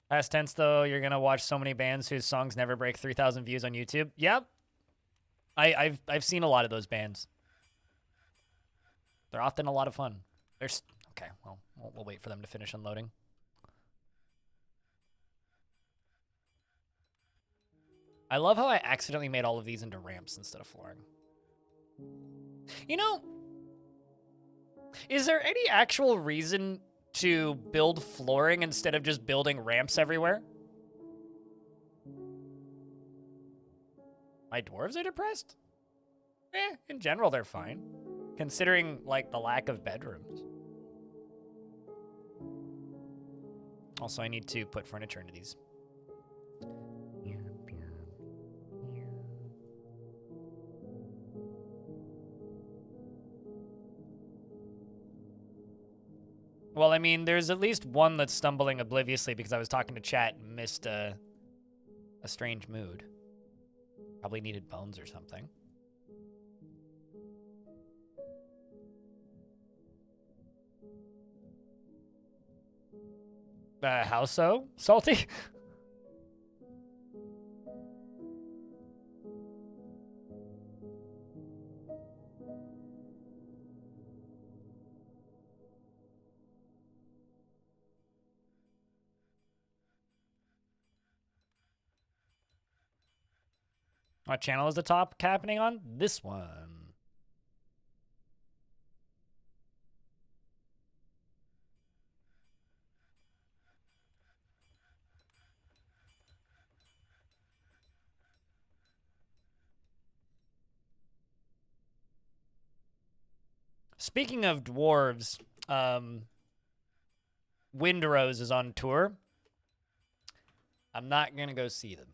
Past tense, though, you're gonna watch so many bands whose songs never break 3,000 views on YouTube. Yep, I've seen a lot of those bands. They're often a lot of fun. Okay. Well, we'll wait for them to finish unloading. I love how I accidentally made all of these into ramps instead of flooring. You know, is there any actual reason to build flooring instead of just building ramps everywhere? My dwarves are depressed? In general, they're fine. Considering, like, the lack of bedrooms. Also, I need to put furniture into these. Well, I mean, there's at least one that's stumbling obliviously because I was talking to chat and missed a strange mood. Probably needed bones or something. How so? Salty? What channel is the top happening on? This one. Speaking of dwarves, Windrose is on tour. I'm not going to go see them.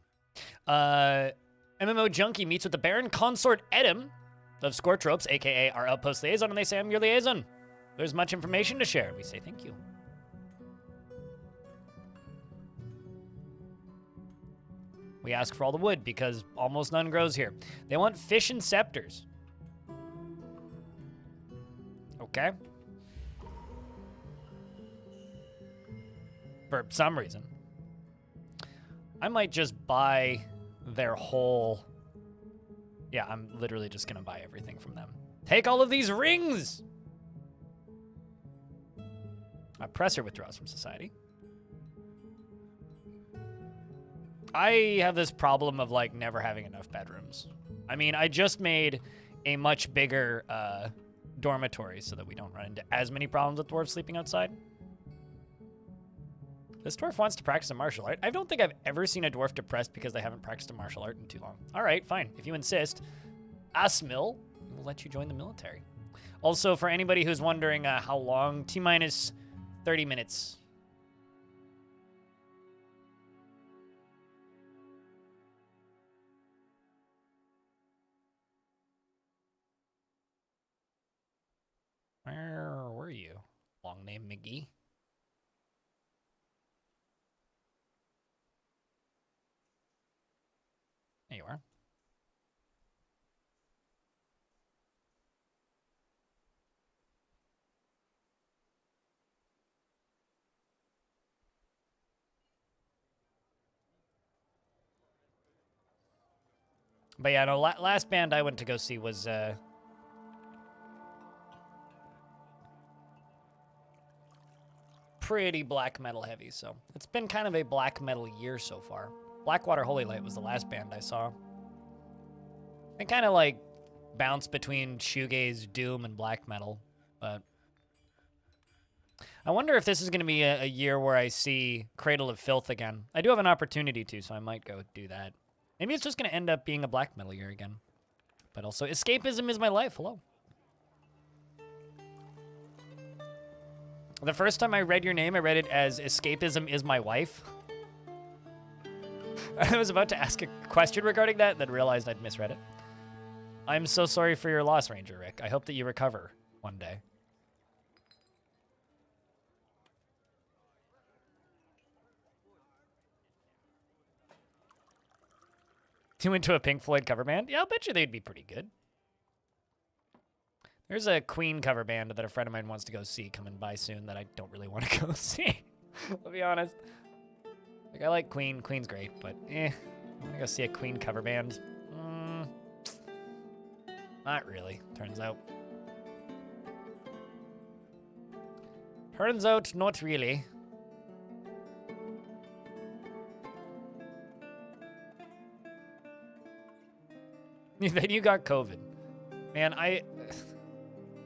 MMO Junkie meets with the Baron Consort Edom of Scortropes, a.k.a. our Outpost Liaison, and they say, I'm your liaison. There's much information to share. We say thank you. We ask for all the wood because almost none grows here. They want fish and scepters. Okay. For some reason. I might just buy their whole... Yeah, I'm literally just going to buy everything from them. Take all of these rings! Oppressor withdraws from society. I have this problem of, like, never having enough bedrooms. I mean, I just made a much bigger dormitory so that we don't run into as many problems with dwarves sleeping outside. This dwarf wants to practice a martial art. I don't think I've ever seen a dwarf depressed because they haven't practiced a martial art in too long. All right, fine. If you insist. Asmil will let you join the military. Also, for anybody who's wondering how long, T-minus 30 minutes. Where were you? Long name McGee. There you are. But yeah, no, last band I went to go see was pretty black metal heavy, so it's been kind of a black metal year so far. Blackwater Holy Light was the last band I saw. It kind of like bounced between shoegaze, doom, and black metal, but I wonder if this is going to be a year where I see Cradle of Filth again. I do have an opportunity to, so I might go do that. Maybe it's just going to end up being a black metal year again. But also, escapism is my life. Hello. The first time I read your name, I read it as escapism is my wife. I was about to ask a question regarding that, then realized I'd misread it. I'm so sorry for your loss, Ranger Rick. I hope that you recover one day. You went to a Pink Floyd cover band? Yeah, I'll bet you they'd be pretty good. There's a Queen cover band that a friend of mine wants to go see coming by soon that I don't really want to go see. I'll be honest. Like, I like Queen. Queen's great, but I'm gonna go see a Queen cover band. Not really, turns out. Turns out, not really. Then you got COVID. Man, I've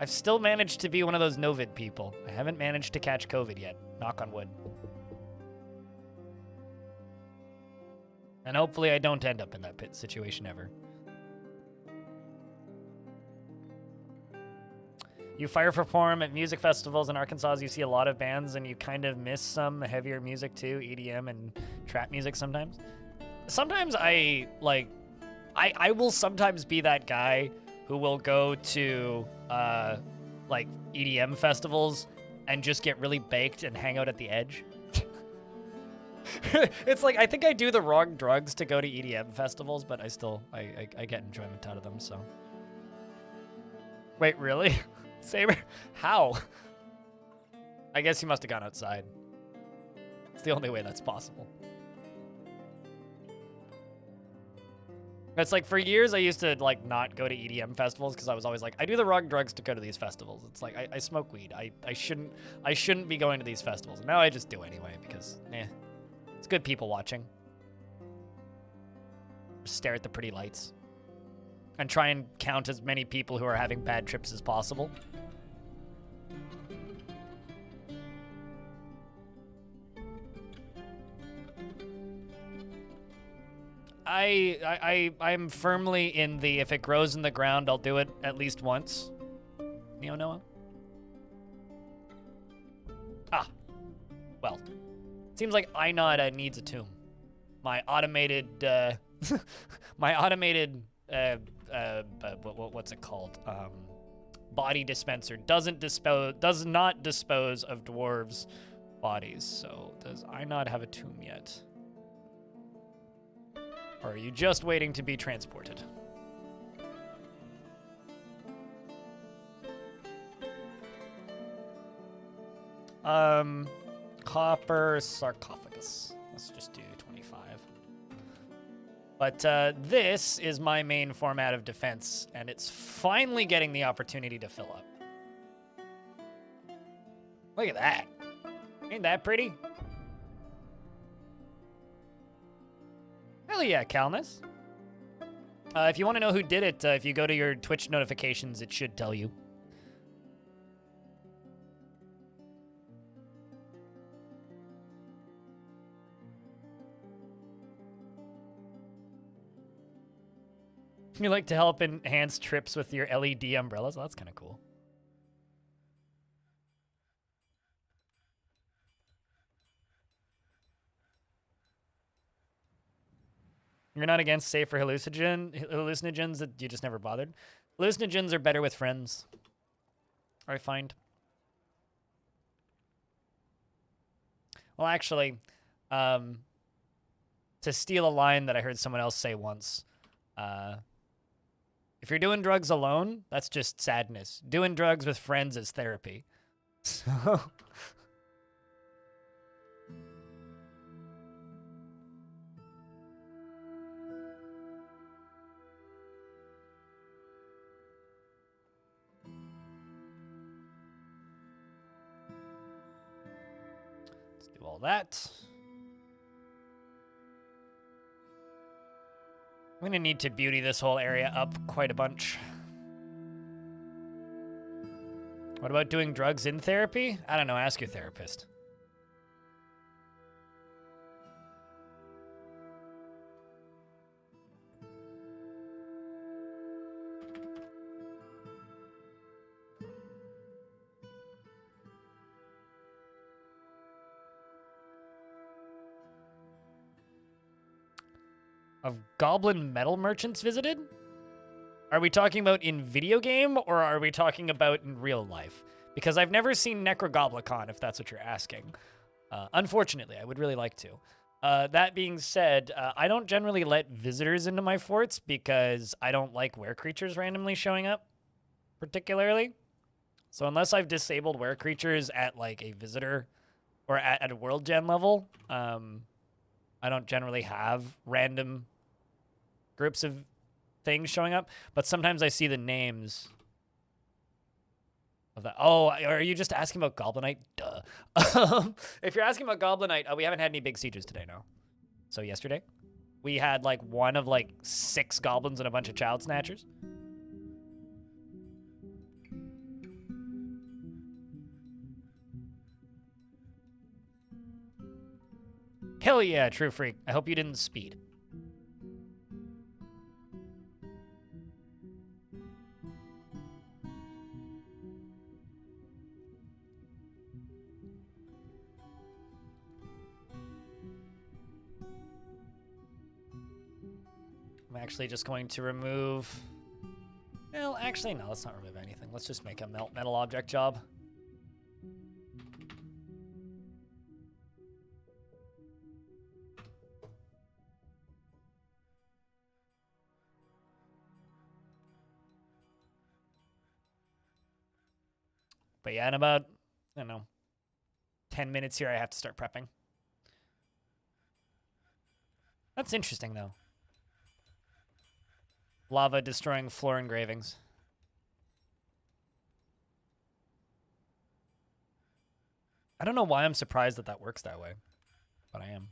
still managed to be one of those Novid people. I haven't managed to catch COVID yet. Knock on wood. And hopefully I don't end up in that pit situation ever. You fire perform at music festivals in Arkansas. You see a lot of bands and you kind of miss some heavier music too, EDM and trap music sometimes. Sometimes I will sometimes be that guy who will go to like EDM festivals and just get really baked and hang out at the edge. It's like, I think I do the wrong drugs to go to EDM festivals, but I get enjoyment out of them, so. Wait, really? Saber? How? I guess he must have gone outside. the only way that's possible. It's like for years I used to like not go to EDM festivals because I was always like, I do the wrong drugs to go to these festivals. It's like I smoke weed. I shouldn't be going to these festivals. And now I just do anyway because it's good people watching. Just stare at the pretty lights. And try and count as many people who are having bad trips as possible. I'm firmly in the if it grows in the ground, I'll do it at least once. Neo Noah? Ah. Well. Seems like Inod needs a tomb. My automated, what's it called? Body dispenser does not dispose of dwarves' bodies. So does Inod have a tomb yet? Or are you just waiting to be transported? Copper sarcophagus. Let's just do 25. But this is my main format of defense, and it's finally getting the opportunity to fill up. Look at that. Ain't that pretty? Hell yeah, Calnus. If you want to know who did it, if you go to your Twitch notifications, it should tell you. You like to help enhance trips with your LED umbrellas? Well, that's kind of cool. You're not against safer hallucinogens that you just never bothered? Hallucinogens are better with friends, I find. Well, actually, to steal a line that I heard someone else say once, if you're doing drugs alone, that's just sadness. Doing drugs with friends is therapy. So... do all that. I'm gonna need to beauty this whole area up quite a bunch. What about doing drugs in therapy? I don't know, ask your therapist. Of goblin metal merchants visited? Are we talking about in video game, or are we talking about in real life? Because I've never seen Necrogoblicon, if that's what you're asking. Unfortunately, I would really like to. That being said, I don't generally let visitors into my forts because I don't like were creatures randomly showing up, particularly. So unless I've disabled were creatures at like a visitor or at a world gen level, I don't generally have random groups of things showing up, but sometimes I see the names of that. Oh, are you just asking about Goblinite? Duh. If you're asking about Goblinite, we haven't had any big sieges today, no. So yesterday, we had like one of like 6 goblins and a bunch of child snatchers. Hell yeah, True Freak. I hope you didn't speed. I'm actually just going to remove... Well, actually, no, let's not remove anything. Let's just make a metal object job. But yeah, in about, I don't know, 10 minutes here, I have to start prepping. That's interesting, though. Lava destroying floor engravings. I don't know why I'm surprised that that works that way, but I am.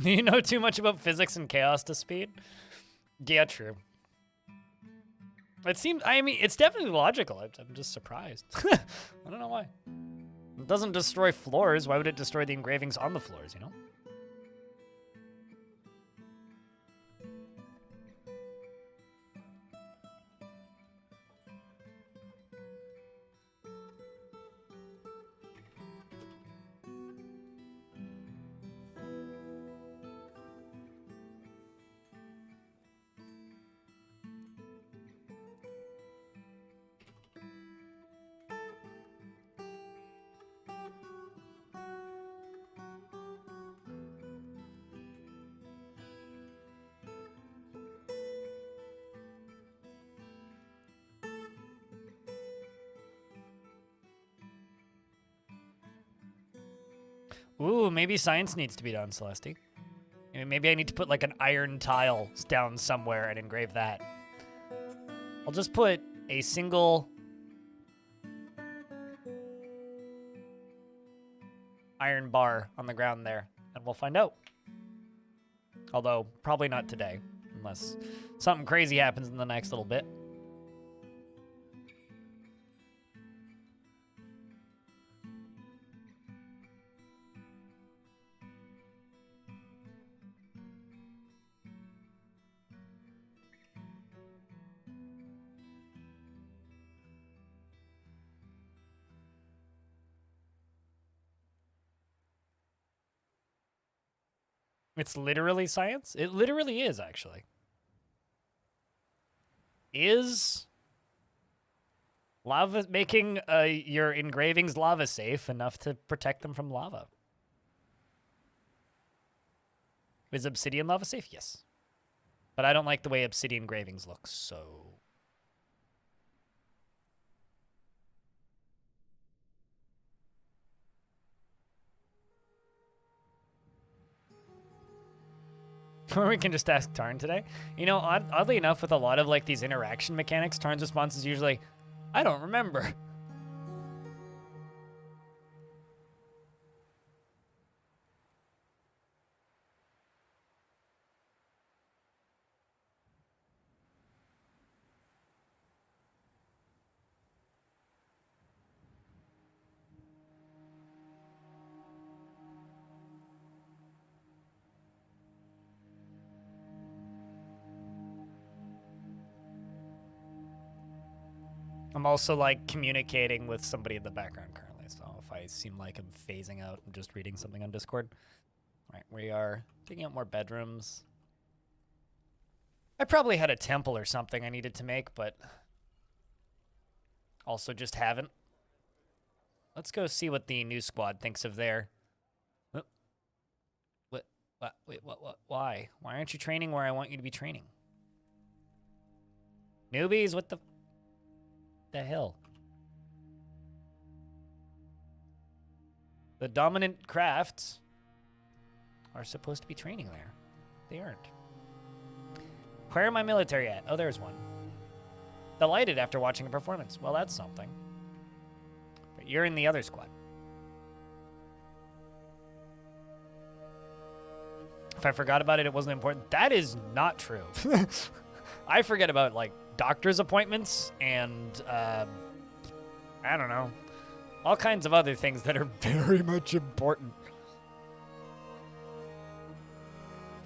You know too much about physics and chaos to speed? Yeah, true. It seems, I mean, it's definitely logical. I'm just surprised. I don't know why. It doesn't destroy floors. Why would it destroy the engravings on the floors, you know? Ooh, maybe science needs to be done, Celeste. Maybe I need to put like an iron tile down somewhere and engrave that. I'll just put a single iron bar on the ground there, and we'll find out. Although, probably not today, unless something crazy happens in the next little bit. It's literally science? It literally is, actually. Is lava making your engravings lava safe enough to protect them from lava? Is obsidian lava safe? Yes. But I don't like the way obsidian engravings look, so... Or we can just ask Tarn today. You know, oddly enough, with a lot of like these interaction mechanics, Tarn's response is usually, I don't remember. I'm also like communicating with somebody in the background currently, so if I seem like I'm phasing out and just reading something on Discord. All right, we are digging out more bedrooms. I probably had a temple or something I needed to make, but also just haven't. Let's go see what the new squad thinks of their... What, why? Why aren't you training where I want you to be training? Newbies, what the hell? The dominant crafts are supposed to be training there. They aren't. Where am I military at? Oh, there's one. Delighted after watching a performance. Well, that's something. But you're in the other squad. If I forgot about it, it wasn't important. That is not true. I forget about, like, doctor's appointments and, I don't know, all kinds of other things that are very much important.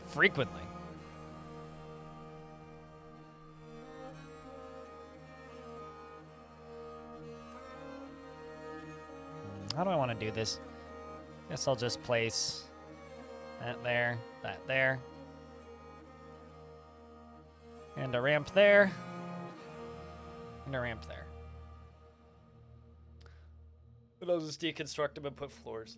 Frequently. How do I want to do this? Guess I'll just place that there, and a ramp there, and a ramp there. But I'll just deconstruct them and put floors.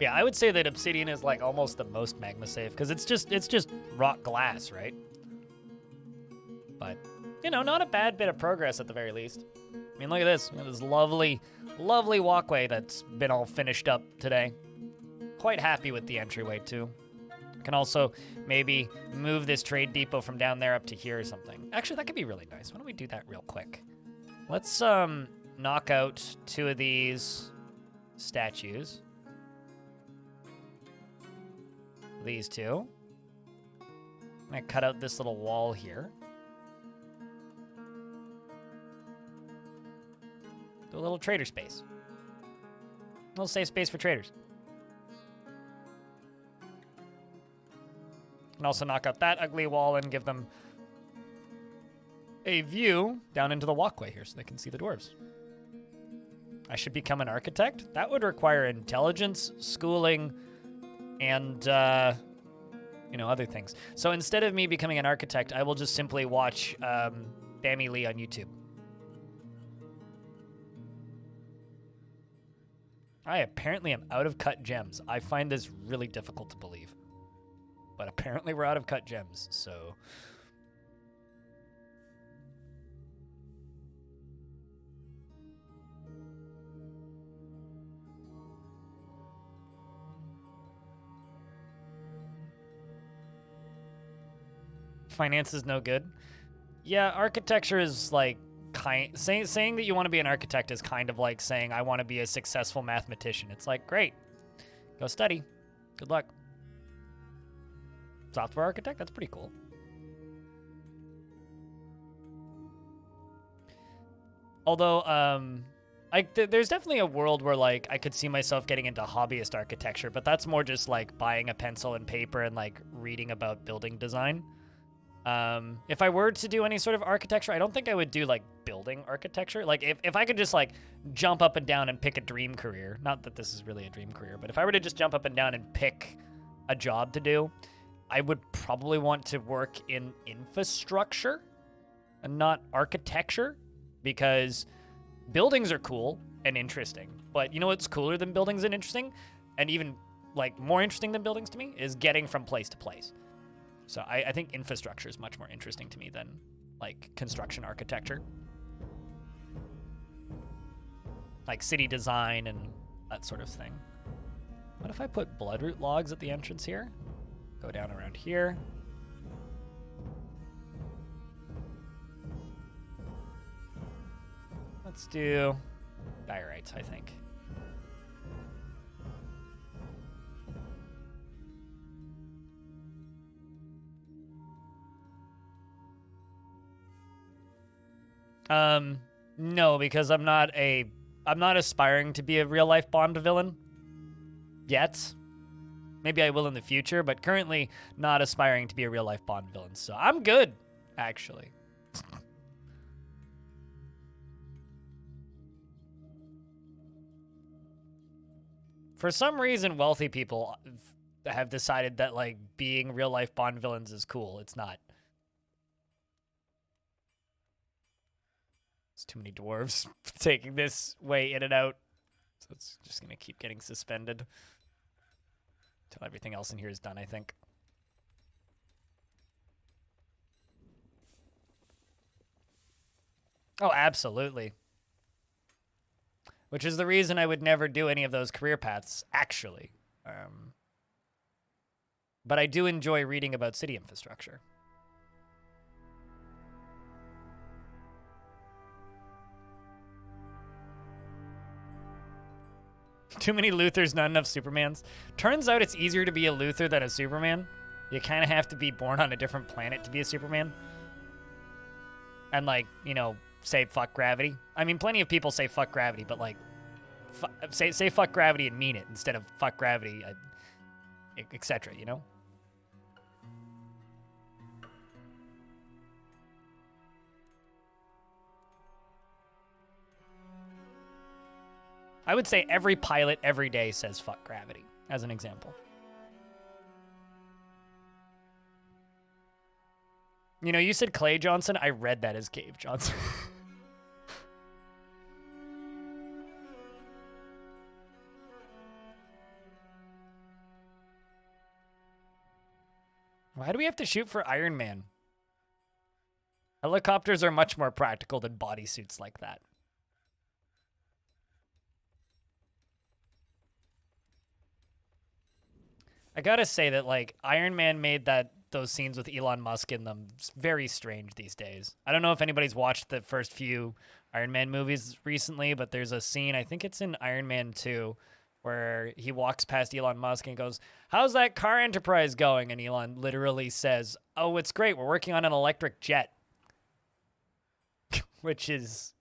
Yeah, I would say that obsidian is like almost the most magma safe because it's just rock glass, right? But you know, not a bad bit of progress at the very least. I mean, look at this. Look at this lovely, lovely walkway that's been all finished up today. Quite happy with the entryway too. I can also maybe move this trade depot from down there up to here or something. Actually, that could be really nice. Why don't we do that real quick? Let's knock out 2 of these statues. These 2. I'm gonna cut out this little wall here. Do a little trader space. A little safe space for traders. And also knock out that ugly wall and give them a view down into the walkway here so they can see the dwarves. I should become an architect? That would require intelligence, schooling, and, you know, other things. So instead of me becoming an architect, I will just simply watch Bammy Lee on YouTube. I apparently am out of cut gems. I find this really difficult to believe. But apparently we're out of cut gems, so... Finance is no good. Yeah, architecture is like saying that you want to be an architect is kind of like saying I want to be a successful mathematician. It's like, great. Go study. Good luck. Software architect? That's pretty cool. Although, there's definitely a world where, like, I could see myself getting into hobbyist architecture, but that's more just, like, buying a pencil and paper and, like, reading about building design. If I were to do any sort of architecture, I don't think I would do, like, building architecture. Like, if I could just, like, jump up and down and pick a dream career, not that this is really a dream career, but if I were to just jump up and down and pick a job to do, I would probably want to work in infrastructure and not architecture, because buildings are cool and interesting. But you know what's cooler than buildings and interesting, and even like more interesting than buildings to me, is getting from place to place. So I think infrastructure is much more interesting to me than like construction architecture. Like city design and that sort of thing. What if I put bloodroot logs at the entrance here? Go down around here. Let's do diorites, I think. No, because I'm not aspiring to be a real life Bond villain yet. Maybe I will in the future, but currently not aspiring to be a real life Bond villain. So I'm good, actually. For some reason, wealthy people have decided that like being real life Bond villains is cool. It's not. There's too many dwarves taking this way in and out. So it's just going to keep getting suspended until everything else in here is done, I think. Oh, absolutely. Which is the reason I would never do any of those career paths, actually. But I do enjoy reading about city infrastructure. Too many Luthers, not enough Supermans. Turns out it's easier to be a Luther than a Superman. You kind of have to be born on a different planet to be a Superman. And, like, you know, say fuck gravity. I mean, plenty of people say fuck gravity, but, like, say fuck gravity and mean it instead of fuck gravity, etc., you know? I would say every pilot every day says fuck gravity, as an example. You know, you said Clay Johnson. I read that as Cave Johnson. Why do we have to shoot for Iron Man? Helicopters are much more practical than bodysuits like that. I gotta say that, like, Iron Man made those scenes with Elon Musk in them very strange these days. I don't know if anybody's watched the first few Iron Man movies recently, but there's a scene, I think it's in Iron Man 2, where he walks past Elon Musk and goes, "How's that car enterprise going?" And Elon literally says, "Oh, it's great. We're working on an electric jet." Which is...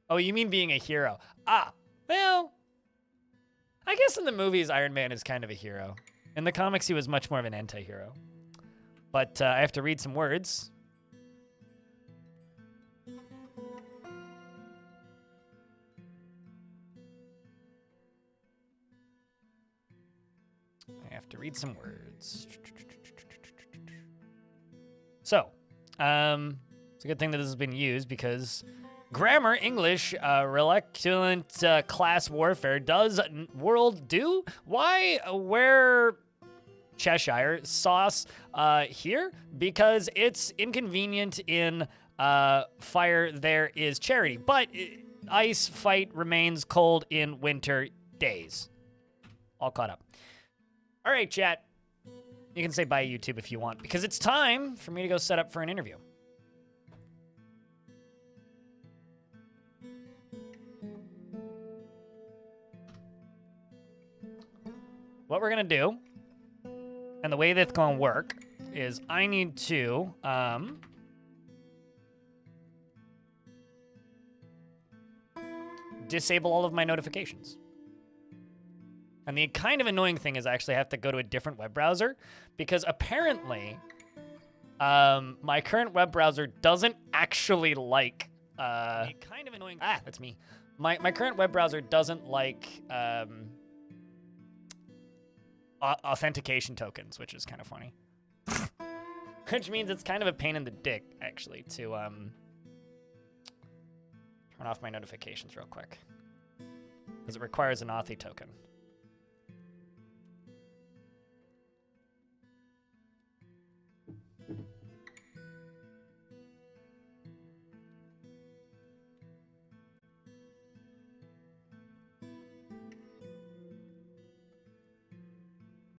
Oh, you mean being a hero? Ah, well... I guess in the movies, Iron Man is kind of a hero. In the comics, he was much more of an anti-hero. But I have to read some words. I have to read some words. So, it's a good thing that this has been used because grammar, English, reluctant class warfare, does world do? Why, where Cheshire sauce here? Because it's inconvenient in fire there is charity, but ice fight remains cold in winter days. All caught up. All right, chat. You can say bye, YouTube, if you want, because it's time for me to go set up for an interview. What we're going to do, and the way that's going to work, is I need to... disable all of my notifications. And the kind of annoying thing is I actually have to go to a different web browser because apparently my current web browser doesn't actually like kind of annoying. Ah, that's me. My current web browser doesn't like authentication tokens, which is kind of funny. Which means it's kind of a pain in the dick actually to turn off my notifications real quick. Because it requires an Authy token.